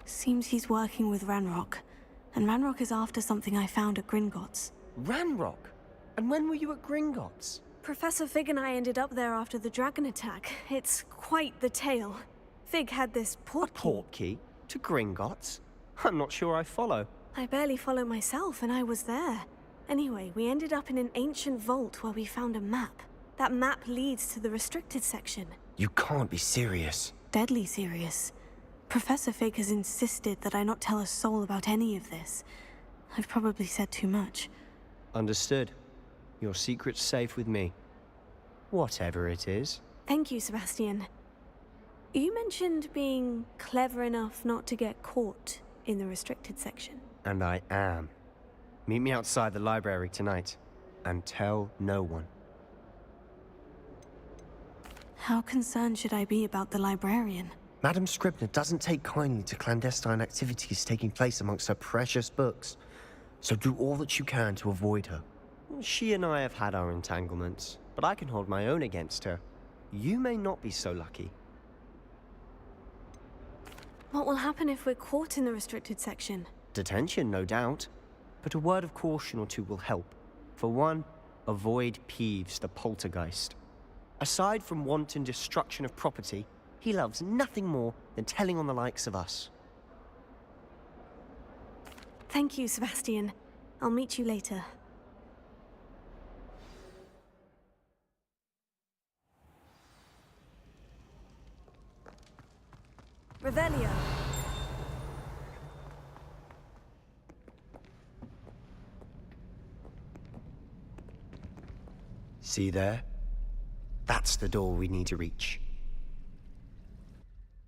Seems he's working with Ranrock. And Ranrock is after something I found at Gringotts. Ranrock? And when were you at Gringotts? Professor Fig and I ended up there after the dragon attack. It's quite the tale. Fig had this portkey. A portkey? To Gringotts? I'm not sure I follow. I barely follow myself, and I was there. Anyway, we ended up in an ancient vault where we found a map. That map leads to the restricted section. You can't be serious. Deadly serious. Professor Fig has insisted that I not tell a soul about any of this. I've probably said too much. Understood. Your secret's safe with me. Whatever it is. Thank you, Sebastian. You mentioned being clever enough not to get caught in the restricted section. And I am. Meet me outside the library tonight. And tell no one. How concerned should I be about the librarian? Madame Scribner doesn't take kindly to clandestine activities taking place amongst her precious books. So do all that you can to avoid her. She and I have had our entanglements, but I can hold my own against her. You may not be so lucky. What will happen if we're caught in the restricted section? Detention, no doubt. But a word of caution or two will help. For one, avoid Peeves, the poltergeist. Aside from wanton destruction of property, he loves nothing more than telling on the likes of us. Thank you, Sebastian. I'll meet you later. Revelio. See there? That's the door we need to reach.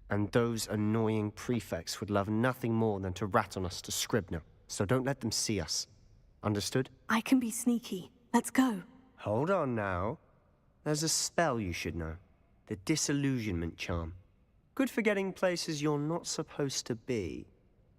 And those annoying prefects would love nothing more than to rat on us to Scribner, so don't let them see us. Understood? I can be sneaky. Let's go. Hold on now. There's a spell you should know. The Disillusionment Charm. Good for getting places you're not supposed to be.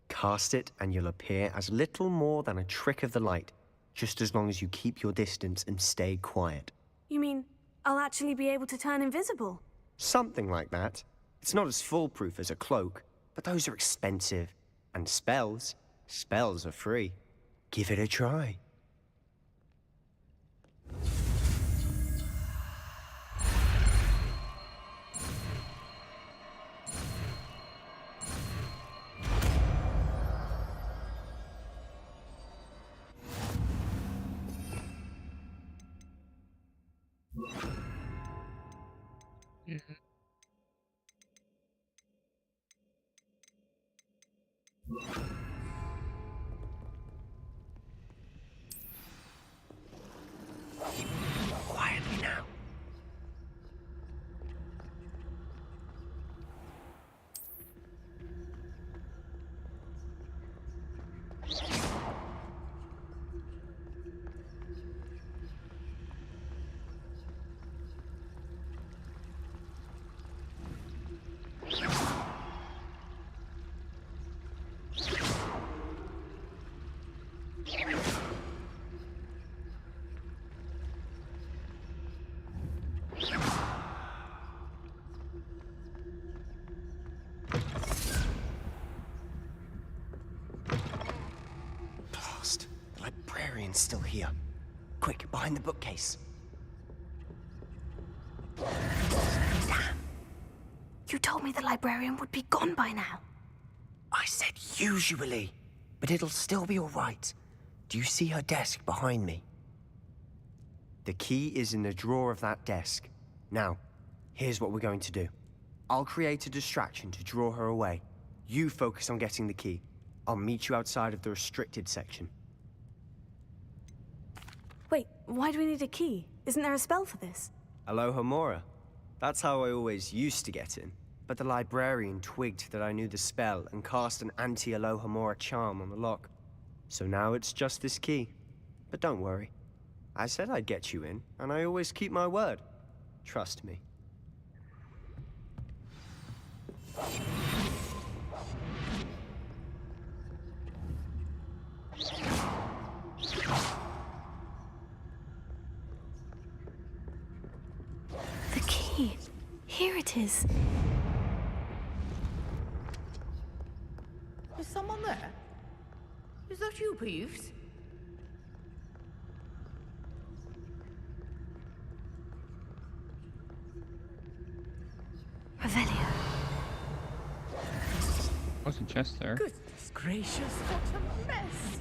Cast it and you'll appear as little more than a trick of the light, just as long as you keep your distance and stay quiet. You mean I'll actually be able to turn invisible? Something like that. It's not as foolproof as a cloak, but those are expensive. And spells are free. Give it a try. Quietly now. Blast. The librarian's still here. Quick, behind the bookcase. Damn. You told me the librarian would be gone by now. I said usually, but it'll still be all right. Do you see her desk behind me? The key is in the drawer of that desk. Now, here's what we're going to do. I'll create a distraction to draw her away. You focus on getting the key. I'll meet you outside of the restricted section. Wait, why do we need a key? Isn't there a spell for this? Alohomora. That's how I always used to get in. But the librarian twigged that I knew the spell and cast an anti-Alohomora charm on the lock. So now it's just this key. But don't worry. I said I'd get you in, and I always keep my word. Trust me. The key. Here it is. Is someone there? Is that you, Peeves? Revelio. What's the chest there? Goodness gracious, what a mess!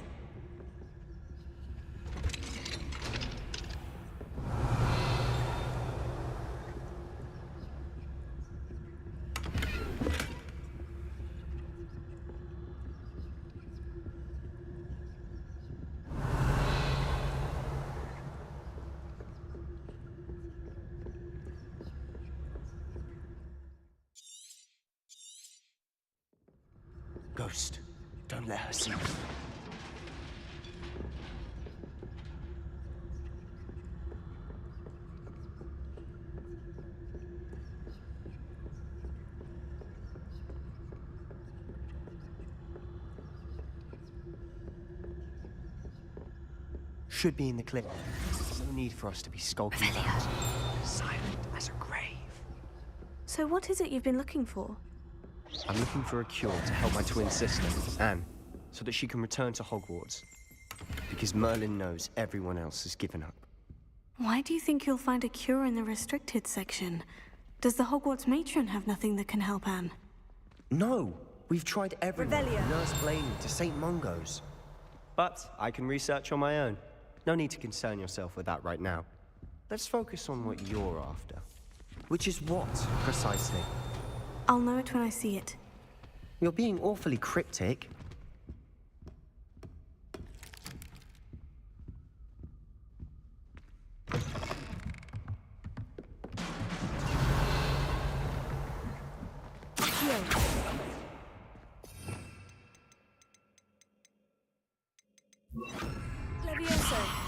ghost. Don't let her see you. Should be in the clear. There's no need for us to be skulking around. Silent as a grave. So what is it you've been looking for? I'm looking for a cure to help my twin sister, Anne, so that she can return to Hogwarts. Because Merlin knows everyone else has given up. Why do you think you'll find a cure in the restricted section? Does the Hogwarts matron have nothing that can help Anne? No! We've tried everyone. Revelio. Nurse Blaney to St. Mungo's. But I can research on my own. No need to concern yourself with that right now. Let's focus on what you're after. Which is what, precisely? I'll know it when I see it. You're being awfully cryptic. Levioso.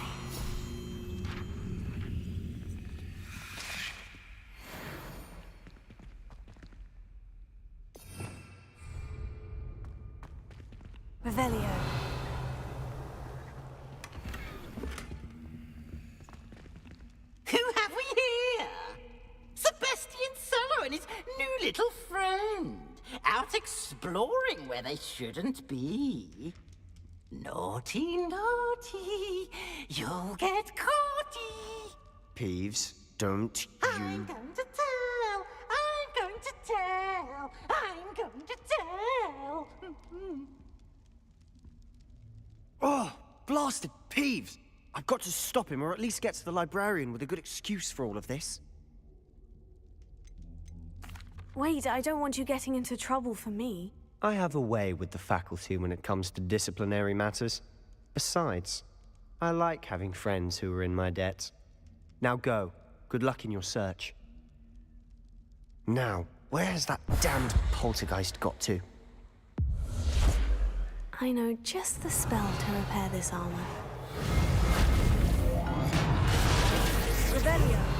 Revelio. Who have we here? Sebastian Cello and his new little friend. Out exploring where they shouldn't be. Naughty, naughty, you'll get caughty. Peeves, don't I'm going to tell, I'm going to tell, I'm going to tell. Oh, blasted Peeves! I've got to stop him, or at least get to the librarian with a good excuse for all of this. Wait, I don't want you getting into trouble for me. I have a way with the faculty when it comes to disciplinary matters. Besides, I like having friends who are in my debt. Now go. Good luck in your search. Now, where has that damned poltergeist got to? I know just the spell to repair this armor. Revelio.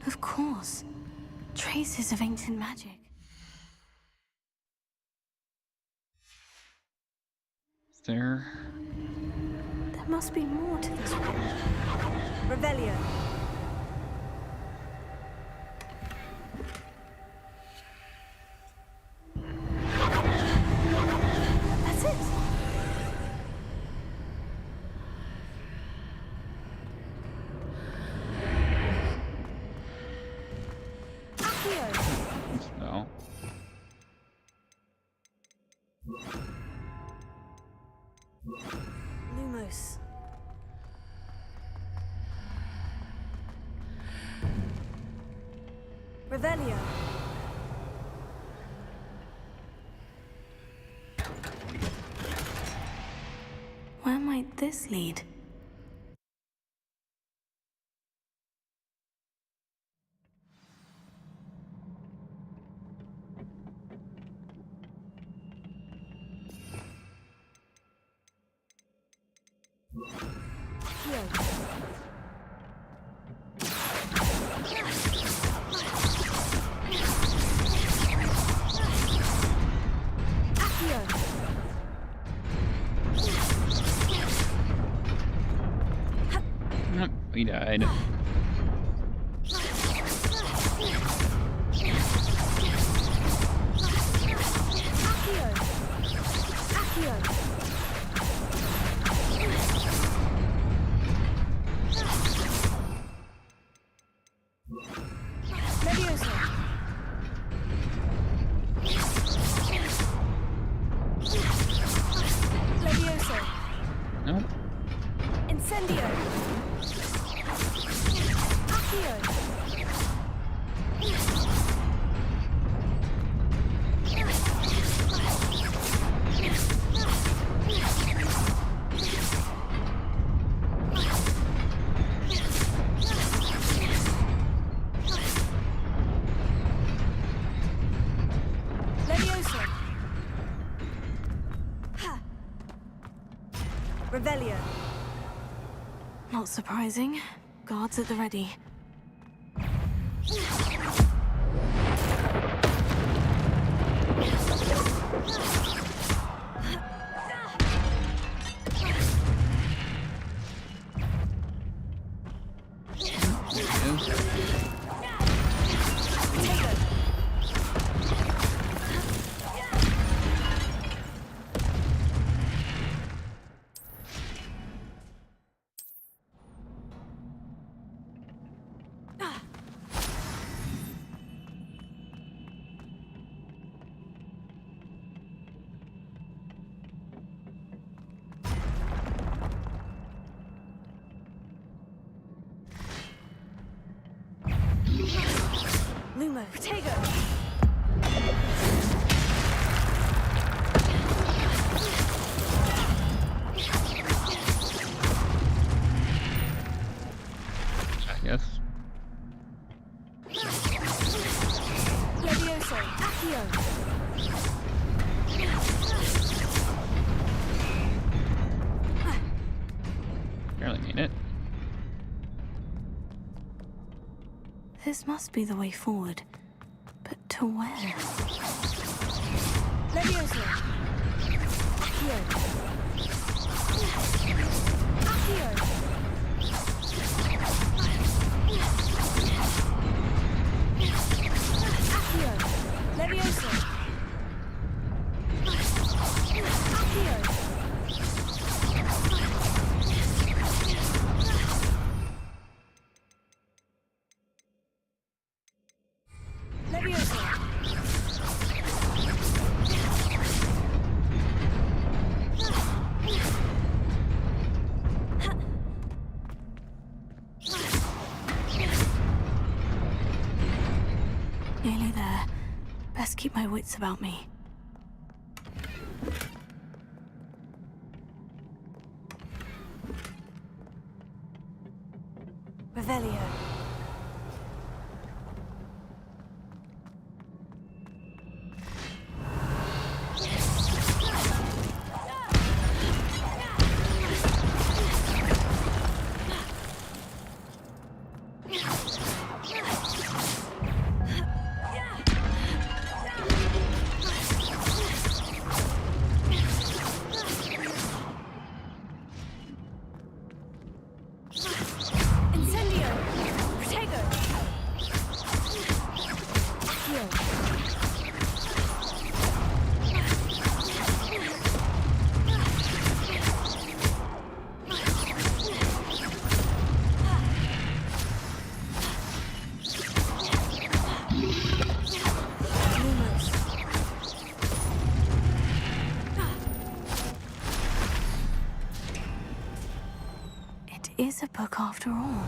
Of course. Traces of ancient magic. There must be more to this room. Revelio. That's it. no. Lumos. Revelio. Where might this lead? He died. Revelio. Not surprising. Guards at the ready. Lumo, Protego! Yes. Levioso, Accio! Barely made it. This must be the way forward. But to where? Levioso. Accio. Accio. Accio. Levioso. Accio. Levioso. Nearly there. Best keep my wits about me. Revelio. Incendio! Protego! Accio! Lumos. It is a book after all.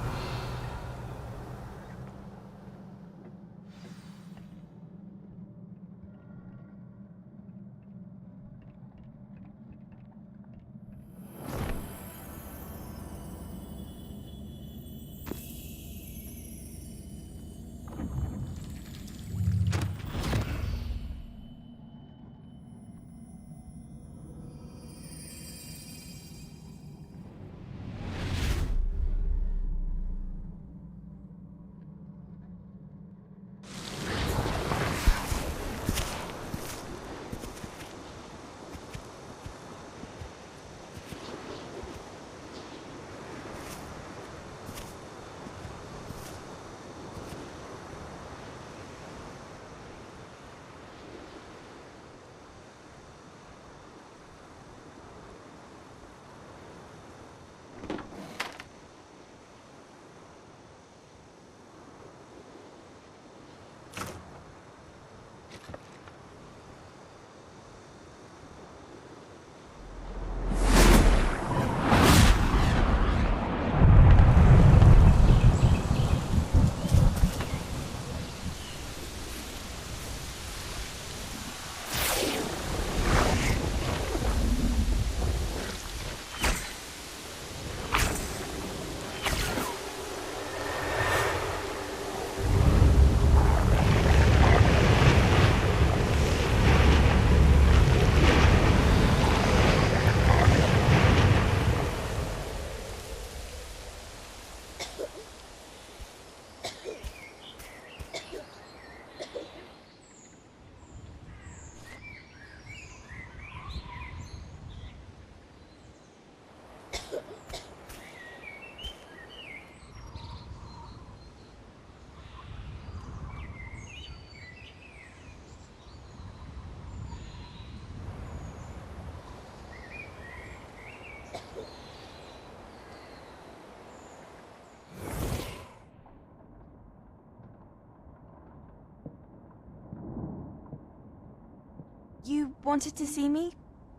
You wanted to see me?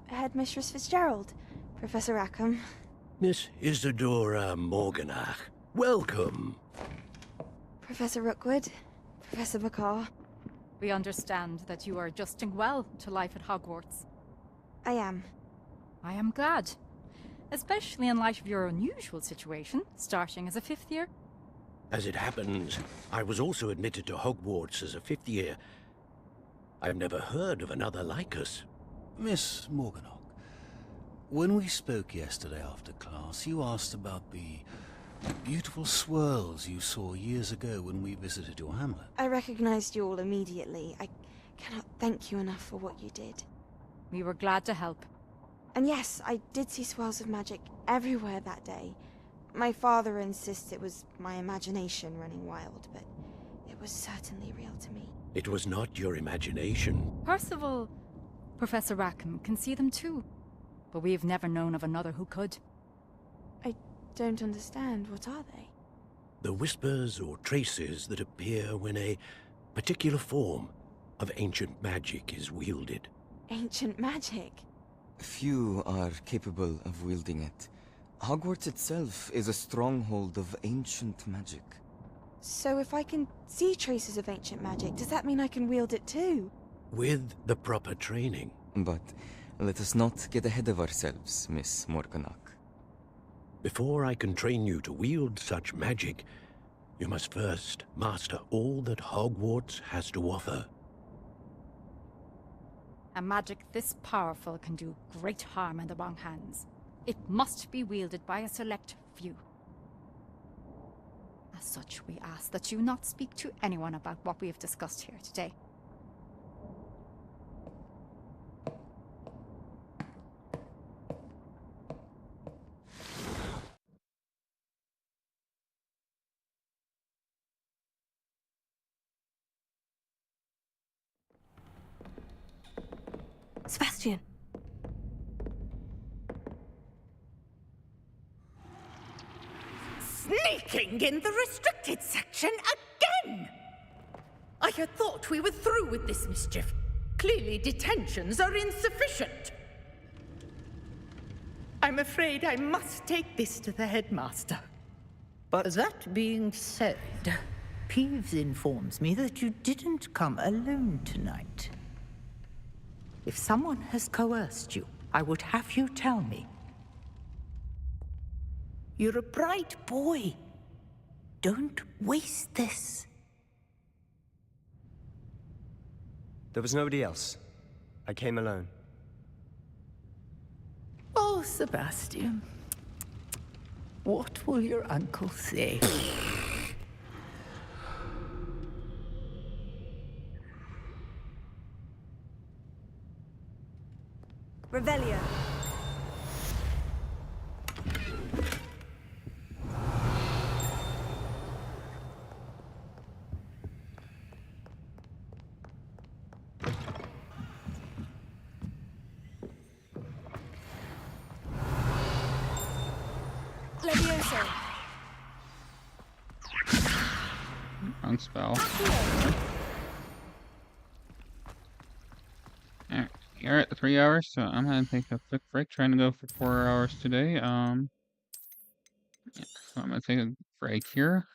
Headmistress Fitzgerald, Professor Rackham. Miss Isadora Morganach, welcome. Professor Rookwood, Professor McCaw. We understand that you are adjusting well to life at Hogwarts. I am. I am glad. Especially in light of your unusual situation, starting as a 5th year. As it happens, I was also admitted to Hogwarts as a 5th year. I've never heard of another like us. Miss Morganach, when we spoke yesterday after class, you asked about the beautiful swirls you saw years ago when we visited your hamlet. I recognized you all immediately. I cannot thank you enough for what you did. We were glad to help. And yes, I did see swirls of magic everywhere that day. My father insists it was my imagination running wild, but it was certainly real to me. It was not your imagination. Percival, Professor Rackham can see them too. But we've never known of another who could. I don't understand. What are they? The whispers or traces that appear when a particular form of ancient magic is wielded. Ancient magic? Few are capable of wielding it. Hogwarts itself is a stronghold of ancient magic. So if I can see traces of ancient magic, does that mean I can wield it too? With the proper training. But let us not get ahead of ourselves, Miss Morganach. Before I can train you to wield such magic, you must first master all that Hogwarts has to offer. A magic this powerful can do great harm in the wrong hands. It must be wielded by a select few. As such, we ask that you not speak to anyone about what we have discussed here today. Sebastian. Sneaking in the restricted section again! I had thought we were through with this mischief. Clearly detentions are insufficient. I'm afraid I must take this to the headmaster. But that being said, Peeves informs me that you didn't come alone tonight. If someone has coerced you, I would have you tell me. You're a bright boy. Don't waste this. There was nobody else. I came alone. Oh, Sebastian. What will your uncle say? Revelio. Levioso. Wrong spell. Alright, you're at the 3 hours, so I'm gonna take a quick break. Trying to go for 4 hours today. Yeah, so I'm gonna take a break here.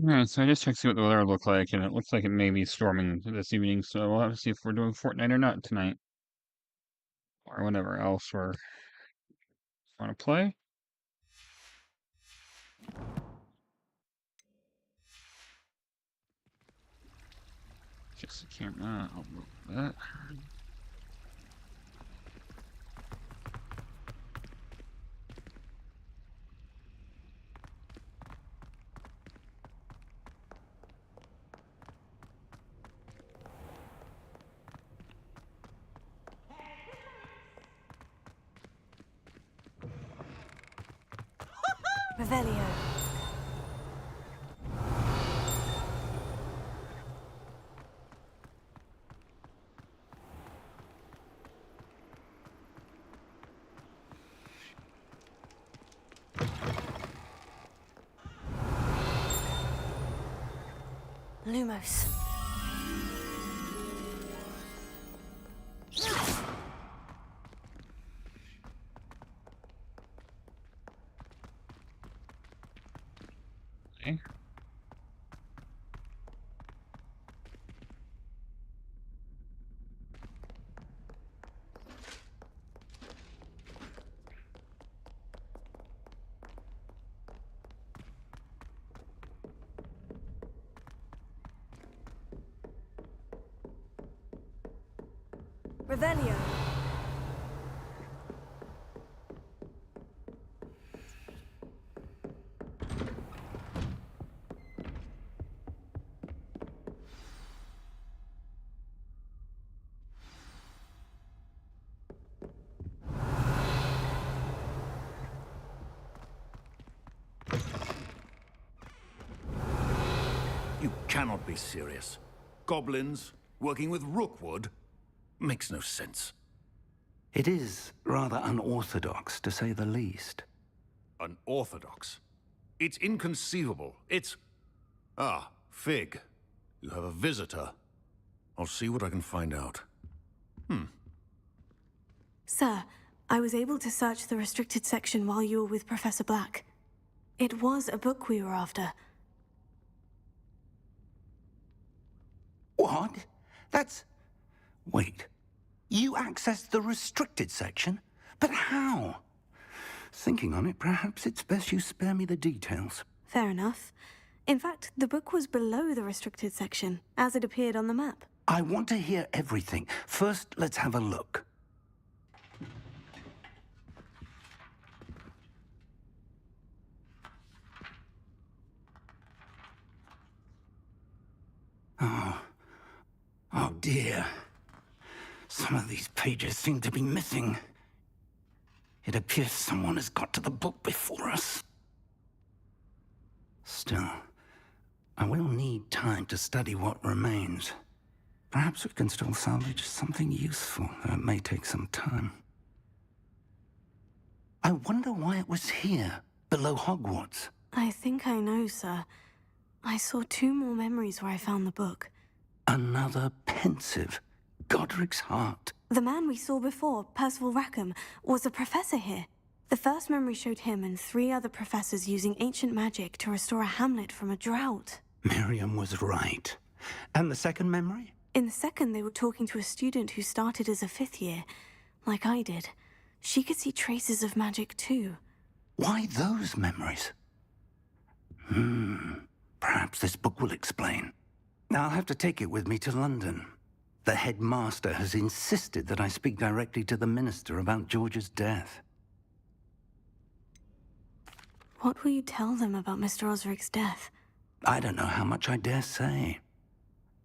Alright, so I just checked to see what the weather looked like, and it looks like it may be storming this evening, so we'll have to see if we're doing Fortnite or not tonight. Or whatever else we're want to play. Just the camera. I'll move that. Revelio. Lumos. Okay. Revelio. You cannot be serious. Goblins working with Rookwood? Makes no sense. It is rather unorthodox, to say the least. Unorthodox? It's inconceivable. It's... Ah, Fig. You have a visitor. I'll see what I can find out. Sir, I was able to search the restricted section while you were with Professor Black. It was a book we were after. What? That's... Wait. You accessed the restricted section? But how? Thinking on it, perhaps it's best you spare me the details. Fair enough. In fact, the book was below the restricted section, as it appeared on the map. I want to hear everything. First, let's have a look. Oh dear. Some of these pages seem to be missing. It appears someone has got to the book before us. Still, I will need time to study what remains. Perhaps we can still salvage something useful, though it may take some time. I wonder why it was here, below Hogwarts. I think I know, sir. I saw 2 more memories where I found the book. Another pensive. Godric's heart. The man we saw before, Percival Rackham, was a professor here. The first memory showed him and 3 other professors using ancient magic to restore a hamlet from a drought. Miriam was right. And the second memory? In the second, they were talking to a student who started as a 5th year, like I did. She could see traces of magic too. Why those memories? Perhaps this book will explain. I'll have to take it with me to London. The headmaster has insisted that I speak directly to the minister about George's death. What will you tell them about Mr. Osric's death? I don't know how much I dare say.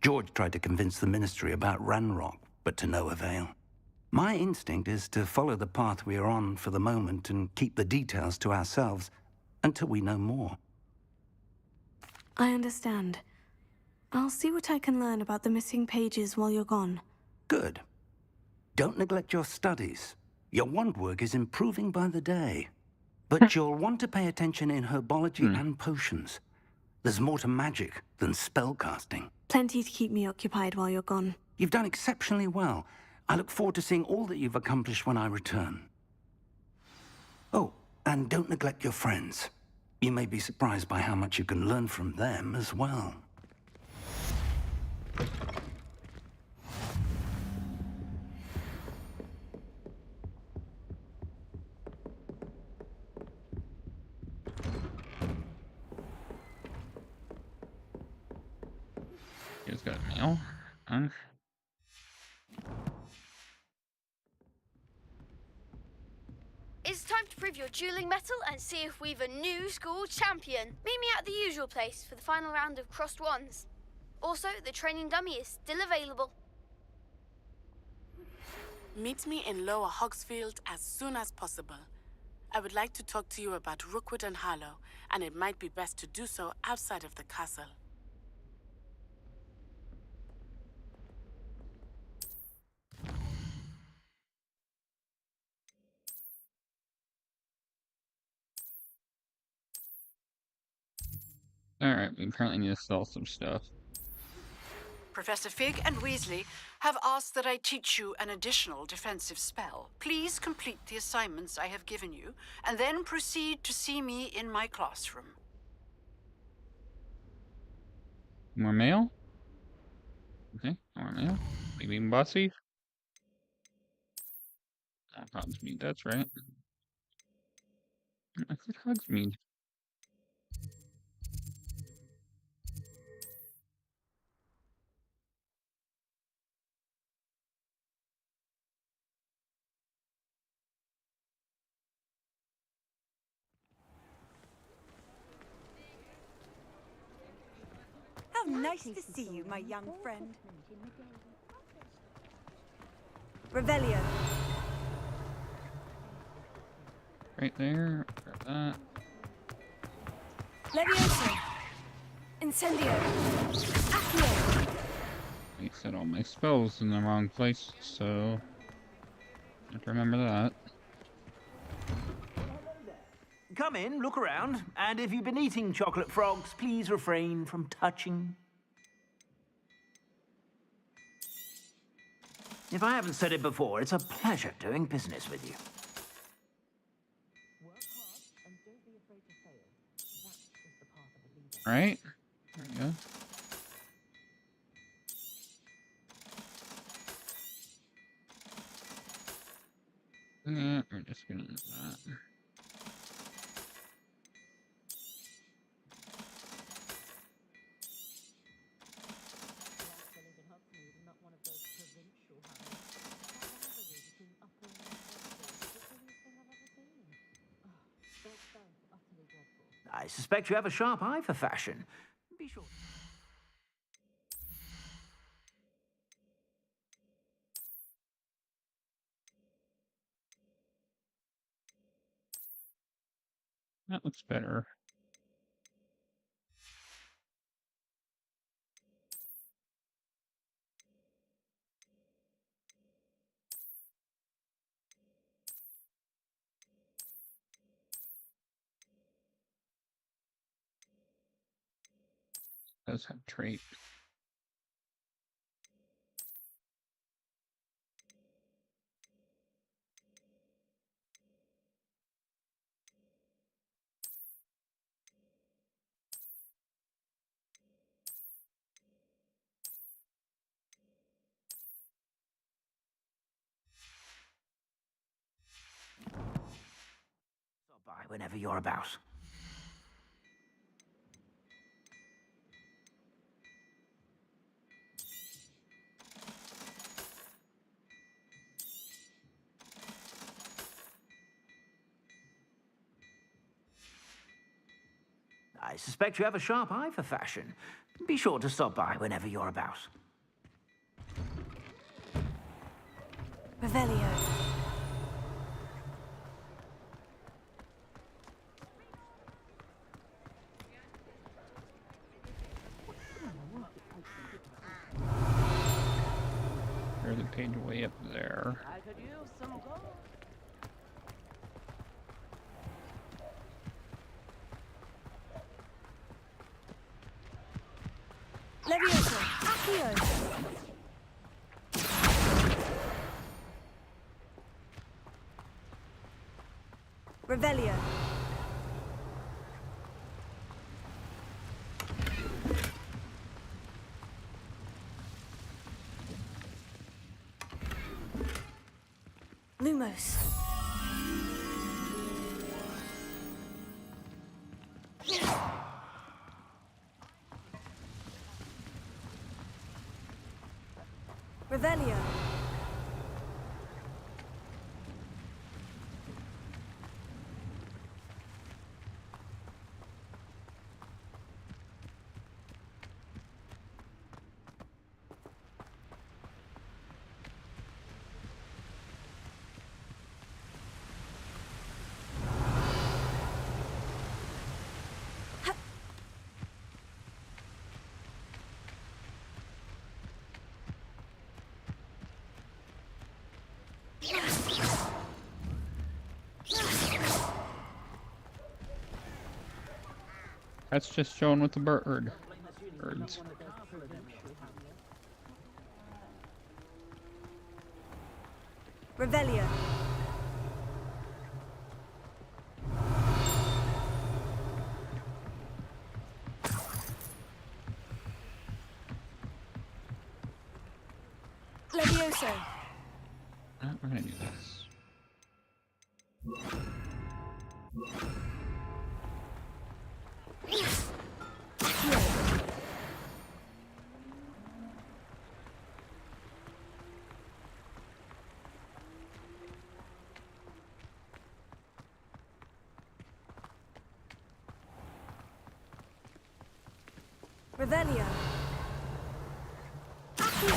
George tried to convince the ministry about Ranrock, but to no avail. My instinct is to follow the path we are on for the moment and keep the details to ourselves until we know more. I understand. I'll see what I can learn about the missing pages while you're gone. Good. Don't neglect your studies. Your wand work is improving by the day. But you'll want to pay attention in herbology and potions. There's more to magic than spellcasting. Plenty to keep me occupied while you're gone. You've done exceptionally well. I look forward to seeing all that you've accomplished when I return. Oh, and don't neglect your friends. You may be surprised by how much you can learn from them as well. He's got mail. Huh? It's time to prove your dueling mettle and see if we've a new school champion. Meet me at the usual place for the final round of crossed wands. Also, the training dummy is still available. Meet me in Lower Hogsfield as soon as possible. I would like to talk to you about Rookwood and Harlow, and it might be best to do so outside of the castle. Alright, we currently need to sell some stuff. Professor Fig and Weasley have asked that I teach you an additional defensive spell. Please complete the assignments I have given you, and then proceed to see me in my classroom. More mail? Okay, more mail. Maybe bossy? Hogsmeade, that's right. I said Hogsmeade. How nice to see you, my young friend. Revelio. Right there. Grab that. Levioso. Incendio. Accio. I set all my spells in the wrong place, so I have to remember that. Come in, look around, and if you've been eating chocolate frogs, please refrain from touching. If I haven't said it before, it's a pleasure doing business with you. Right? There we go. Yeah, we're just gonna do that. I suspect you have a sharp eye for fashion. Be sure. That looks better. Does have trait. Stop by whenever you're about. I suspect you have a sharp eye for fashion. Be sure to stop by whenever you're about. Revelio. There's the page way up there. I could use some gold. Levioso. Accio. Revelio. Lumos. Revelio. That's just showing with the birds. Revelio. Levioso. We're gonna do this. Revelio. Accio.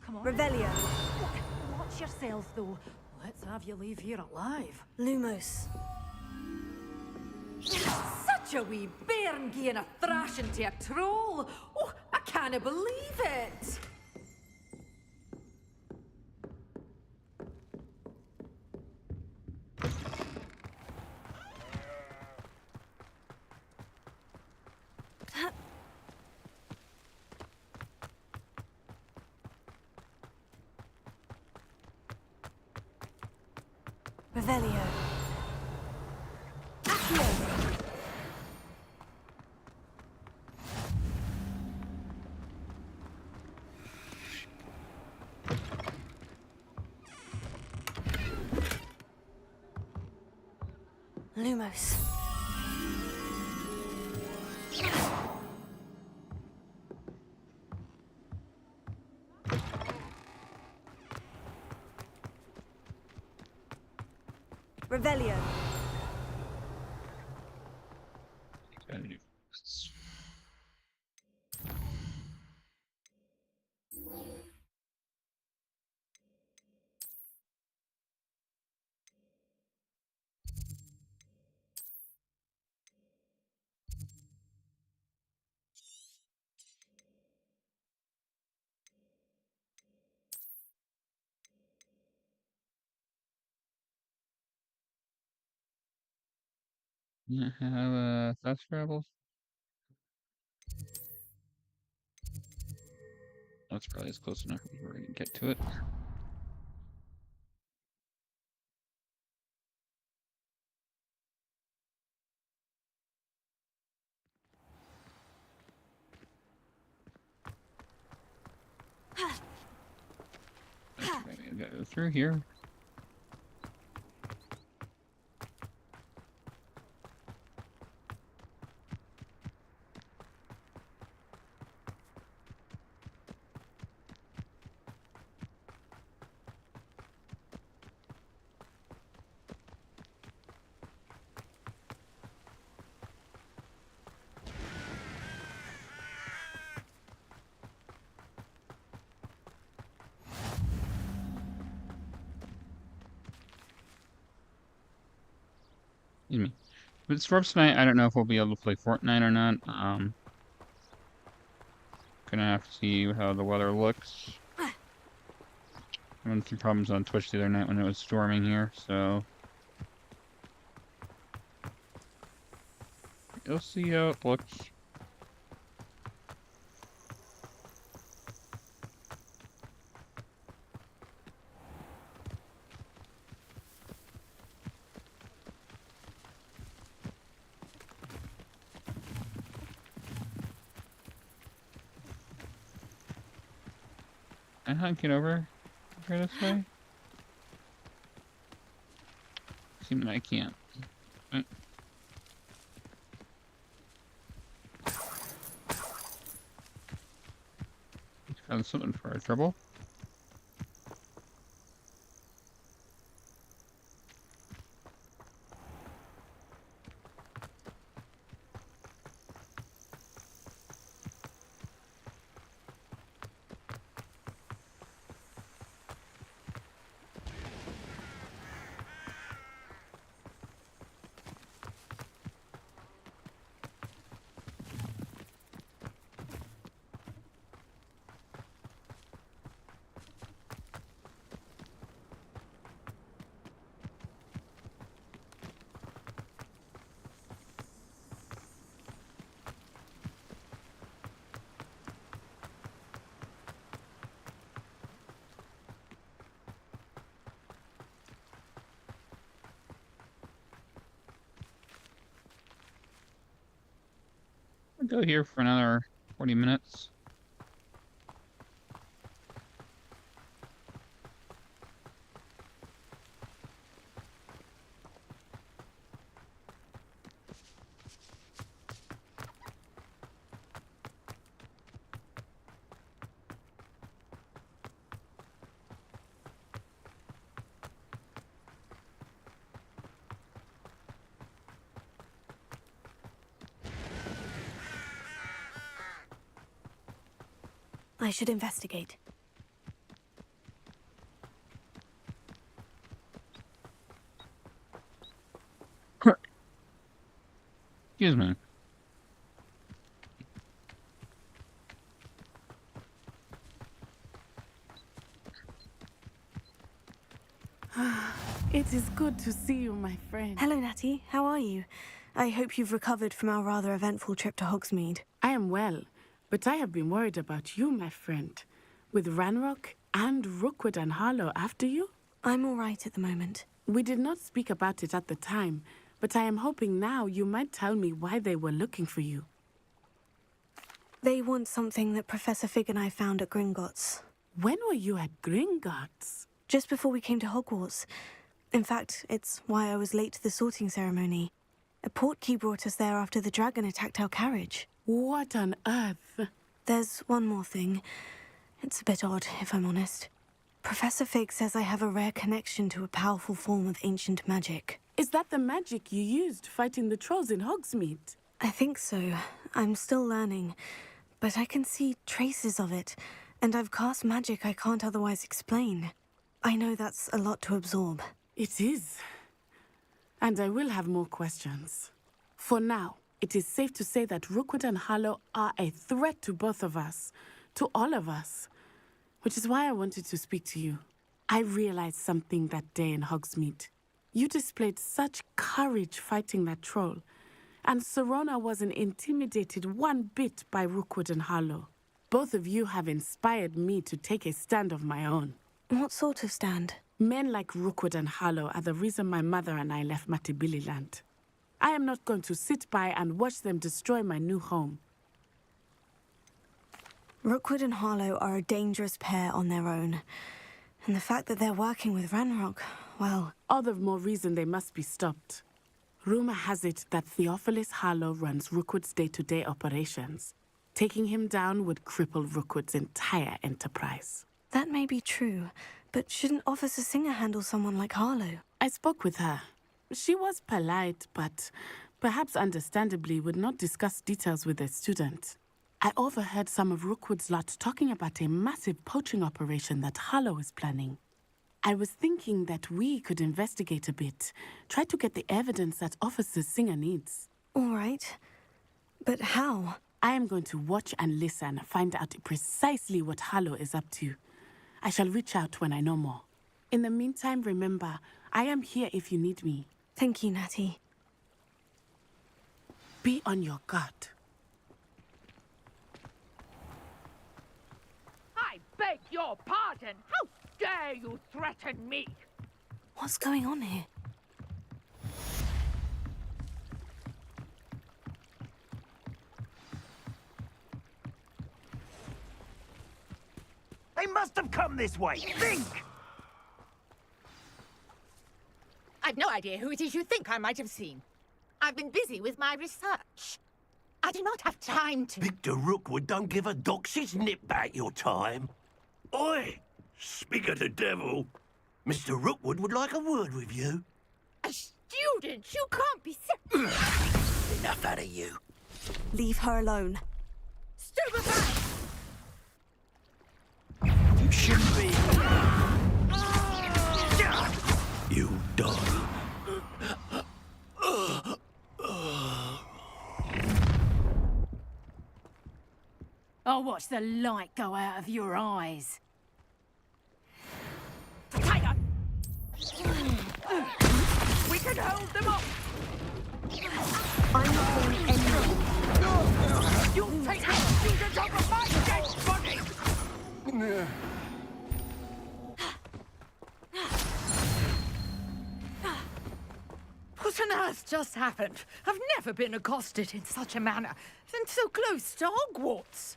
Come on. Revelio. Watch yourself, though. Let's have you leave here alive. Lumos. Such a wee bairn gieing a thrashing to a troll. Oh, I can't believe it. Revelio. Accio. Lumos. Revelio. Gotta do this. Yeah, have fast travels. That's probably as close enough as we're gonna get to it. Okay, I gotta go through here. Excuse me. If it's Dwarfs tonight, I don't know if we'll be able to play Fortnite or not. Gonna have to see how the weather looks. Having some problems on Twitch the other night when it was storming here, so you'll see how it looks. I not get over here this way? Seems like I can't. Right. Found something for our trouble. I'll go here for another 40 minutes. I should investigate. Excuse me. It is good to see you, my friend. Hello, Natty. How are you? I hope you've recovered from our rather eventful trip to Hogsmeade. I am well, but I have been worried about you, my friend. With Ranrock and Rookwood and Harlow after you? I'm all right at the moment. We did not speak about it at the time, but I am hoping now you might tell me why they were looking for you. They want something that Professor Fig and I found at Gringotts. When were you at Gringotts? Just before we came to Hogwarts. In fact, it's why I was late to the sorting ceremony. A portkey brought us there after the dragon attacked our carriage. What on earth? There's one more thing. It's a bit odd, if I'm honest. Professor Fig says I have a rare connection to a powerful form of ancient magic. Is that the magic you used fighting the trolls in Hogsmeade? I think so. I'm still learning. But I can see traces of it, and I've cast magic I can't otherwise explain. I know that's a lot to absorb. It is. And I will have more questions. For now, it is safe to say that Rookwood and Harlow are a threat to both of us, to all of us, which is why I wanted to speak to you. I realized something that day in Hogsmeade. You displayed such courage fighting that troll, and Serona wasn't intimidated one bit by Rookwood and Harlow. Both of you have inspired me to take a stand of my own. What sort of stand? Men like Rookwood and Harlow are the reason my mother and I left Matibililand. I am not going to sit by and watch them destroy my new home. Rookwood and Harlow are a dangerous pair on their own. And the fact that they're working with Ranrock, well... All the more reason they must be stopped. Rumor has it that Theophilus Harlow runs Rookwood's day-to-day operations. Taking him down would cripple Rookwood's entire enterprise. That may be true, but shouldn't Officer Singer handle someone like Harlow? I spoke with her. She was polite, but perhaps understandably would not discuss details with a student. I overheard some of Rookwood's lot talking about a massive poaching operation that Harlow is planning. I was thinking that we could investigate a bit, try to get the evidence that Officer Singer needs. All right. But how? I am going to watch and listen, find out precisely what Harlow is up to. I shall reach out when I know more. In the meantime, remember, I am here if you need me. Thank you, Natty. Be on your guard. I beg your pardon. How dare you threaten me? What's going on here? They must have come this way. Think! I've no idea who it is you think I might have seen. I've been busy with my research. I do not have time to... Victor Rookwood don't give a doxy's nip back your time. Oi! Speak of the devil. Mr. Rookwood would like a word with you. A student? You can't be... Enough out of you. Leave her alone. Stupefy! You shouldn't be... You die. I'll watch the light go out of your eyes. Potato! We can hold them up! I'm not going anywhere. You'll take the student off of my dead body! What on earth just happened? I've never been accosted in such a manner, and so close to Hogwarts.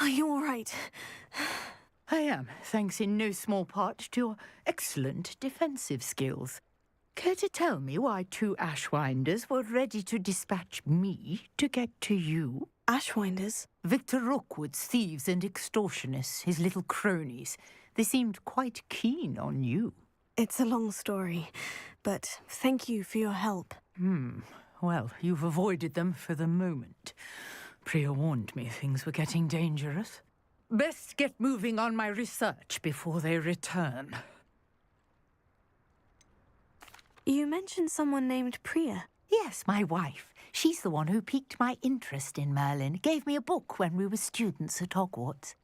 Are you all right? I am, thanks in no small part to your excellent defensive skills. Care to tell me why two Ashwinders were ready to dispatch me to get to you? Ashwinders? Victor Rookwood's thieves and extortionists, his little cronies. They seemed quite keen on you. It's a long story, but thank you for your help. Well, you've avoided them for the moment. Priya warned me things were getting dangerous. Best get moving on my research before they return. You mentioned someone named Priya. Yes, my wife. She's the one who piqued my interest in Merlin. Gave me a book when we were students at Hogwarts.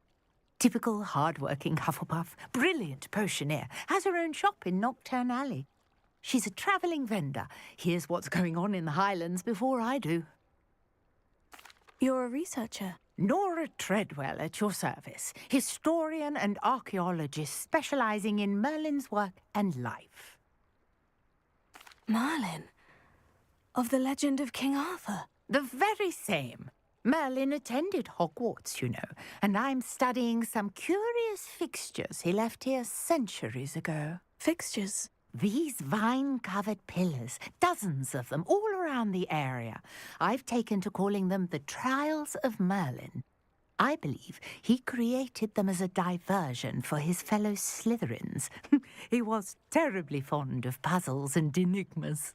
Typical hard-working Hufflepuff, brilliant potioneer, has her own shop in Knockturn Alley. She's a travelling vendor. Hears what's going on in the Highlands before I do. You're a researcher? Nora Treadwell at your service, historian and archaeologist specialising in Merlin's work and life. Merlin? Of the legend of King Arthur? The very same. Merlin attended Hogwarts, you know, and I'm studying some curious fixtures he left here centuries ago. Fixtures? These vine-covered pillars, dozens of them, all around the area. I've taken to calling them the Trials of Merlin. I believe he created them as a diversion for his fellow Slytherins. He was terribly fond of puzzles and enigmas.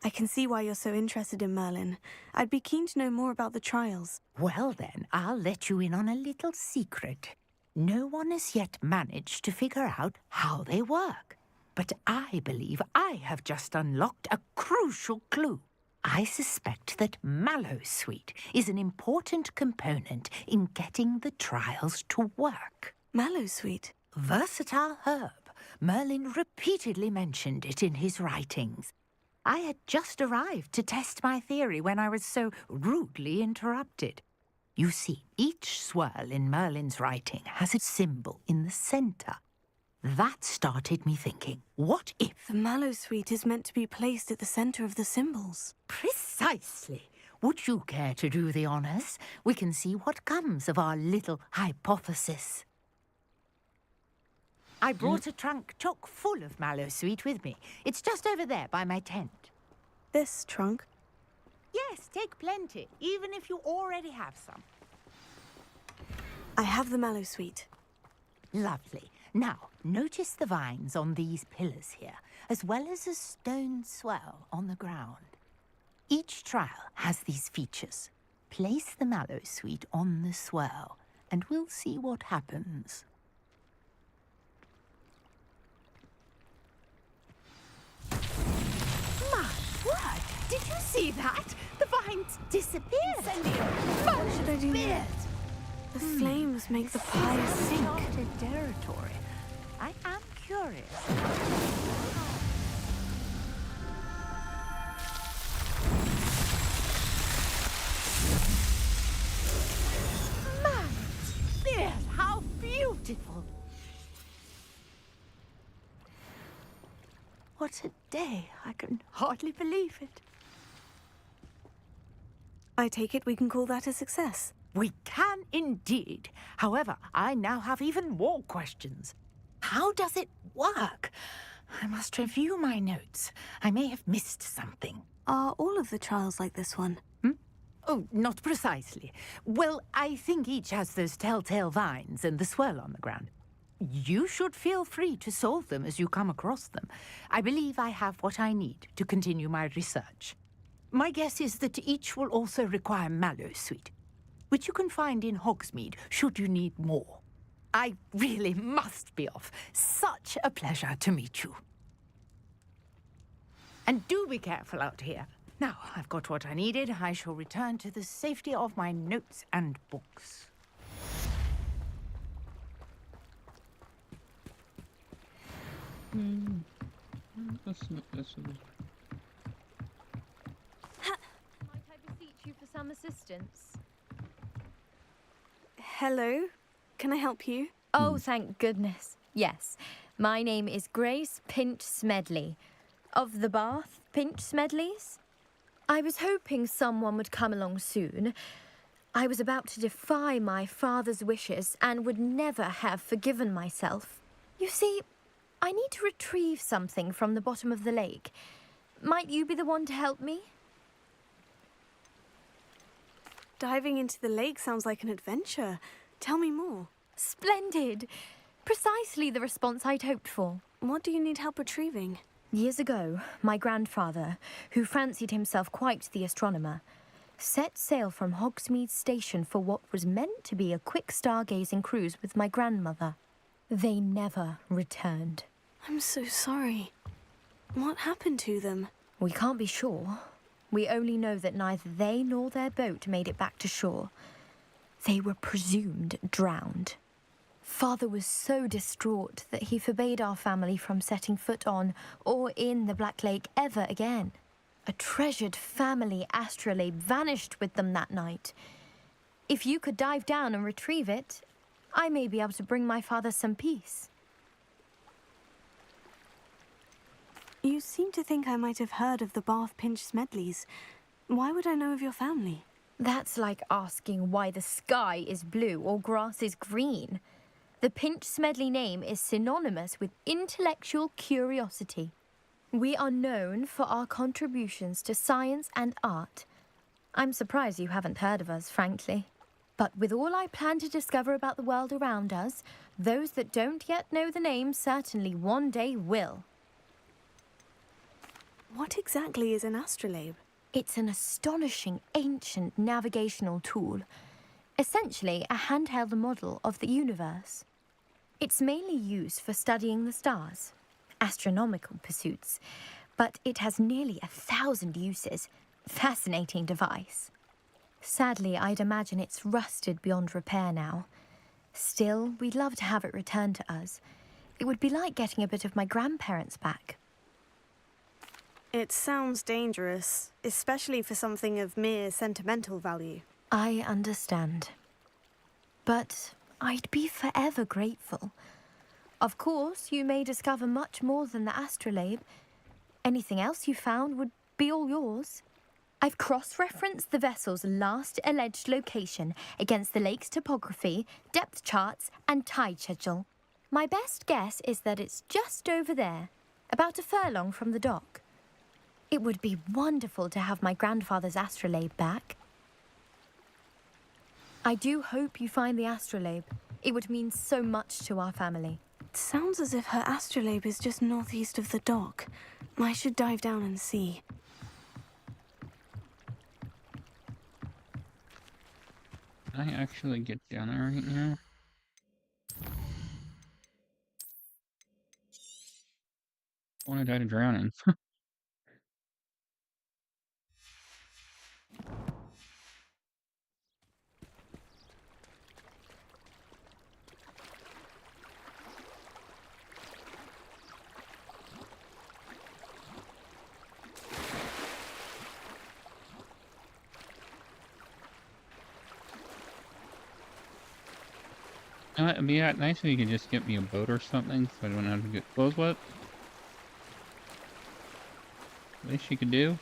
I can see why you're so interested in Merlin. I'd be keen to know more about the trials. Well then, I'll let you in on a little secret. No one has yet managed to figure out how they work. But I believe I have just unlocked a crucial clue. I suspect that Mallowsweet is an important component in getting the trials to work. Mallowsweet? Versatile herb. Merlin repeatedly mentioned it in his writings. I had just arrived to test my theory when I was so rudely interrupted. You see, each swirl in Merlin's writing has a symbol in the centre. That started me thinking, what if... The Mallowsweet is meant to be placed at the centre of the symbols. Precisely. Would you care to do the honours? We can see what comes of our little hypothesis. I brought a trunk chock full of Mallowsweet with me. It's just over there by my tent. This trunk? Yes, take plenty, even if you already have some. I have the Mallowsweet. Lovely. Now, notice the vines on these pillars here, as well as a stone swell on the ground. Each trial has these features. Place the Mallowsweet on the swell, and we'll see what happens. My word! Did you see that? The vines disappeared. What should I do now? The flames make the pyre sink. Uncharted territory. I am curious. Man, dear, how beautiful! What a day! I can hardly believe it. I take it we can call that a success. We can indeed. However, I now have even more questions. How does it work? I must review my notes. I may have missed something. Are all of the trials like this one? Oh, not precisely. Well, I think each has those telltale vines and the swirl on the ground. You should feel free to solve them as you come across them. I believe I have what I need to continue my research. My guess is that each will also require mallowsweet, which you can find in Hogsmeade should you need more. I really must be off. Such a pleasure to meet you. And do be careful out here. Now, I've got what I needed. I shall return to the safety of my notes and books. Might I beseech you for some assistance? Hello? Can I help you? Oh, thank goodness. Yes. My name is Grace Pinch Smedley. Of the Bath Pinch Smedleys? I was hoping someone would come along soon. I was about to defy my father's wishes and would never have forgiven myself. You see, I need to retrieve something from the bottom of the lake. Might you be the one to help me? Diving into the lake sounds like an adventure. Tell me more. Splendid! Precisely the response I'd hoped for. What do you need help retrieving? Years ago, my grandfather, who fancied himself quite the astronomer, set sail from Hogsmeade Station for what was meant to be a quick stargazing cruise with my grandmother. They never returned. I'm so sorry. What happened to them? We can't be sure. We only know that neither they nor their boat made it back to shore. They were presumed drowned. Father was so distraught that he forbade our family from setting foot on or in the Black Lake ever again. A treasured family astrolabe vanished with them that night. If you could dive down and retrieve it, I may be able to bring my father some peace. You seem to think I might have heard of the Bath Pinch Smedleys. Why would I know of your family? That's like asking why the sky is blue or grass is green. The Pinch Smedley name is synonymous with intellectual curiosity. We are known for our contributions to science and art. I'm surprised you haven't heard of us, frankly. But with all I plan to discover about the world around us, those that don't yet know the name certainly one day will. What exactly is an astrolabe? It's an astonishing ancient navigational tool. Essentially, a handheld model of the universe. It's mainly used for studying the stars, astronomical pursuits, but it has nearly 1,000 uses. Fascinating device. Sadly, I'd imagine it's rusted beyond repair now. Still, we'd love to have it returned to us. It would be like getting a bit of my grandparents back. It sounds dangerous, especially for something of mere sentimental value. I understand. But I'd be forever grateful. Of course, you may discover much more than the astrolabe. Anything else you found would be all yours. I've cross-referenced the vessel's last alleged location against the lake's topography, depth charts, and tide schedule. My best guess is that it's just over there, about a furlong from the dock. It would be wonderful to have my grandfather's astrolabe back. I do hope you find the astrolabe. It would mean so much to our family. It sounds as if her astrolabe is just northeast of the dock. I should dive down and see. Can I actually get down there right now? I want to die to drowning. It'd be nice if you could just get me a boat or something so I don't have to get clothes wet. Least you could do.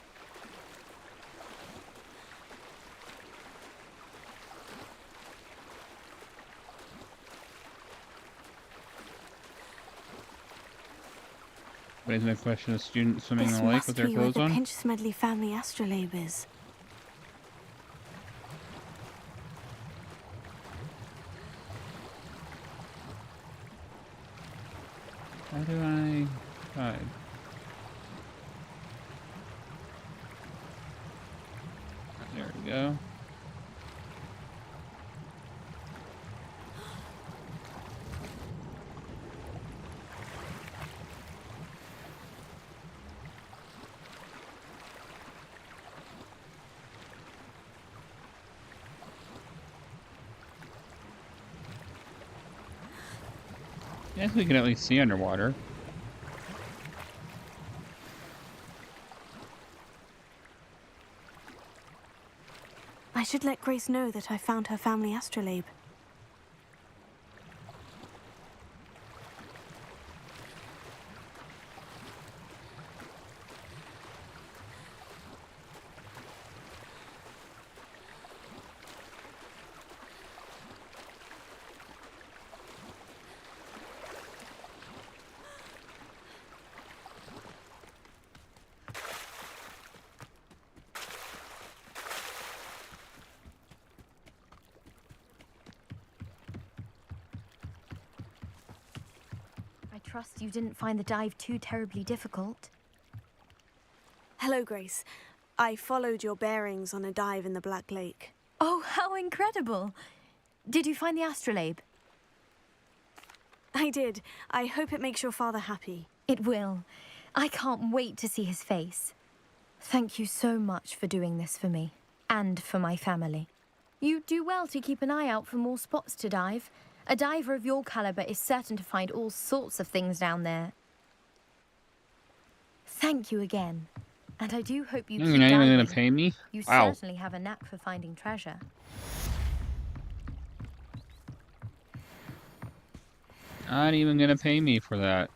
Raising a question of students swimming in This the lake with must their be where clothes the on. Pinch Smedley family astrolabe is. How do I hide? There we go. Yes, we can at least see underwater. I should let Grace know that I found her family astrolabe. I trust you didn't find the dive too terribly difficult. Hello, Grace. I followed your bearings on a dive in the Black Lake. Oh, how incredible! Did you find the astrolabe? I did. I hope it makes your father happy. It will. I can't wait to see his face. Thank you so much for doing this for me, and for my family. You do well to keep an eye out for more spots to dive. A diver of your caliber is certain to find all sorts of things down there. Thank you again. And I do hope you keep You're not even diving. gonna pay me? You Wow. certainly have a knack for finding treasure. Not even gonna pay me for that.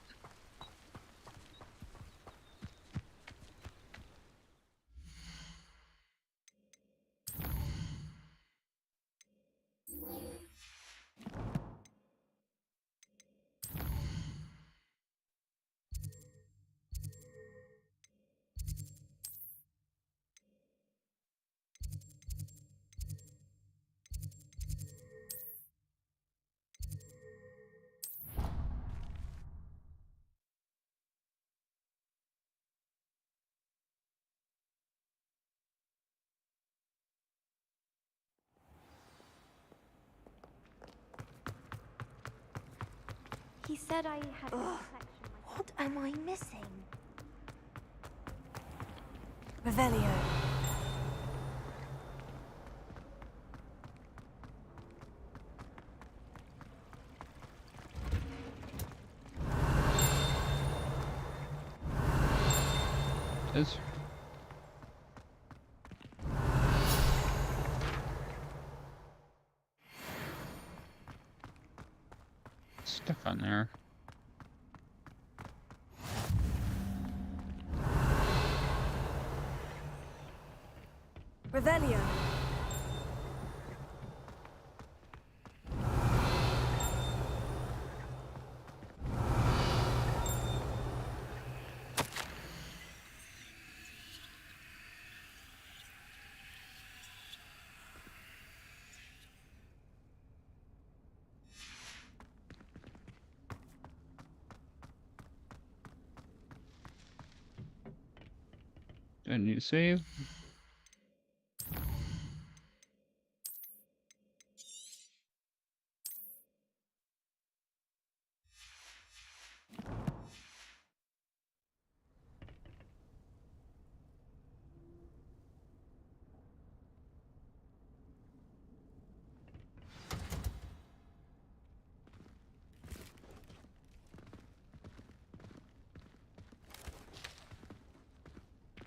He said I had a reflection. What am I missing? Revelio. Is stuck on there. Revelio. Do I need to save?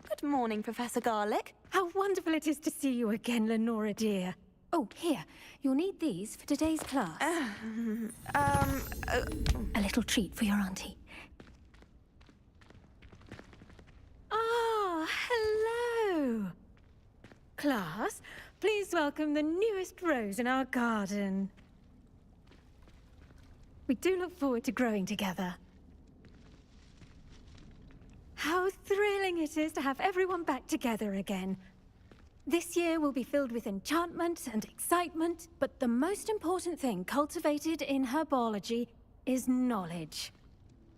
Good morning, Professor Garlick. How wonderful it is to see you again, Lenora dear. Oh, here. You'll need these for today's class. A little treat for your auntie. Ah, hello. Class, please welcome the newest rose in our garden. We do look forward to growing together. How thrilling it is to have everyone back together again. This year will be filled with enchantment and excitement, but the most important thing cultivated in herbology is knowledge.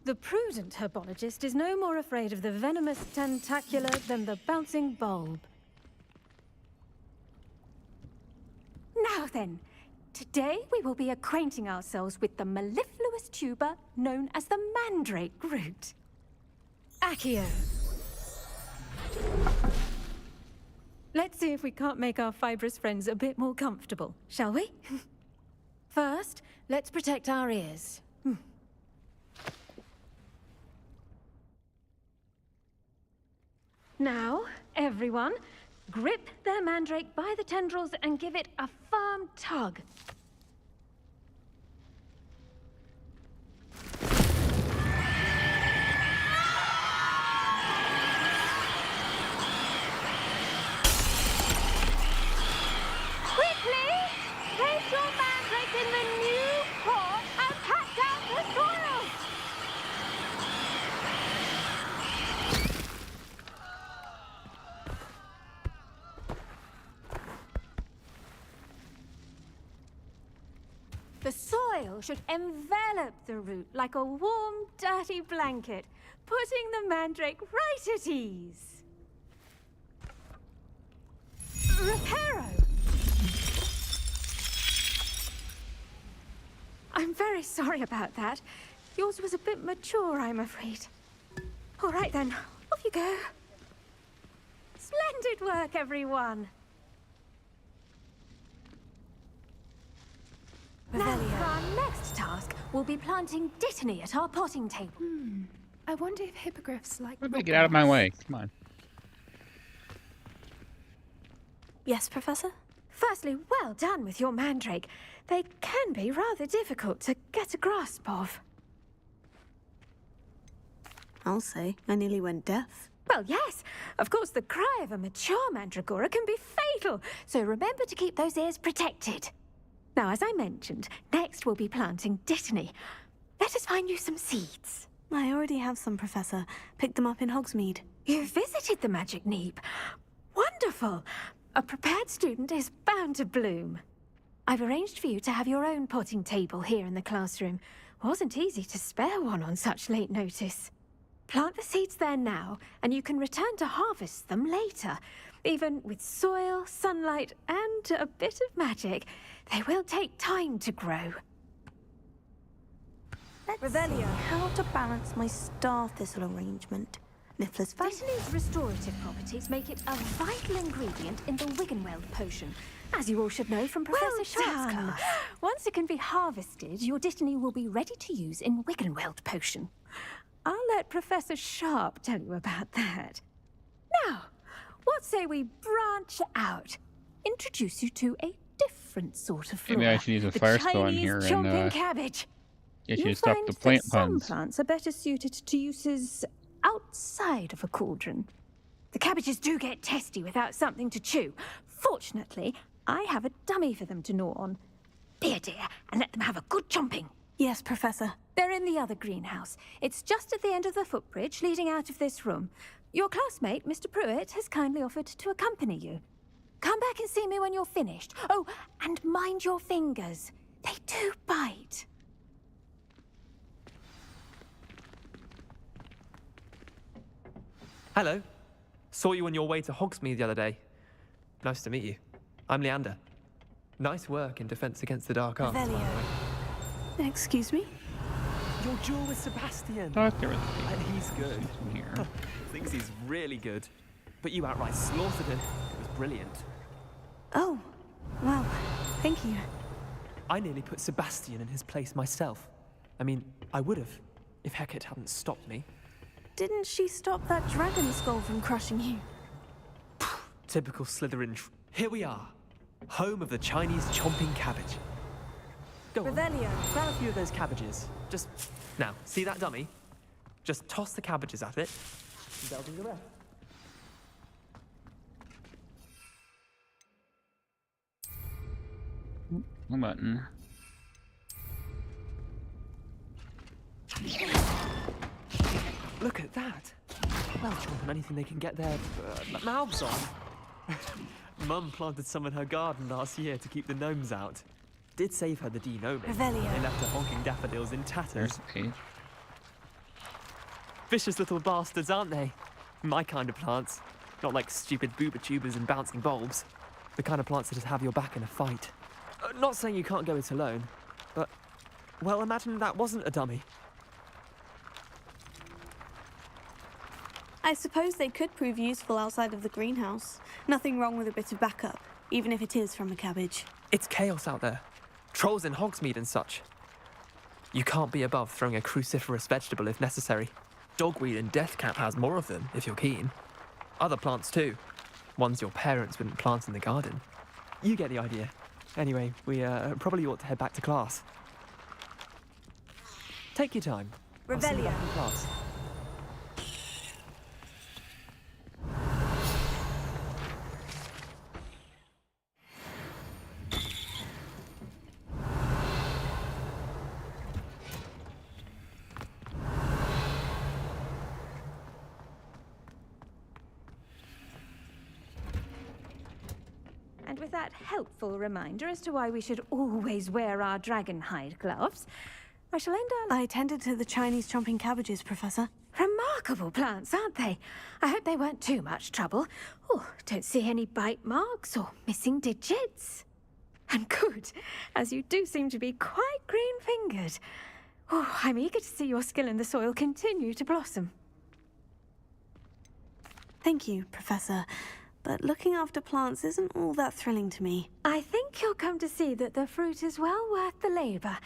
The prudent herbologist is no more afraid of the venomous tentacular than the bouncing bulb. Now then, today we will be acquainting ourselves with the mellifluous tuber known as the mandrake root. Accio. Let's see if we can't make our fibrous friends a bit more comfortable, shall we? First, let's protect our ears. Now, everyone, grip their mandrake by the tendrils and give it a firm tug. Quickly! Place your mandrake in the new pot and pat down the soil! The soil should envelop the root like a warm, dirty blanket, putting the mandrake right at ease. Reparo! I'm very sorry about that. Yours was a bit mature, I'm afraid. All right then, off you go. Splendid work, everyone. Now, for our next task, we'll be planting Dittany at our potting table. I wonder if hippogriffs like... Everybody get out of my way. Come on. Yes, Professor? Firstly, well done with your mandrake. They can be rather difficult to get a grasp of. I'll say, I nearly went deaf. Well, yes. Of course, the cry of a mature mandragora can be fatal, so remember to keep those ears protected. Now, as I mentioned, next we'll be planting Dittany. Let us find you some seeds. I already have some, Professor. Picked them up in Hogsmeade. You visited the Magic Neep. Wonderful! A prepared student is bound to bloom. I've arranged for you to have your own potting table here in the classroom. Wasn't easy to spare one on such late notice. Plant the seeds there now, and you can return to harvest them later. Even with soil, sunlight, and a bit of magic, they will take time to grow. Let's see how to balance my star thistle arrangement. Niffler's fun. Dittany's restorative properties make it a vital ingredient in the Wiggenweld potion, as you all should know from Professor Sharp's class. Once it can be harvested, your Dittany will be ready to use in Wiggenweld potion. I'll let Professor Sharp tell you about that. Now, what say we branch out? Introduce you to a different sort of flora. Maybe I should use a fire spell in here Chinese chomping and cabbage. get you You'll to stop find the plant that some puns. plants are better suited to uses outside of a cauldron. The cabbages do get testy without something to chew. Fortunately, I have a dummy for them to gnaw on. Be a dear and let them have a good chomping. Yes, Professor. They're in the other greenhouse. It's just at the end of the footbridge leading out of this room. Your classmate, Mr. Pruitt, has kindly offered to accompany you. Come back and see me when you're finished. Oh, and mind your fingers. They do bite. Hello. Saw you on your way to Hogsmeade the other day. Nice to meet you. I'm Leander. Nice work in Defense Against the Dark Arts. Excuse me? Your duel with Sebastian. He's good. Thinks he's really good. But you outright slaughtered him. It was brilliant. Oh, well, thank you. I nearly put Sebastian in his place myself. I mean, I would have, if Hecate hadn't stopped me. Didn't she stop that dragon skull from crushing you? Typical Slytherin. Here we are, home of the Chinese chomping cabbage. Go on, grab a few of those cabbages. Just, now, see that dummy? Just toss the cabbages at it, and they'll do the rest. One button. Look at that. They'll chomp on anything they can get their mouths on. Mum planted some in her garden last year to keep the gnomes out. Did save her the de-gnoming. Revelio. They left her honking daffodils in tatters. There's the page. Vicious little bastards, aren't they? My kind of plants. Not like stupid booba tubers and bouncing bulbs. The kind of plants that just have your back in a fight. Not saying you can't go it alone, but, well, imagine that wasn't a dummy. I suppose they could prove useful outside of the greenhouse. Nothing wrong with a bit of backup, even if it is from a cabbage. It's chaos out there. Trolls in Hogsmeade and such. You can't be above throwing a cruciferous vegetable if necessary. Dogweed and deathcap has more of them, if you're keen. Other plants too. Ones your parents wouldn't plant in the garden. You get the idea. Anyway, we probably ought to head back to class. Take your time. I'll see you back in class. And with that helpful reminder as to why we should always wear our dragon hide gloves, I shall end our... I attended to the Chinese chomping cabbages, Professor. Remarkable plants, aren't they? I hope they weren't too much trouble. Oh, don't see any bite marks or missing digits. And good, as you do seem to be quite green-fingered. Oh, I'm eager to see your skill in the soil continue to blossom. Thank you, Professor. But looking after plants isn't all that thrilling to me. I think you'll come to see that the fruit is well worth the labor.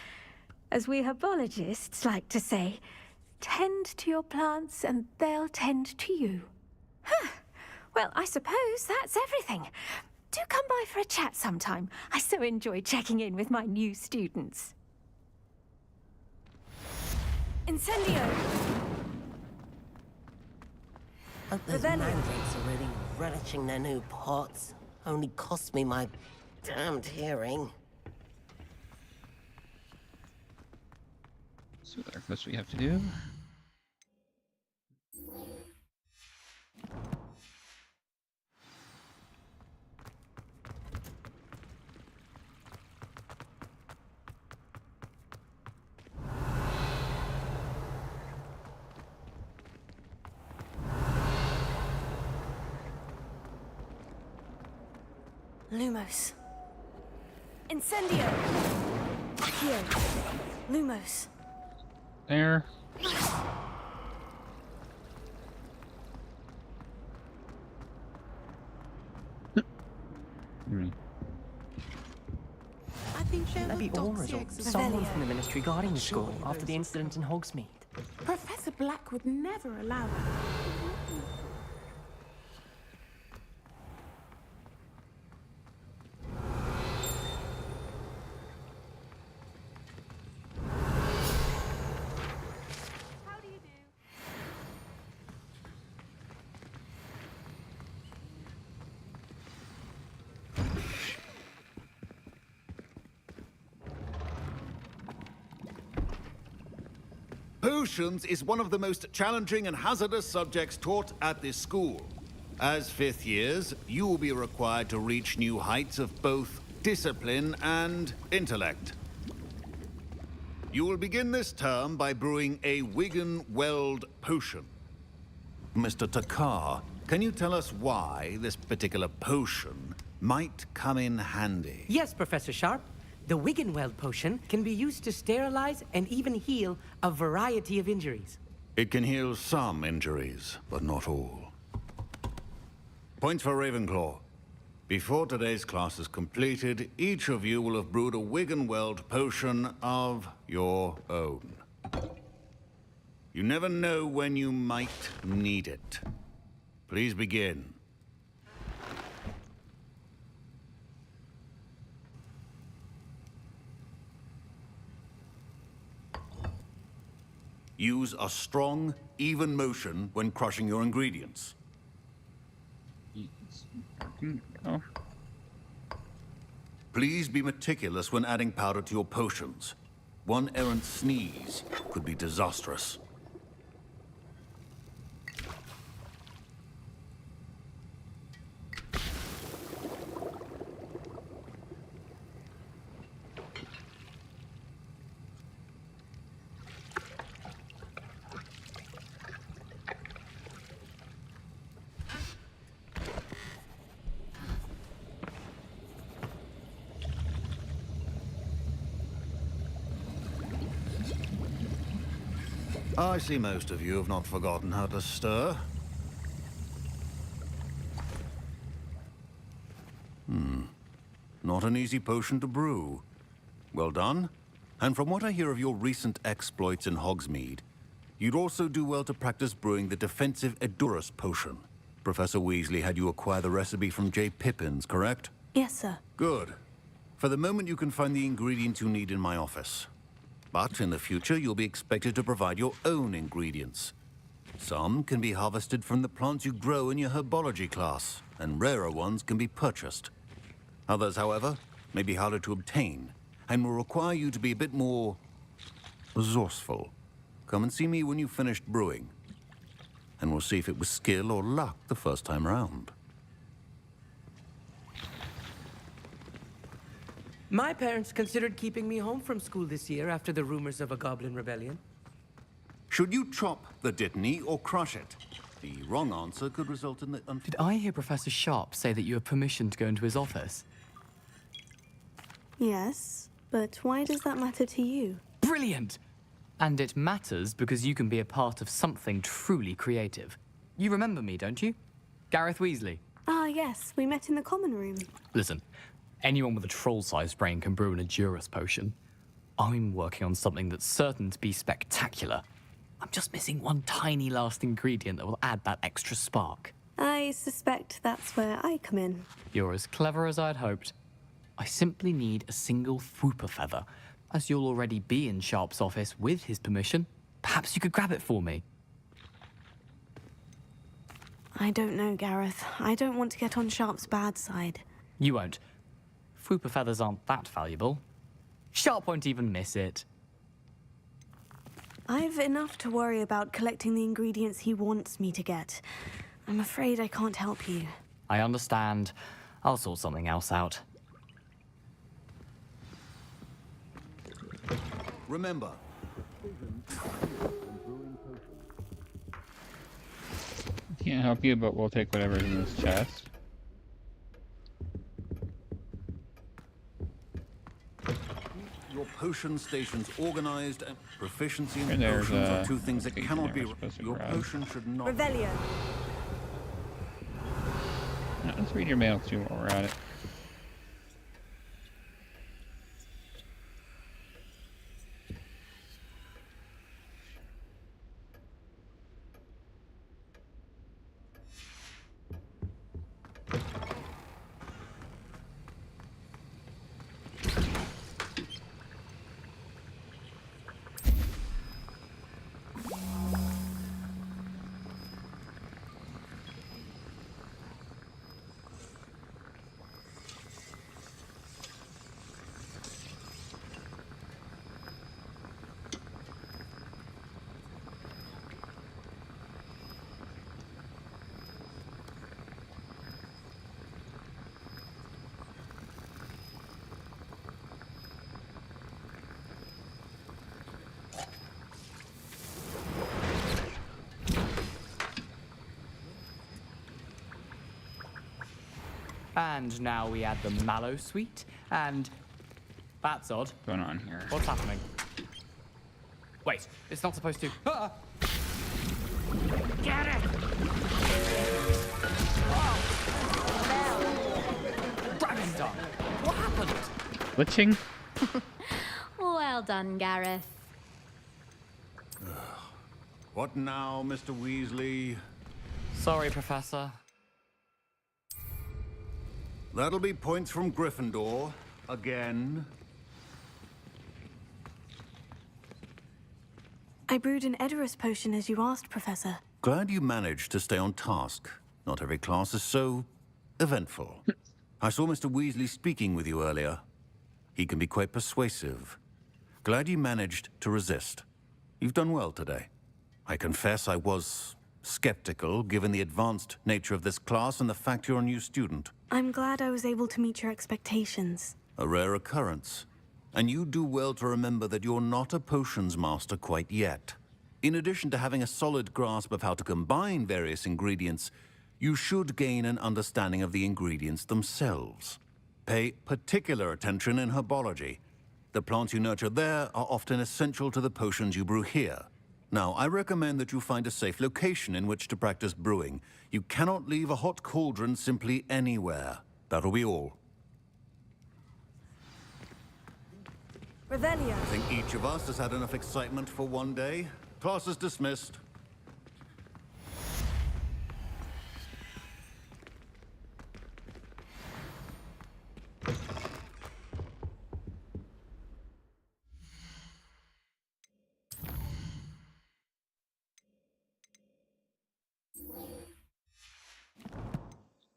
As we herbologists like to say, tend to your plants and they'll tend to you. Huh. Well, I suppose that's everything. Do come by for a chat sometime. I so enjoy checking in with my new students. Incendio! Hope those mandrakes are really relishing their new pots. Only cost me my damned hearing. So what else we have to do? Lumos. Incendio! Here. Lumos. There. I think Shouldn't there be auras or someone from the Ministry guarding the school after the incident in Hogsmeade? Professor Black would never allow that. Potions is one of the most challenging and hazardous subjects taught at this school. As fifth years, you will be required to reach new heights of both discipline and intellect. You will begin this term by brewing a Wigan-Weld potion. Mr. Takar, can you tell us why this particular potion might come in handy? Yes, Professor Sharp. The Wigan-Weld potion can be used to sterilize and even heal a variety of injuries. It can heal some injuries, but not all. Points for Ravenclaw. Before today's class is completed, each of you will have brewed a Wigan-Weld potion of your own. You never know when you might need it. Please begin. Use a strong, even motion when crushing your ingredients. Oh. Please be meticulous when adding powder to your potions. One errant sneeze could be disastrous. I see most of you have not forgotten how to stir. Not an easy potion to brew. Well done. And from what I hear of your recent exploits in Hogsmeade, you'd also do well to practice brewing the defensive Edurus potion. Professor Weasley had you acquire the recipe from J. Pippins, correct? Yes, sir. Good. For the moment, you can find the ingredients you need in my office. But in the future, you'll be expected to provide your own ingredients. Some can be harvested from the plants you grow in your herbology class, and rarer ones can be purchased. Others, however, may be harder to obtain, and will require you to be a bit more resourceful. Come and see me when you've finished brewing, and we'll see if it was skill or luck the first time around. My parents considered keeping me home from school this year after the rumors of a goblin rebellion. Should you chop the Dittany or crush it? The wrong answer could result in the... Did I hear Professor Sharp say that you have permission to go into his office? Yes, but why does that matter to you? Brilliant! And it matters because you can be a part of something truly creative. You remember me, don't you? Gareth Weasley. Ah, yes, we met in the common room. Listen, anyone with a troll-sized brain can brew an Edurus potion. I'm working on something that's certain to be spectacular. I'm just missing one tiny last ingredient that will add that extra spark. I suspect that's where I come in. You're as clever as I'd hoped. I simply need a single Fwooper feather. As you'll already be in Sharp's office with his permission, perhaps you could grab it for me. I don't know, Gareth. I don't want to get on Sharp's bad side. You won't. Fwooper feathers aren't that valuable. Sharp won't even miss it. I've enough to worry about collecting the ingredients he wants me to get. I'm afraid I can't help you. I understand. I'll sort something else out. Remember. Can't help you, but we'll take whatever's in this chest. Your potion stations organized and proficiency in And there's, potions are two things that thing cannot be. there we're supposed to Your grab. potion should not. Revelio. Now, let's read your mail too while we're at it. And now we add the mallow sweet, and... That's odd. What's going on here? What's happening? Wait, it's not supposed to... Ah! Get it! Dragon's what happened? Glitching? Well done, Gareth. What now, Mr. Weasley? Sorry, Professor. That'll be points from Gryffindor. Again. I brewed an Edurus potion as you asked, Professor. Glad you managed to stay on task. Not every class is so eventful. I saw Mr. Weasley speaking with you earlier. He can be quite persuasive. Glad you managed to resist. You've done well today. I confess I was skeptical, given the advanced nature of this class and the fact you're a new student. I'm glad I was able to meet your expectations. A rare occurrence. And you do well to remember that you're not a potions master quite yet. In addition to having a solid grasp of how to combine various ingredients, you should gain an understanding of the ingredients themselves. Pay particular attention in herbology. The plants you nurture there are often essential to the potions you brew here. Now, I recommend that you find a safe location in which to practice brewing. You cannot leave a hot cauldron simply anywhere. That'll be all. Revelio. I think each of us has had enough excitement for one day. Class is dismissed.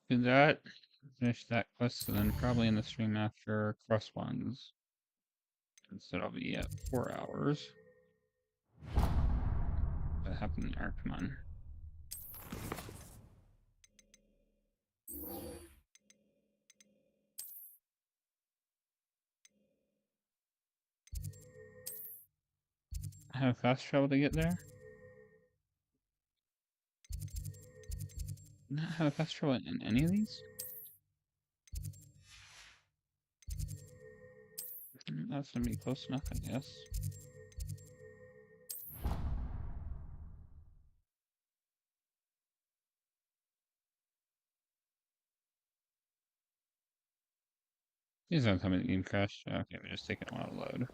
Do that. Finish that quest, and then probably in the stream after Cross Ones. So that'll be at 4 hours. What happened there? Come on. I have fast travel to get there? Not have fast travel in any of these? That's gonna be close enough, I guess. These don't tell me the game crashed. Okay, we're just taking a while to load.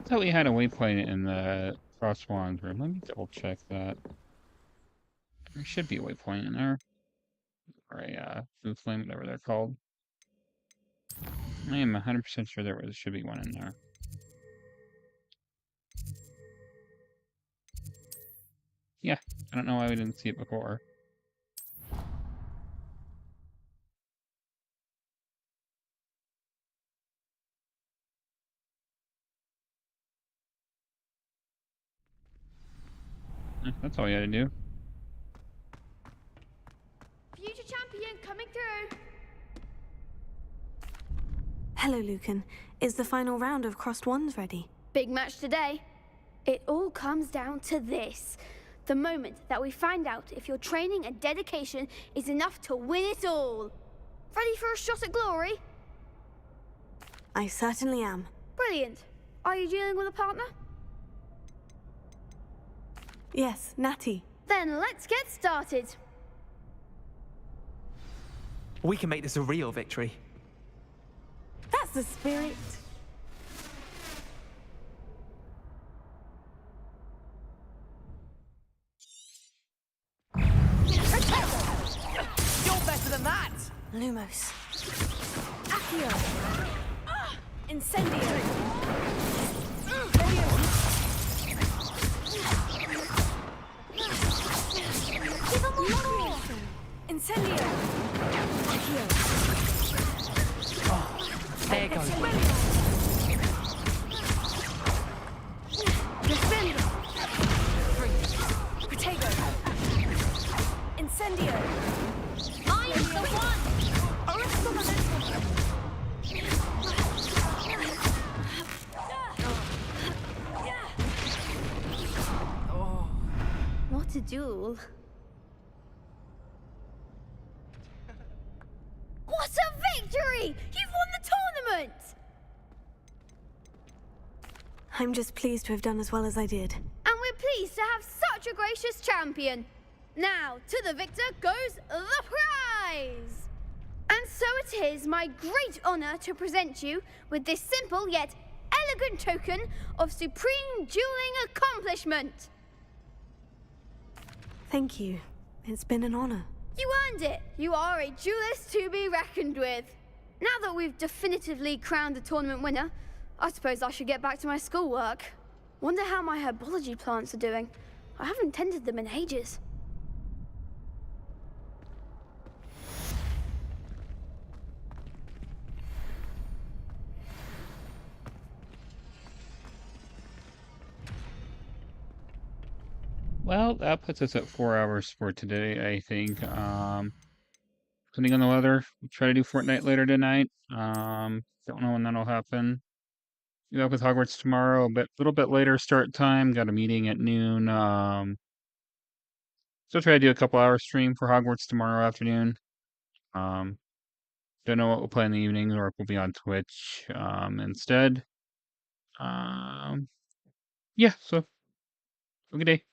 I thought we had a waypoint in the Cross Wands room. Let me double check that. There should be a waypoint in there. Or a food flame, whatever they're called. I am 100% sure there should be one in there. Yeah, I don't know why we didn't see it before. That's all you had to do. Future champion coming through. Hello, Lucan. Is the final round of Crossed Wands ready? Big match today. It all comes down to this. The moment that we find out if your training and dedication is enough to win it all. Ready for a shot at glory? I certainly am. Brilliant. Are you dealing with a partner? Yes, Natty. Then let's get started. We can make this a real victory. That's the spirit. You're better than that! Lumos. Accio. Incendio. Give him more! Incendio. Accio. There goes. Defendo. Protego. Incendio. I am the one! Arrest the momentum. What a duel. What a victory! You've won the tournament! I'm just pleased to have done as well as I did. And we're pleased to have such a gracious champion. Now, to the victor goes the prize! And so it is my great honor to present you with this simple yet elegant token of supreme dueling accomplishment. Thank you. It's been an honor. You earned it. You are a duelist to be reckoned with. Now that we've definitively crowned the tournament winner, I suppose I should get back to my schoolwork. Wonder how my herbology plants are doing. I haven't tended them in ages. Well, that puts us at 4 hours for today, I think. Depending on the weather, we'll try to do Fortnite later tonight. Don't know when that'll happen. be back with Hogwarts tomorrow, a little bit later start time. Got a meeting at noon. So try to do a couple hours stream for Hogwarts tomorrow afternoon. Don't know what we'll play in the evenings or if we'll be on Twitch instead. Yeah, so have a good day.